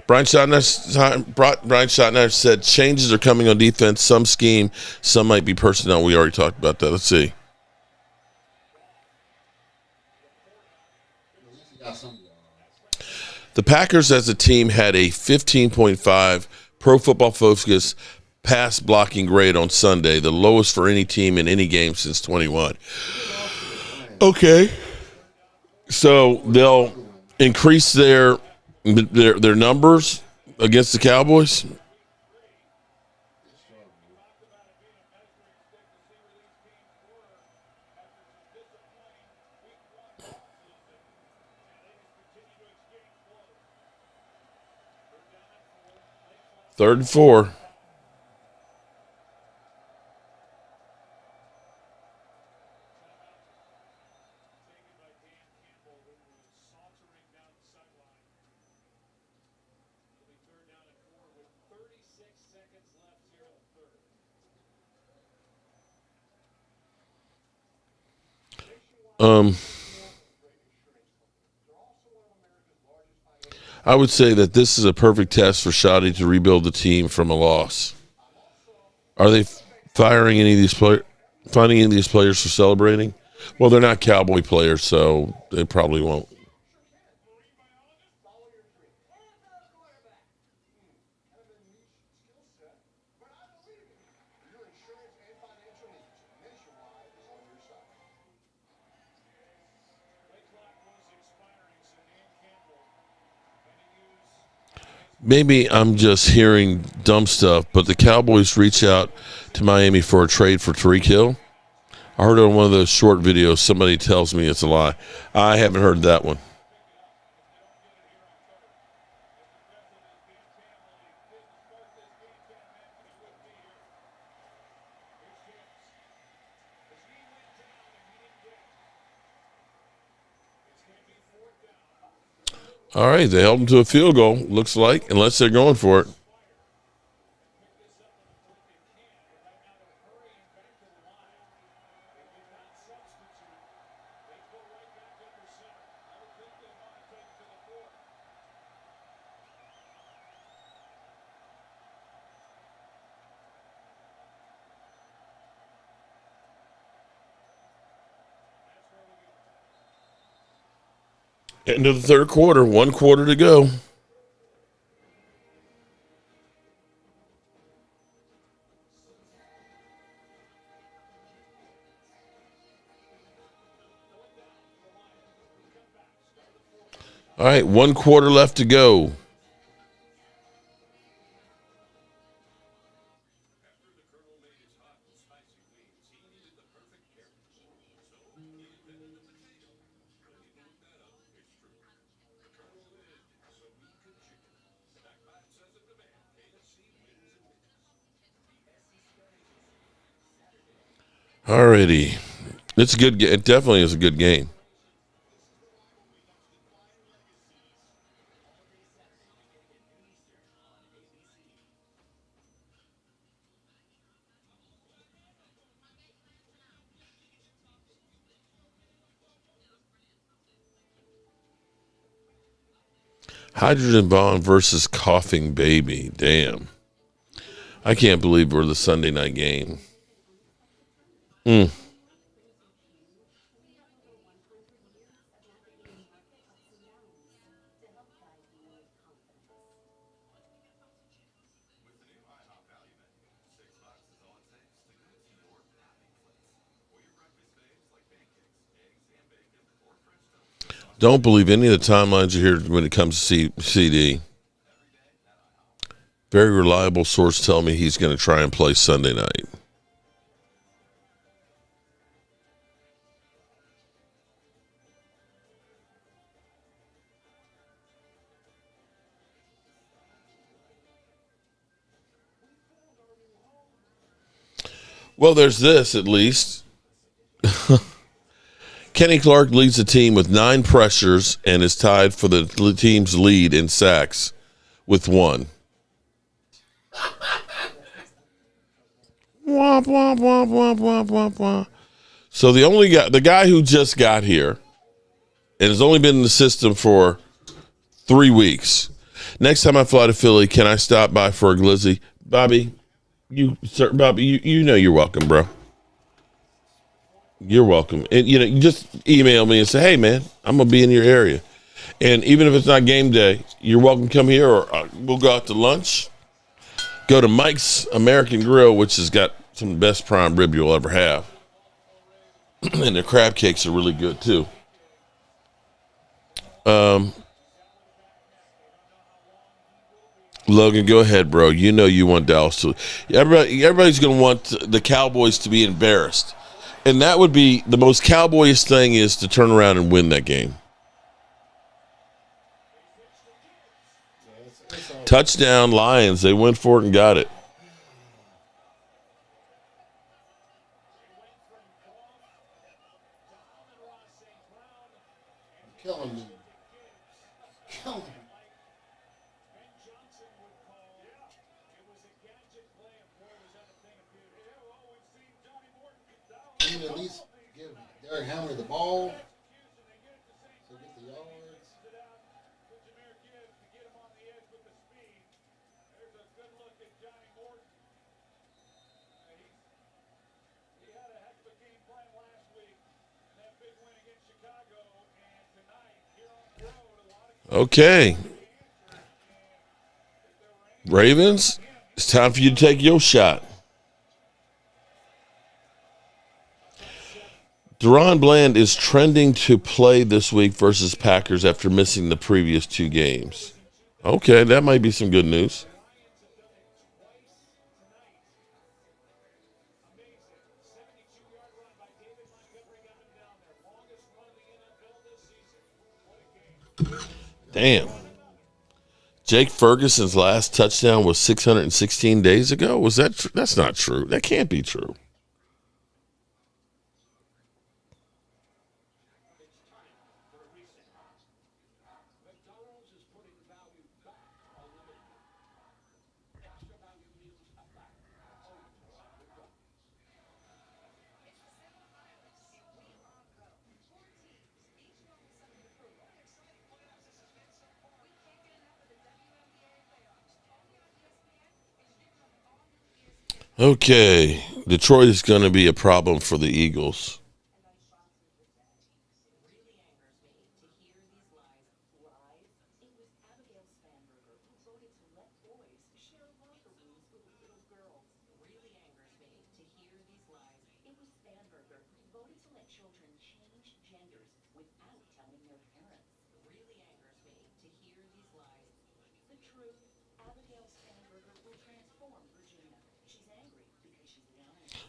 Brian Schottenheimer said changes are coming on defense. Some scheme, some might be personnel. We already talked about that. Let's see. The Packers as a team had a 15.5 Pro Football Focus pass blocking grade on Sunday, the lowest for any team in any game since 21. Okay. So they'll increase their numbers against the Cowboys. Third and 4. I would say that this is a perfect test for Shoddy to rebuild the team from a loss. Are they finding any of these players for celebrating? Well, they're not Cowboy players, so they probably won't. Maybe I'm just hearing dumb stuff, but the Cowboys reach out to Miami for a trade for Tyreek Hill. I heard it on one of those short videos. Somebody tells me it's a lie. I haven't heard that one. All right, they held them to a field goal, looks like, unless they're going for it. End of the third quarter, 1 quarter to go. All right, 1 quarter left to go. Alrighty. It's a good game. It definitely is a good game. Hydrogen bomb versus coughing baby. Damn. I can't believe we're the Sunday night game. Don't believe any of the timelines you hear when it comes to CD. Very reliable source tell me he's going to try and play Sunday night. Well, there's this at least. Kenny Clark leads the team with 9 pressures and is tied for the team's lead in sacks with 1. Womp, womp, womp, womp, womp, womp, womp. So the guy who just got here and has only been in the system for 3 weeks. Next time I fly to Philly, can I stop by for a glizzy? Bobby, you know you're welcome, bro. You're welcome. And, you just email me and say, hey, man, I'm going to be in your area. And even if it's not game day, you're welcome to come here, or we'll go out to lunch. Go to Mike's American Grill, which has got some of the best prime rib you'll ever have. And their crab cakes are really good, too. Logan, go ahead, bro. You know you want Dallas to. Everybody's going to want the Cowboys to be embarrassed. And that would be the most Cowboys thing, is to turn around and win that game. Touchdown, Lions. They went for it and got it. Killing me. Killing me. You can at least give Derrick Henry the ball to get the yards. Okay. Ravens, it's time for you to take your shot. Deron Bland is trending to play this week versus Packers after missing the previous 2 games. Okay, that might be some good news. Damn. Jake Ferguson's last touchdown was 616 days ago? Was that true? That's not true. That can't be true. Okay, Detroit is going to be a problem for the Eagles.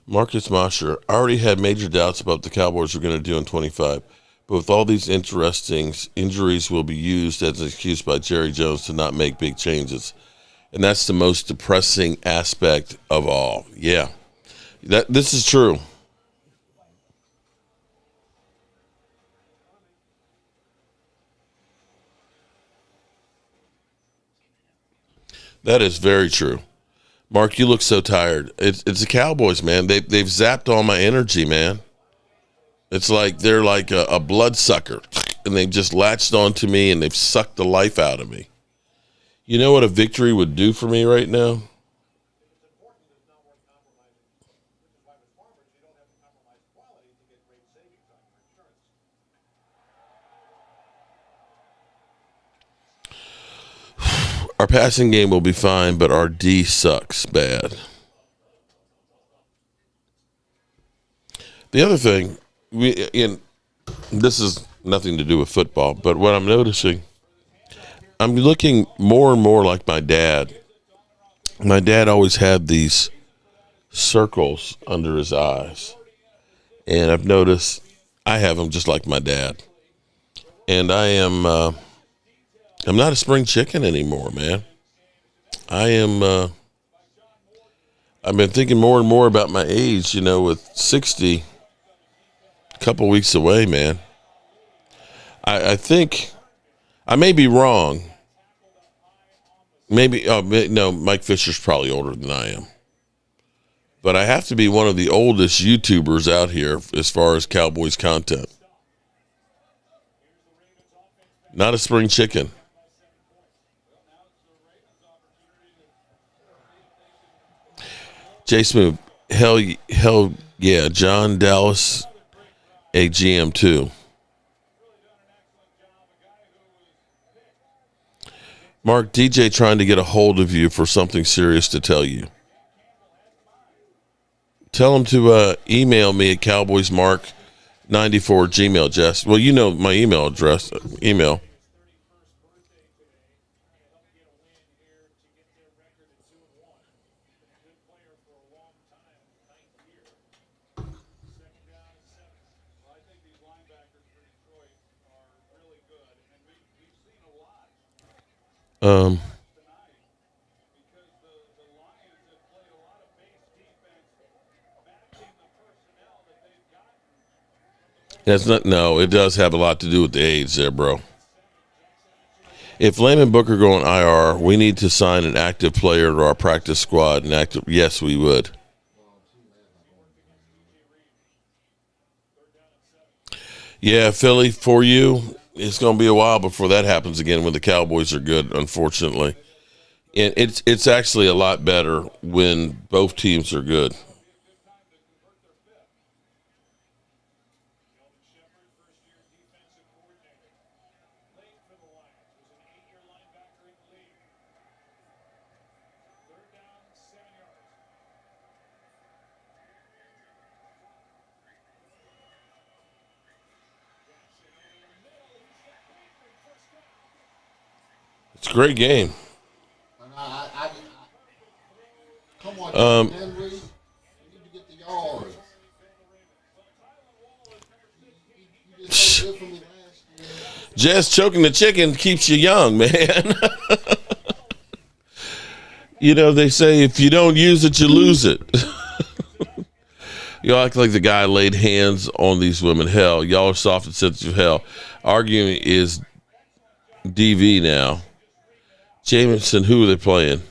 Marcus Mosher already had major doubts about what the Cowboys were going to do in 25, but with all these interesting injuries will be used as an excuse by Jerry Jones to not make big changes. And that's the most depressing aspect of all. Yeah, this is true. That is very true. Mark, you look so tired. It's the Cowboys, man. They've zapped all my energy, man. It's like they're like a bloodsucker, and they've just latched onto me, and they've sucked the life out of me. You know what a victory would do for me right now? Our passing game will be fine, but our D sucks bad. The other thing, this is nothing to do with football, but what I'm noticing, I'm looking more and more like my dad. My dad always had these circles under his eyes, and I've noticed I have them just like my dad. And I'm not a spring chicken anymore, man. I've been thinking more and more about my age, with 60 a couple weeks away, man. I think I may be wrong. No, Mike Fisher's probably older than I am. But I have to be one of the oldest YouTubers out here as far as Cowboys content. Not a spring chicken. Jay Smooth, hell yeah, John Dallas, a GM too. Mark, DJ trying to get a hold of you for something serious to tell you. Tell him to email me at cowboysmark94@gmail.com, Jess. Well, you know my email address. Email. It does have a lot to do with the age there, bro. If Lamb and Booker go on IR, we need to sign an active player to our practice squad. Yes, we would. Yeah, Philly, for you, it's going to be a while before that happens again when the Cowboys are good, unfortunately. And it's actually a lot better when both teams are good. It's a great game. Come on, Henry. You need to get the yards. You did so good for me last year. Just choking the chicken keeps you young, man. They say if you don't use it, you lose it. You act like the guy laid hands on these women. Hell, y'all are soft and sensitive. Hell, arguing is DV now. Jameson, who are they playing?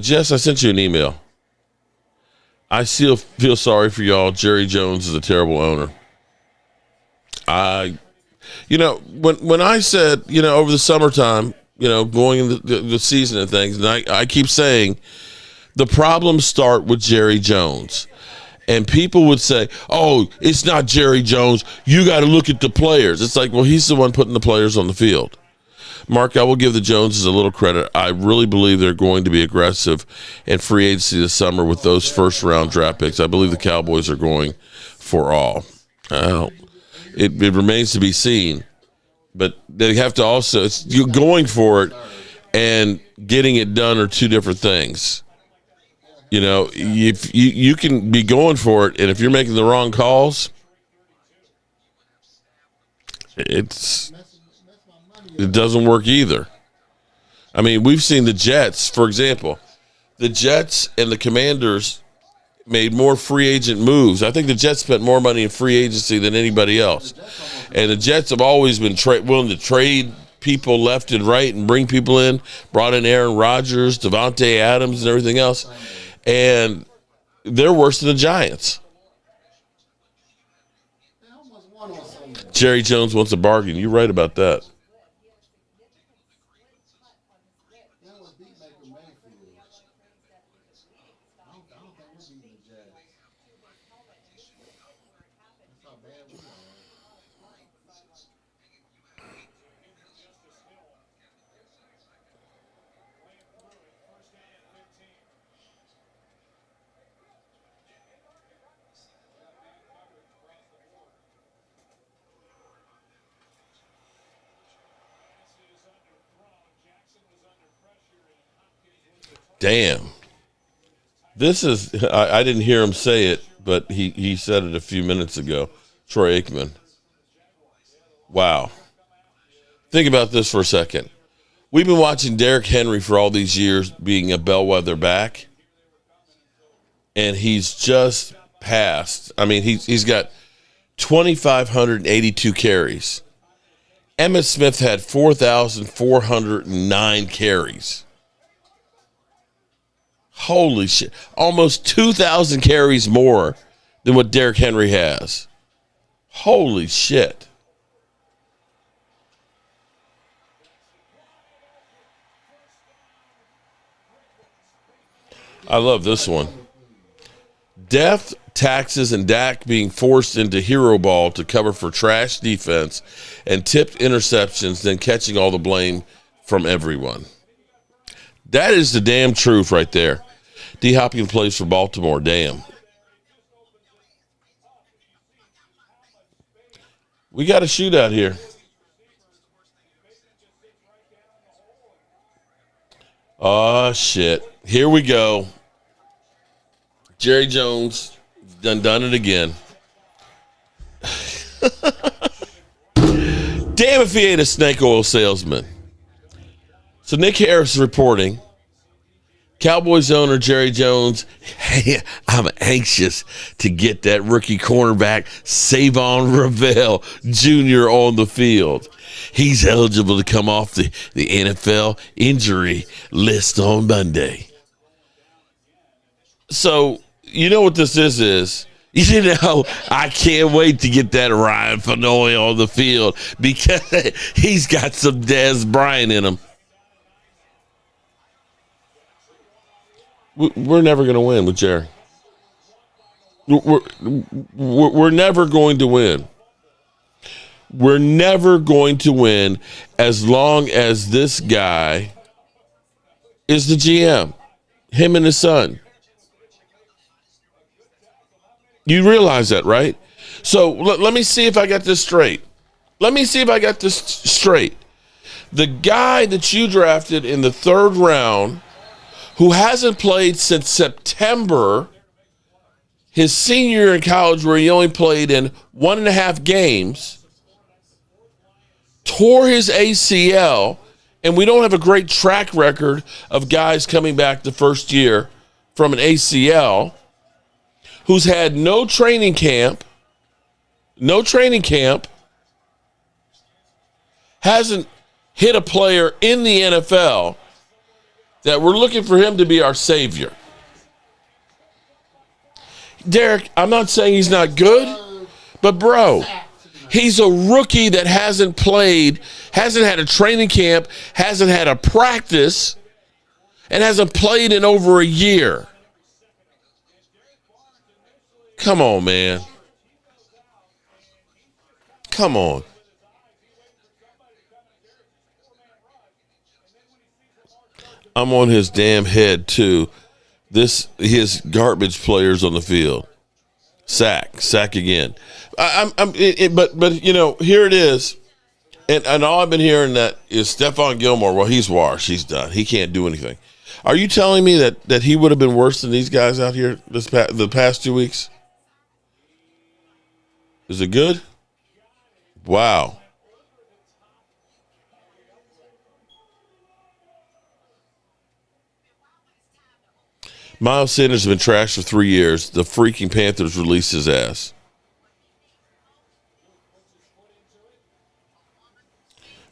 Jess, I sent you an email. I still feel sorry for y'all. Jerry Jones is a terrible owner. When I said, over the summertime, going in the season and things, and I keep saying the problems start with Jerry Jones. And people would say, oh, it's not Jerry Jones. You got to look at the players. It's like, well, he's the one putting the players on the field. Mark, I will give the Joneses a little credit. I really believe they're going to be aggressive in free agency this summer with those first-round draft picks. I believe the Cowboys are going for all. It remains to be seen. But they have to also – you're going for it and getting it done are two different things. If you can be going for it, and if you're making the wrong calls, it doesn't work either. I mean, we've seen the Jets, for example. The Jets and the Commanders made more free agent moves. I think the Jets spent more money in free agency than anybody else. And the Jets have always been willing to trade people left and right and bring people in. Brought in Aaron Rodgers, Devontae Adams, and everything else. And they're worse than the Giants. Jerry Jones wants a bargain. You're right about that. Damn. This is, I didn't hear him say it, but he said it a few minutes ago. Troy Aikman. Wow. Think about this for a second. We've been watching Derrick Henry for all these years being a bellwether back, and he's just passed. I mean, he's got 2,582 carries. Emmitt Smith had 4,409 carries. Holy shit. Almost 2,000 carries more than what Derrick Henry has. Holy shit. I love this one. Death, taxes, and Dak being forced into hero ball to cover for trash defense and tipped interceptions, then catching all the blame from everyone. That is the damn truth right there. D. Hopkins plays for Baltimore. Damn. We got a shootout here. Oh, shit. Here we go. Jerry Jones done it again. Damn if he ain't a snake oil salesman. So Nick Harris is reporting. Cowboys owner Jerry Jones, hey, I'm anxious to get that rookie cornerback Savon Ravel Jr. on the field. He's eligible to come off the NFL injury list on Monday. So, you know what this is? You know, I can't wait to get that Ryan Fenoy on the field because he's got some Dez Bryant in him. We're never going to win with Jerry. We're never going to win. We're never going to win as long as this guy is the GM, him and his son. You realize that, right? So let me see if I got this straight. The guy that you drafted in the third round, who hasn't played since September, his senior year in college where he only played in 1.5 games, tore his ACL, and we don't have a great track record of guys coming back the first year from an ACL, who's had no training camp, hasn't hit a player in the NFL, that we're looking for him to be our savior. Derek, I'm not saying he's not good, but bro, he's a rookie that hasn't played, hasn't had a training camp, hasn't had a practice, and hasn't played in over a year. Come on, man. Come on. I'm on his damn head too. His garbage players on the field. Sack again. But you know, here it is. And all I've been hearing that is Stephon Gilmore. Well, he's washed. He's done. He can't do anything. Are you telling me that he would have been worse than these guys out here the past 2 weeks? Is it good? Wow. Miles Sanders has been trashed for 3 years. The freaking Panthers released his ass.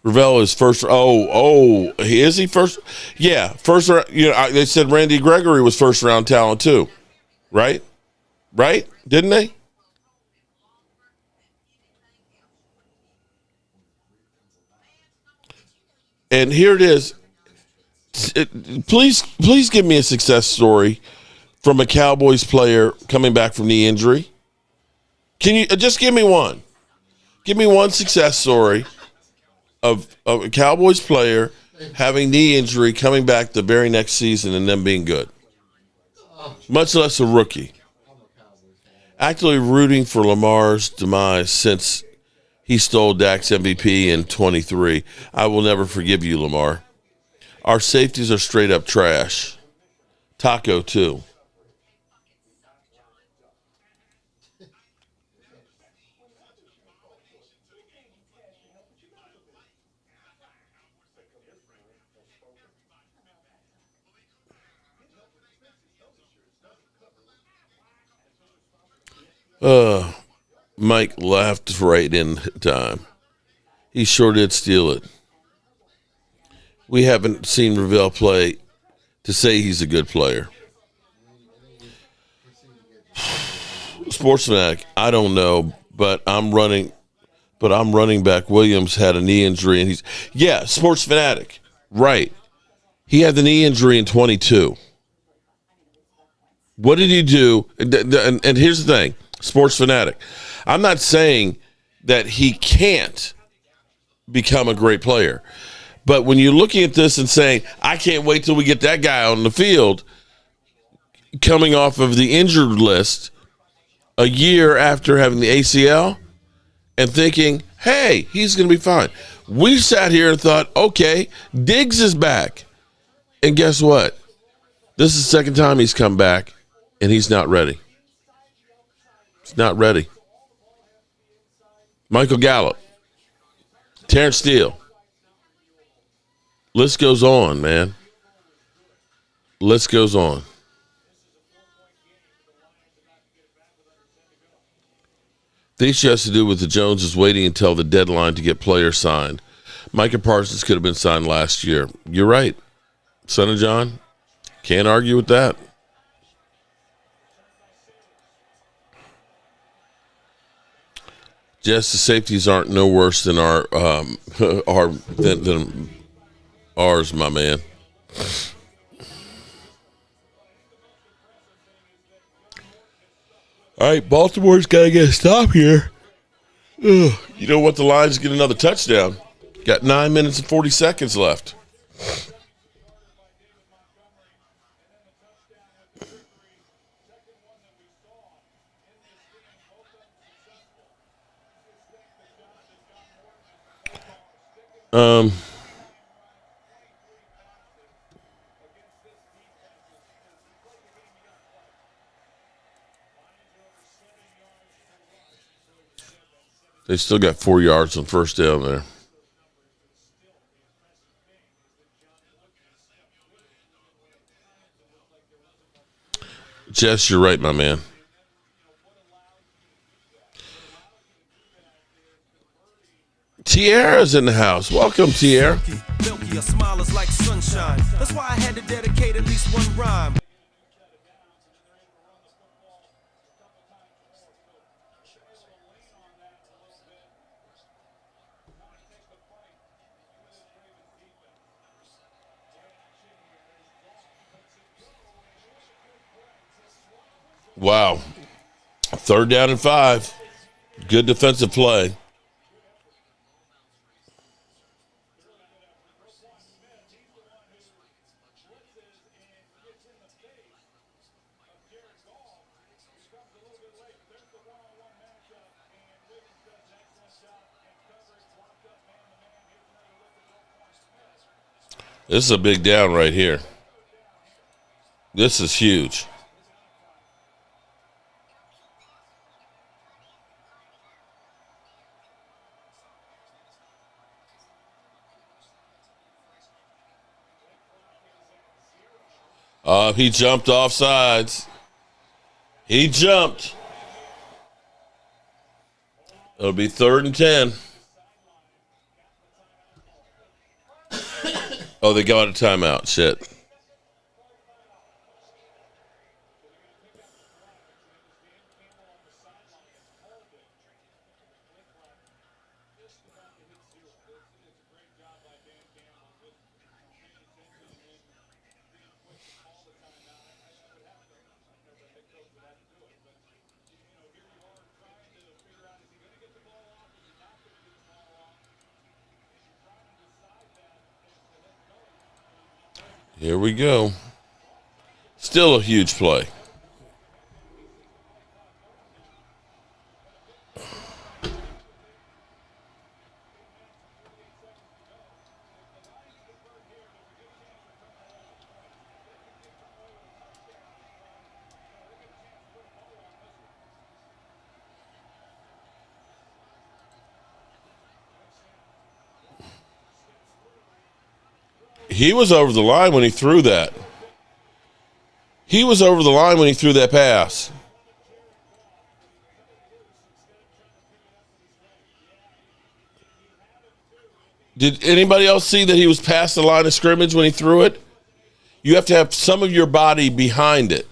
Ravel is first. Is he first? Yeah, first round. They said Randy Gregory was first round talent too, right? Right? Didn't they? And here it is. Please give me a success story from a Cowboys player coming back from knee injury. Can you just give me one? Give me one success story of a Cowboys player having knee injury, coming back the very next season, and them being good. Much less a rookie. Actively rooting for Lamar's demise since he stole Dak's MVP in 23. I will never forgive you, Lamar. Our safeties are straight up trash. Taco, too. Mike laughed right in time. He sure did steal it. We haven't seen Ravel play to say he's a good player. Sports fanatic, I don't know, but I'm running back. Williams had a knee injury, and sports fanatic, right? He had the knee injury in 22. What did he do? And here's the thing, sports fanatic. I'm not saying that he can't become a great player, but when you're looking at this and saying, I can't wait till we get that guy on the field, coming off of the injured list a year after having the ACL, and thinking, hey, he's going to be fine. We sat here and thought, okay, Diggs is back. And guess what? This is the second time he's come back, and he's not ready. He's not ready. Michael Gallup, Terrence Steele. List goes on, man. List goes on. This has to do with the Joneses waiting until the deadline to get players signed. Micah Parsons could have been signed last year. You're right, son of John. Can't argue with that. Just the safeties aren't no worse than than ours, my man. All right, Baltimore's got to get a stop here. Ugh. You know what? The Lions get another touchdown. Got 9 minutes and 40 seconds left. They still got 4 yards on first down there. Jess, you're right, my man. Tierra's in the house. Welcome, Tierra. Your smile is like sunshine. That's why I had to dedicate at least one rhyme. Wow. 3rd down and 5. Good defensive play. This is a big down right here. This is huge. He jumped off sides. He jumped. It'll be 3rd and 10. Oh, they go out of timeout. Shit. Here we go. Still a huge play. He was over the line when he threw that. He was over the line when he threw that pass. Did anybody else see that he was past the line of scrimmage when he threw it? You have to have some of your body behind it.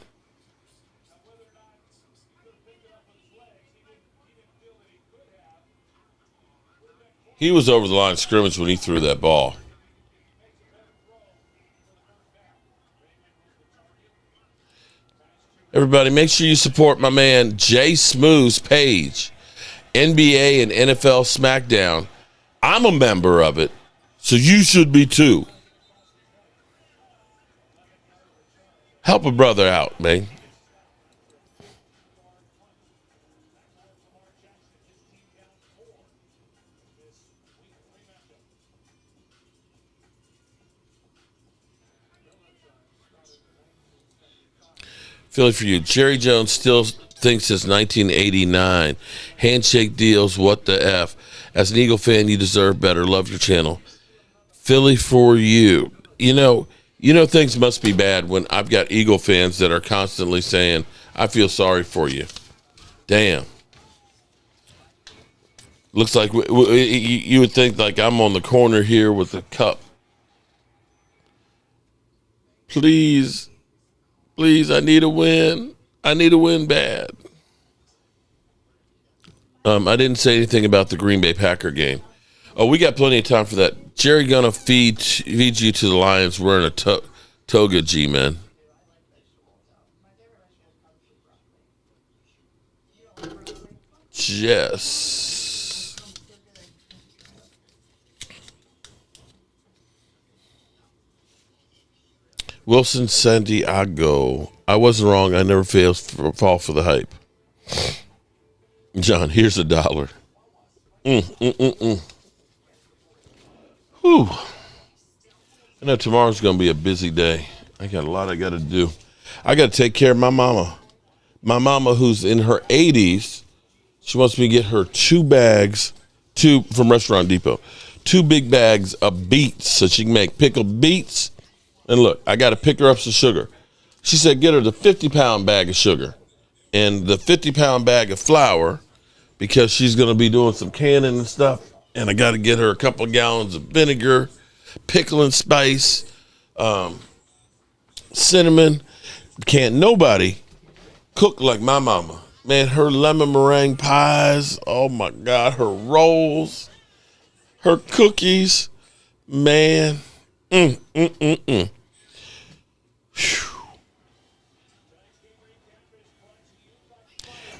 He was over the line of scrimmage when he threw that ball. Everybody, make sure you support my man Jay Smooth's page, NBA and NFL SmackDown. I'm a member of it, so you should be too. Help a brother out, man. Philly for you. Jerry Jones still thinks it's 1989. Handshake deals, what the F. As an Eagle fan, you deserve better. Love your channel. Philly for you. You know things must be bad when I've got Eagle fans that are constantly saying, I feel sorry for you. Damn. Looks like you would think like I'm on the corner here with a cup. Please, I need a win. I need a win bad. I didn't say anything about the Green Bay Packer game. Oh, we got plenty of time for that. Jerry gonna feed you to the Lions wearing a toga, G-man. Yes. Wilson Santiago. I wasn't wrong. I never fall for the hype. John, here's $1. Whew. I know tomorrow's going to be a busy day. I got a lot I got to do. I got to take care of my mama. My mama, who's in her 80s, she wants me to get her 2 bags, from Restaurant Depot, 2 big bags of beets so she can make pickled beets. And look, I got to pick her up some sugar. She said get her the 50-pound bag of sugar and the 50-pound bag of flour because she's going to be doing some canning and stuff. And I got to get her a couple of gallons of vinegar, pickle and spice, cinnamon. Can't nobody cook like my mama. Man, her lemon meringue pies, oh my God, her rolls, her cookies, man. Whew.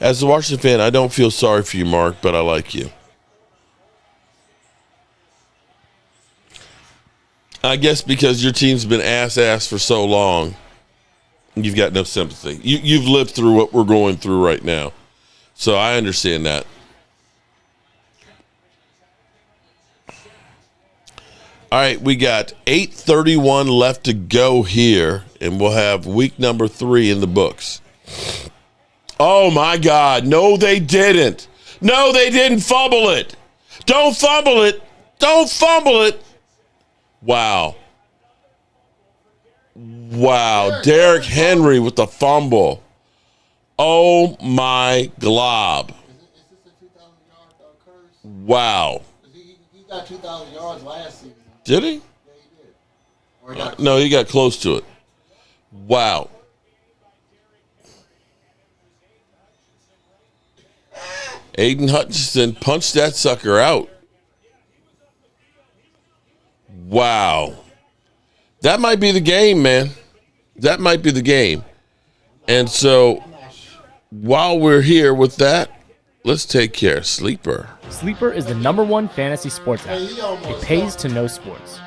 As a Washington fan, I don't feel sorry for you, Mark, but I like you. I guess because your team's been ass for so long, you've got no sympathy. You've lived through what we're going through right now. So I understand that. All right, we got 8:31 left to go here, and we'll have week number 3 in the books. Oh, my God. No, they didn't. No, they didn't fumble it. Don't fumble it. Don't fumble it. Wow. Derrick Henry with the fumble. Oh, my glob. Is this a 2,000-yard curse? Wow. He got 2,000 yards last season. Did he? Yeah, he did. No, he got close to it. Wow. Aiden Hutchinson punched that sucker out. Wow. That might be the game, man. That might be the game. And so while we're here with that, let's take care. Sleeper. Sleeper is the #1 fantasy sports app. It pays to know sports.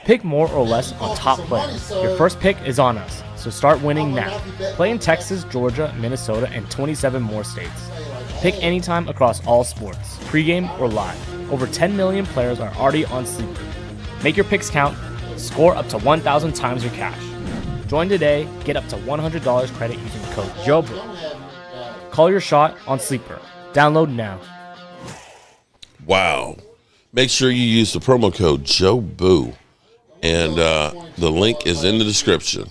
Pick more or less on top players. Your first pick is on us, so start winning now. Play in Texas, Georgia, Minnesota, and 27 more states. Pick anytime across all sports, pregame or live. Over 10 million players are already on Sleeper. Make your picks count. Score up to 1,000 times your cash. Join today. Get up to $100 credit using code JOBRO. Call your shot on Sleeper. Download now. Wow. Make sure you use the promo code JOBOO. And the link is in the description.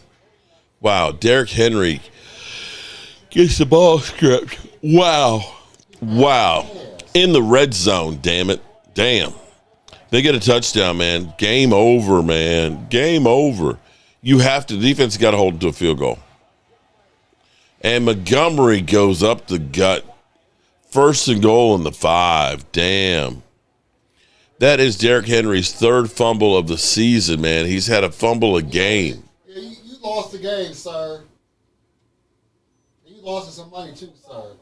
Wow. Derrick Henry gets the ball stripped. Wow. Wow. In the red zone, damn it. Damn. They get a touchdown, man. Game over, man. Game over. You have to, the defense got to hold it to a field goal. And Montgomery goes up the gut. 1st and goal in the 5. Damn. That is Derrick Henry's 3rd fumble of the season, man. He's had a fumble a game. Yeah, you lost the game, sir. You lost some money too, sir.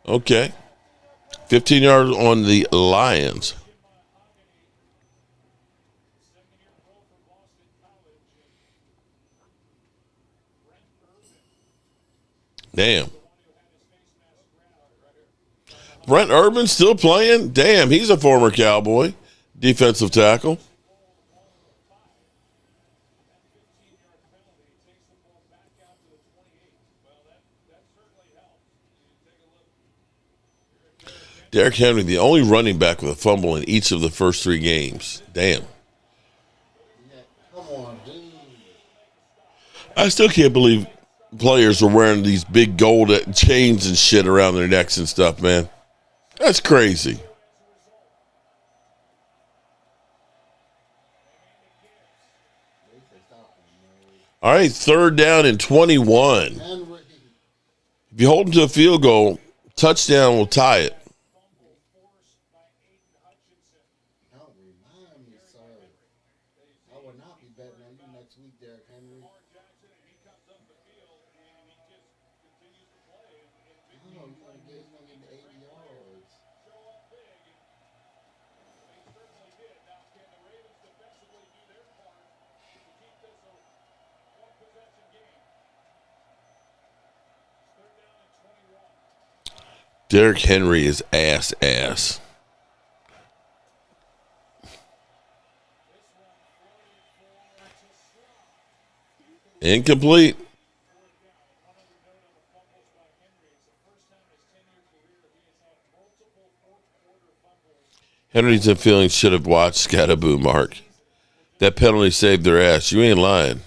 Okay. 15 yards on the Lions. Damn. Brent Urban still playing? Damn, he's a former Cowboy. Defensive tackle. Derrick Henry, the only running back with a fumble in each of the first 3 games. Damn. Come on, dude. I still can't believe players are wearing these big gold chains and shit around their necks and stuff, man. That's crazy. All right, 3rd down and 21. If you hold them to a field goal, touchdown will tie it. Don't remind me, sir. I will not be betting on you next week, Derrick Henry. No, you're going to get the 80 yards. Derrick Henry is ass. Incomplete. Henry's feeling should have watched Scatterboo, Mark. That penalty saved their ass. You ain't lying.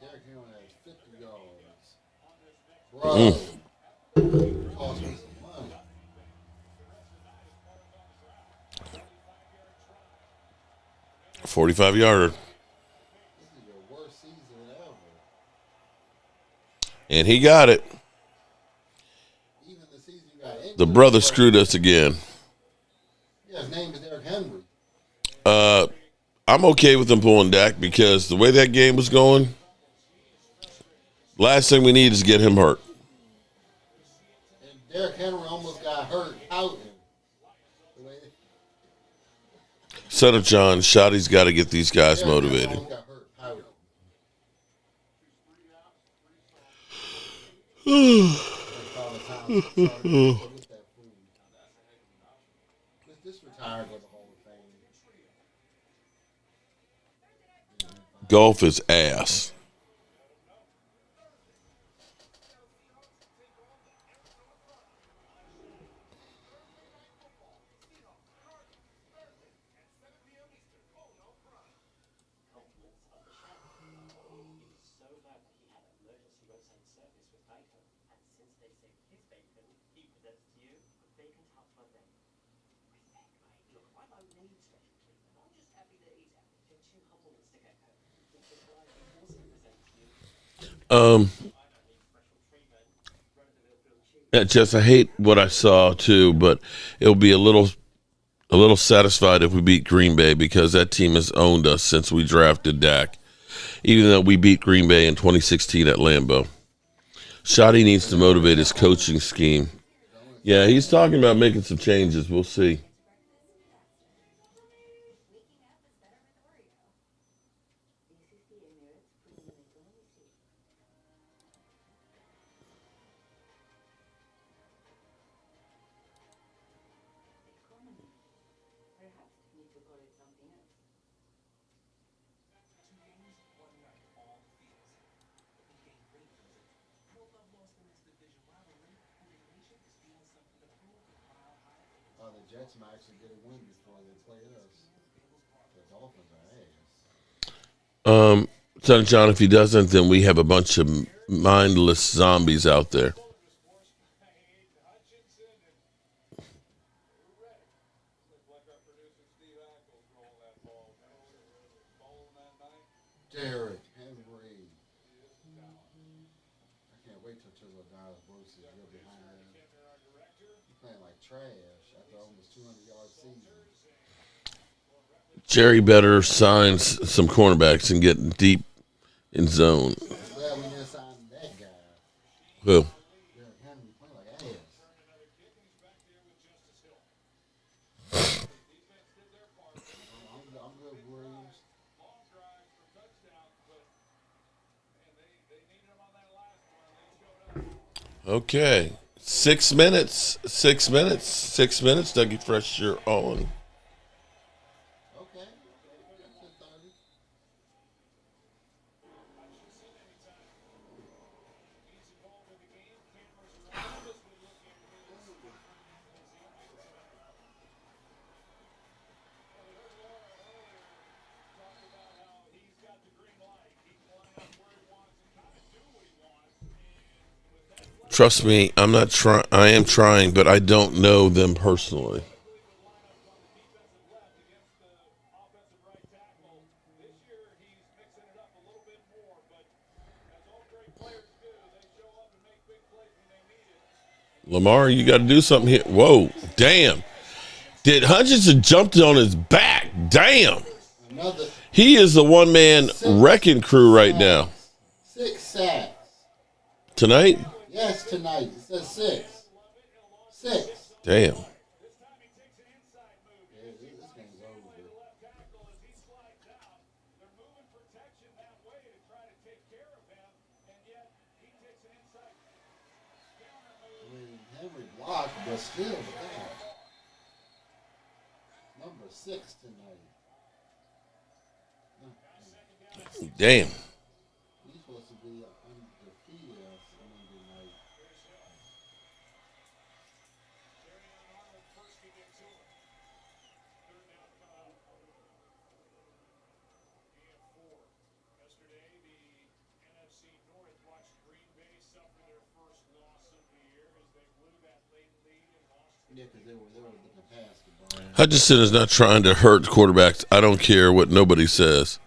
Derrick Henry has 50 yards. Bro. Cost me some money. 45-yarder. This is your worst season ever. And he got it. Even the season you got injured. The brother screwed us again. Yeah, his name is Derrick Henry. I'm okay with them pulling Dak because the way that game was going, last thing we need is get him hurt. And Derrick Henry almost got hurt out. Son of John, Shotty's got to get these guys motivated. Got hurt out. This retired with the Hall of Fame. Golf is ass. Um, I hate what I saw too, but it'll be a little satisfied if we beat Green Bay because that team has owned us since we drafted Dak. Even though we beat Green Bay in 2016 at Lambeau, Shoddy needs to motivate his coaching scheme. Yeah, he's talking about making some changes. We'll see. The Jets might actually get a win before they play us. The Dolphins are ass. Son John, if he doesn't, then we have a bunch of mindless zombies out there. Derrick Henry. I can't wait till Chisel Dallas Bruce is real behind him. He's playing like trash after almost 200-yard season. Jerry better signs some cornerbacks and get deep in zone. Glad we didn't sign that guy. Who? Derrick Henry playing like ass. I'm good, Williams. Okay. 6 minutes. 6 minutes. 6 minutes. Dougie Fresh, you're on. Okay. Trust me, I'm not trying. I am trying, but I don't know them personally. Lamar, you got to do something here. Whoa, damn. Did Hutchinson jumped on his back? Damn. He is the one-man wrecking crew right now. 6 sacks. Tonight? Yes, tonight. It says 6. 6. Damn. Yeah, this game's over. I mean, Henry blocked, but still, damn. Number 6 tonight. Damn. He's supposed to be undefeated on Monday night. Yeah, because they were looking past the ball. Hutchinson is not trying to hurt quarterbacks. I don't care what nobody says.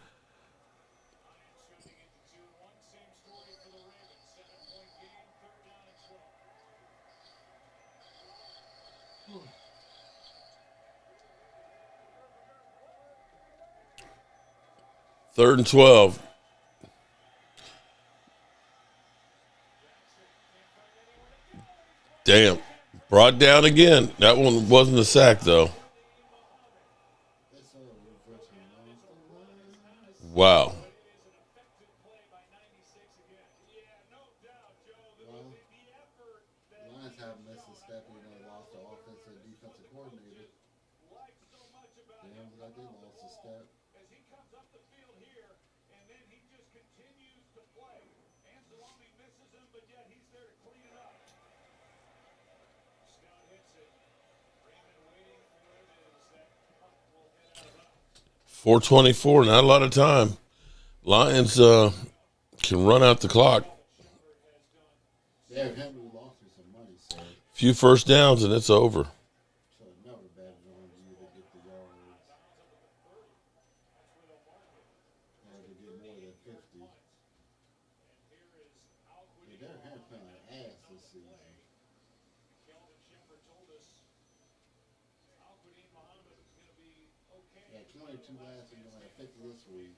Third and 12. Damn. Brought down again. That one wasn't a sack, though. Wow. Lions haven't missed a step when they lost the offensive and defensive coordinator. They haven't like they lost a step. .424, not a lot of time. Lions can run out the clock. Derrick Henry lost me some money, so Few first downs and it's over. never betted on you to get the yards. Or to get more than 50. playing like ass this season. Yeah, 22 last week, only 50 this week.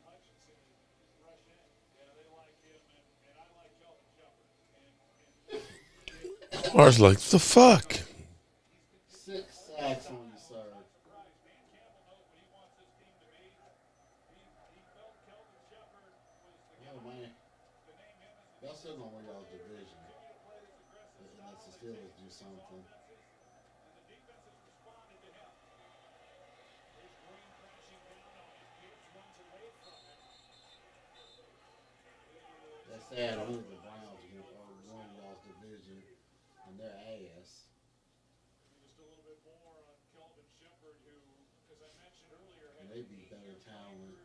Lamar's like, the fuck? 6 sacks on you, sir. Oh, man. Y'all still gonna win y'all's division. Unless the Steelers do something. That's sad. Only the Browns are win y'all's division, and their ass. And they be better talent.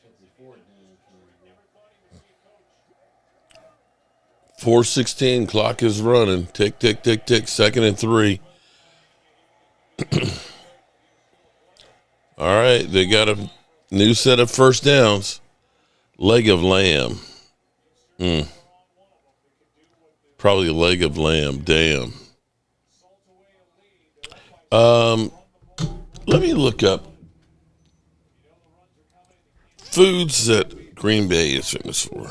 So before Dan came, 4:16, clock is running. Tick, tick, tick, tick. 2nd and 3. All right, they got a new set of first downs. Leg of lamb. Probably a leg of lamb. Damn. Let me look up foods that Green Bay is famous for.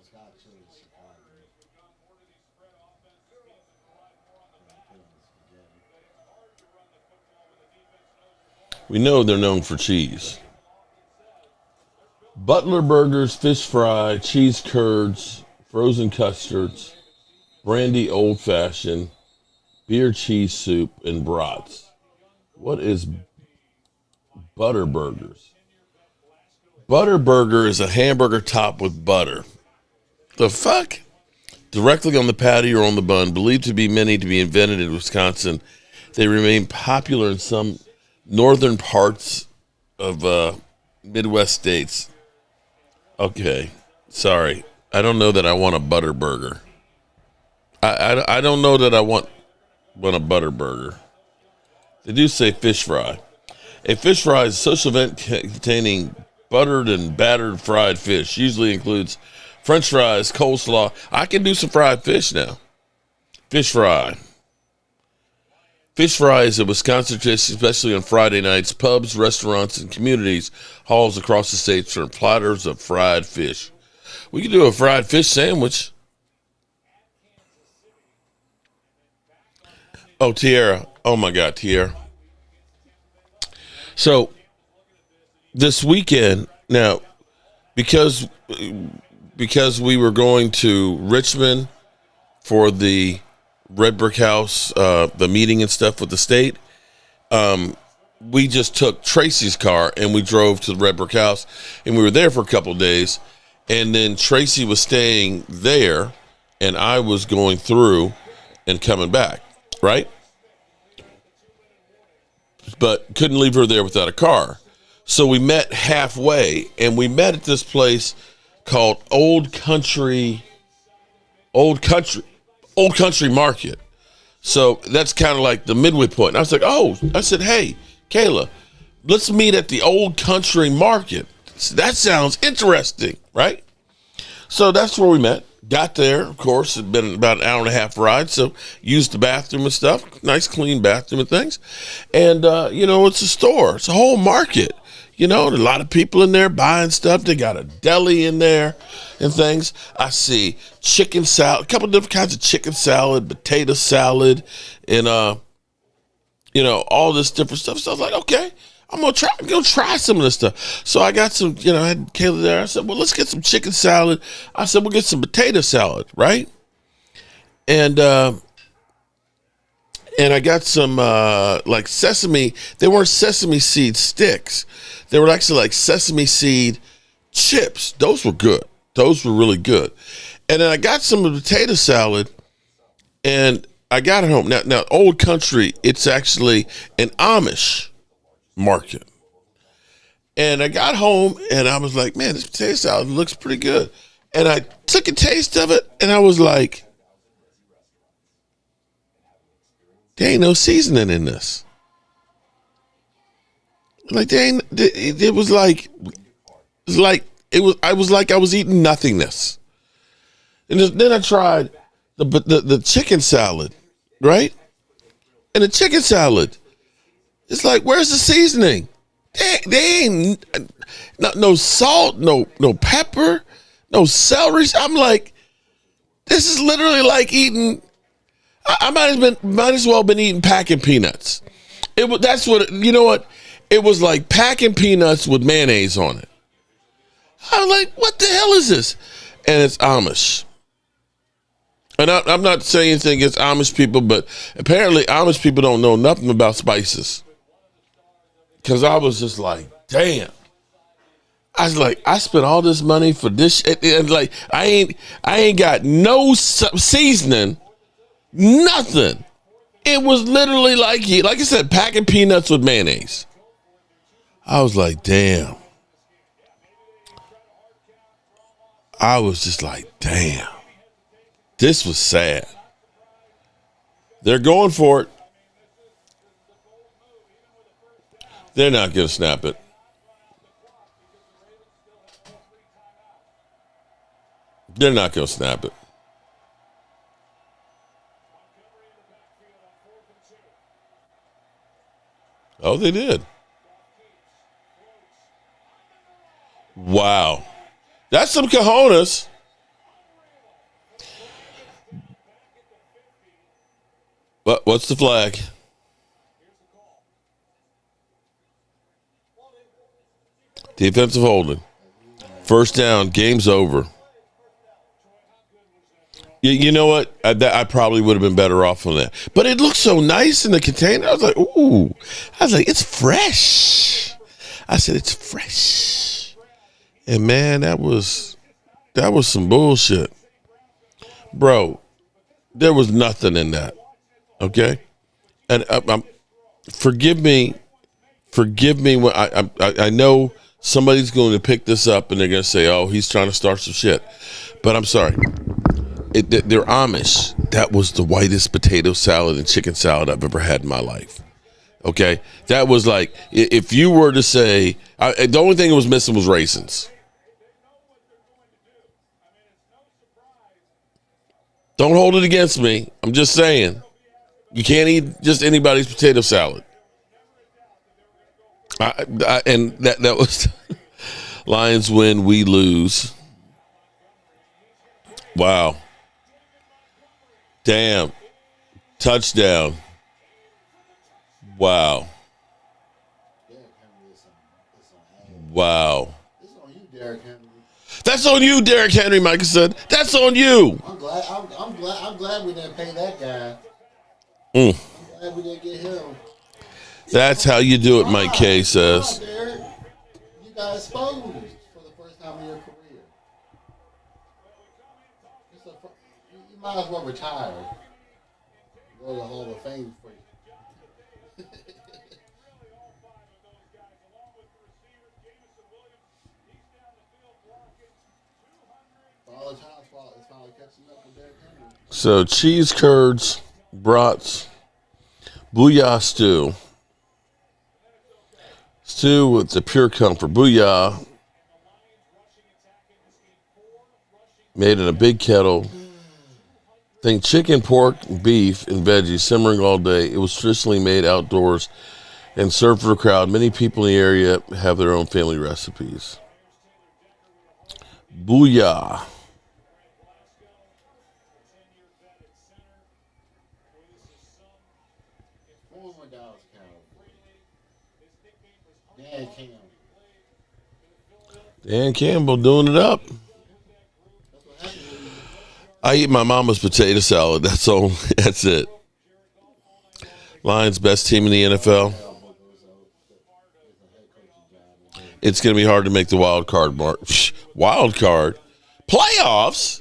it's got to Chicago. We know they're known for cheese. Butler burgers, fish fry, cheese curds, frozen custards, brandy old fashioned, beer cheese soup, and brats. What is butter burgers? Butter burger is a hamburger topped with butter. The fuck? Directly on the patty or on the bun, believed to be invented in Wisconsin. They remain popular in some northern parts of Midwest states. Okay, sorry. I don't know that I want a butter burger. I don't know that I want a butter burger. They do say fish fry. A fish fry is a social event containing buttered and battered fried fish. Usually includes French fries, coleslaw. I can do some fried fish now. Fish fry. Fish fry is a Wisconsin dish, especially on Friday nights. Pubs, restaurants, and communities halls across the state serve platters of fried fish. We could do a fried fish sandwich. Oh, Tierra. Oh, my God, Tierra. So, this weekend, now, because we were going to Richmond for the Red Brick House, the meeting and stuff with the state, we just took Tracy's car and we drove to the Red Brick House, and we were there for a couple of days, and then Tracy was staying there, and I was going through and coming back, right? But couldn't leave her there without a car. So we met halfway, and we met at this place called Old Country Market. So that's kind of like the midway point. And I was like, I said, hey, Kayla, let's meet at the Old Country Market. That sounds interesting, right? So that's where we met. Got there, of course. It'd been about an hour and a half ride, so used the bathroom and stuff. Nice, clean bathroom and things. And, it's a store. It's a whole market. A lot of people in there buying stuff. They got a deli in there and things. I see chicken salad, a couple different kinds of chicken salad, potato salad, and, all this different stuff. So I was like, okay, I'm going to try some of this stuff. So I got some, I had Kayla there. I said, well, let's get some chicken salad. I said, we'll get some potato salad, right? And I got some, like sesame. They weren't sesame seed sticks. They were actually like sesame seed chips. Those were good. Those were really good. And then I got some of the potato salad, and I got it home. Now, Old Country, it's actually an Amish market. And I got home, and I was like, man, this potato salad looks pretty good. And I took a taste of it, and I was like, there ain't no seasoning in this. Like, it was like I was eating nothingness. And then I tried the chicken salad, right? And the chicken salad, it's like, where's the seasoning? They ain't no salt, no pepper, no celery. I'm like, this is literally like eating. I might as well have been eating packing peanuts. That's what you know what. It was like packing peanuts with mayonnaise on it. I'm like, what the hell is this? And it's Amish. And I'm not saying anything against Amish people, but apparently Amish people don't know nothing about spices. Because I was just like, damn. I was like, I spent all this money for this shit. And like, I ain't got no seasoning, nothing. It was literally like I said, packing peanuts with mayonnaise. I was like, damn. I was just like, damn. This was sad. They're going for it. They're not going to snap it. They're not going to snap it. Oh, they did. Wow. That's some cojones. What's the flag? Defensive holding. First down, game's over. You know what? I probably would have been better off on that. But it looked so nice in the container. I was like, ooh. I was like, it's fresh. I said, it's fresh. And man, that was some bullshit. Bro, there was nothing in that. Okay? And forgive me when I know somebody's going to pick this up and they're going to say, oh, he's trying to start some shit. But I'm sorry. They're Amish. That was the whitest potato salad and chicken salad I've ever had in my life. Okay? That was like, if you were to say, the only thing it was missing was raisins. Don't hold it against me. I'm just saying. You can't eat just anybody's potato salad. And that was Lions win, we lose. Wow. Damn. Touchdown. Wow. Wow. That's on you, Derrick Henry, Micah said. That's on you. I'm glad we didn't pay that guy. I'm glad we didn't get him. That's how you do it, Mike K says. Derrick. You got exposed for the first time in your career. You might as well retire. Go to the Hall of Fame for you. So cheese curds, brats, booyah stew. Stew with the pure comfort. Booyah. Made in a big kettle. Think chicken, pork, beef, and veggies simmering all day. It was traditionally made outdoors and served for the crowd. Many people in the area have their own family recipes. Booyah. Dan Campbell doing it up. I eat my mama's potato salad. That's all. That's it. Lions best team in the NFL. It's going to be hard to make the wild card mark. Wild card? Playoffs?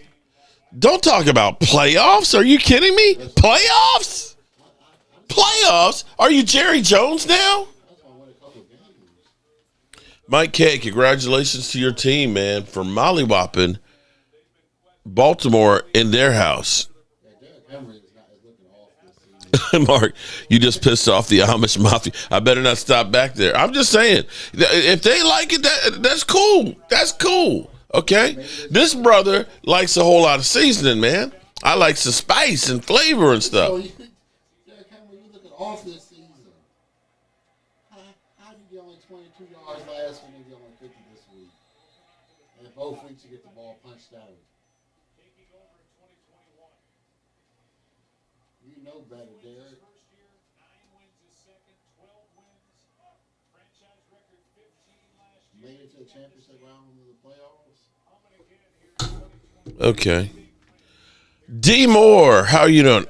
Don't talk about playoffs. Are you kidding me? Playoffs? Playoffs? Are you Jerry Jones now? Mike K, congratulations to your team, man, for mollywhopping Baltimore in their house. Mark, you just pissed off the Amish Mafia. I better not stop back there. I'm just saying, if they like it, that's cool. That's cool. Okay? This brother likes a whole lot of seasoning, man. I like some spice and flavor and stuff. So you look at off this season. How did you get only 22 yards last week and get only 50 this week? And both weeks you get the ball punched out. You know better, Derek. Made it to the championship round of the playoffs. Okay. D Moore, how are you doing?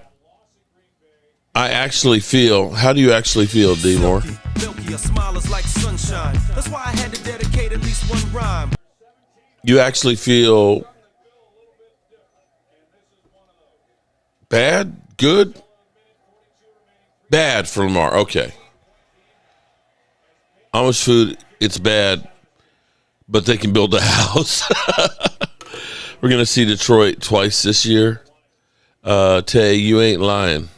I actually feel. How do you actually feel, D Moore? Milky, a smile is like sunshine. That's why I had to dedicate at least one rhyme. You actually feel bad, good, bad for Lamar. Okay. Amish food, it's bad, but they can build a house. We're going to see Detroit twice this year. Tay, you ain't lying.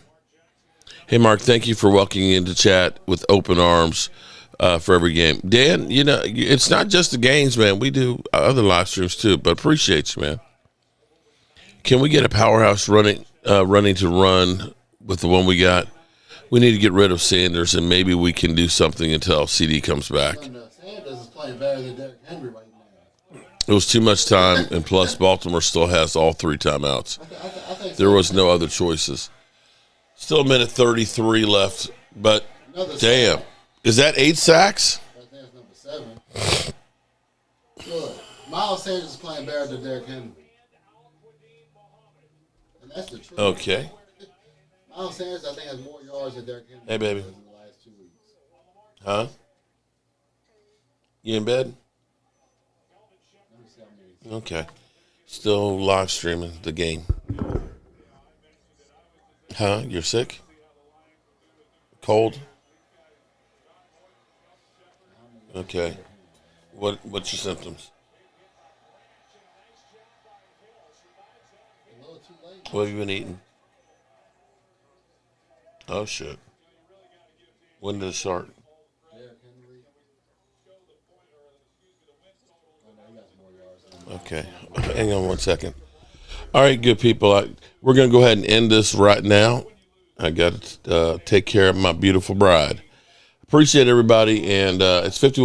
Hey, Mark, thank you for welcoming into chat with open arms for every game. Dan, you know, it's not just the games, man. We do other live streams too, but appreciate you, man. Can we get a powerhouse running to run with the one we got? We need to get rid of Sanders, and maybe we can do something until CD comes back. Sanders is playing better than Derrick Henry right now. It was too much time, and plus Baltimore still has all 3 timeouts. There was no other choices. Still a minute 33 left, but damn. Is that 8 sacks? I think that's number 7. Look, Miles Sanders is playing better than Derrick Henry. And that's the truth. Okay. Miles Sanders, I think, has more yards than Derrick Henry. Hey, baby. In the last 2 weeks. Huh? You in bed? Okay. Still live streaming the game. Huh? You're sick? Cold? Okay. What's your symptoms? What have you been eating? Oh, shit. When did it start? Okay. Hang on 1 second. All right, good people. We're going to go ahead and end this right now. I got to take care of my beautiful bride. Appreciate everybody, and it's 51.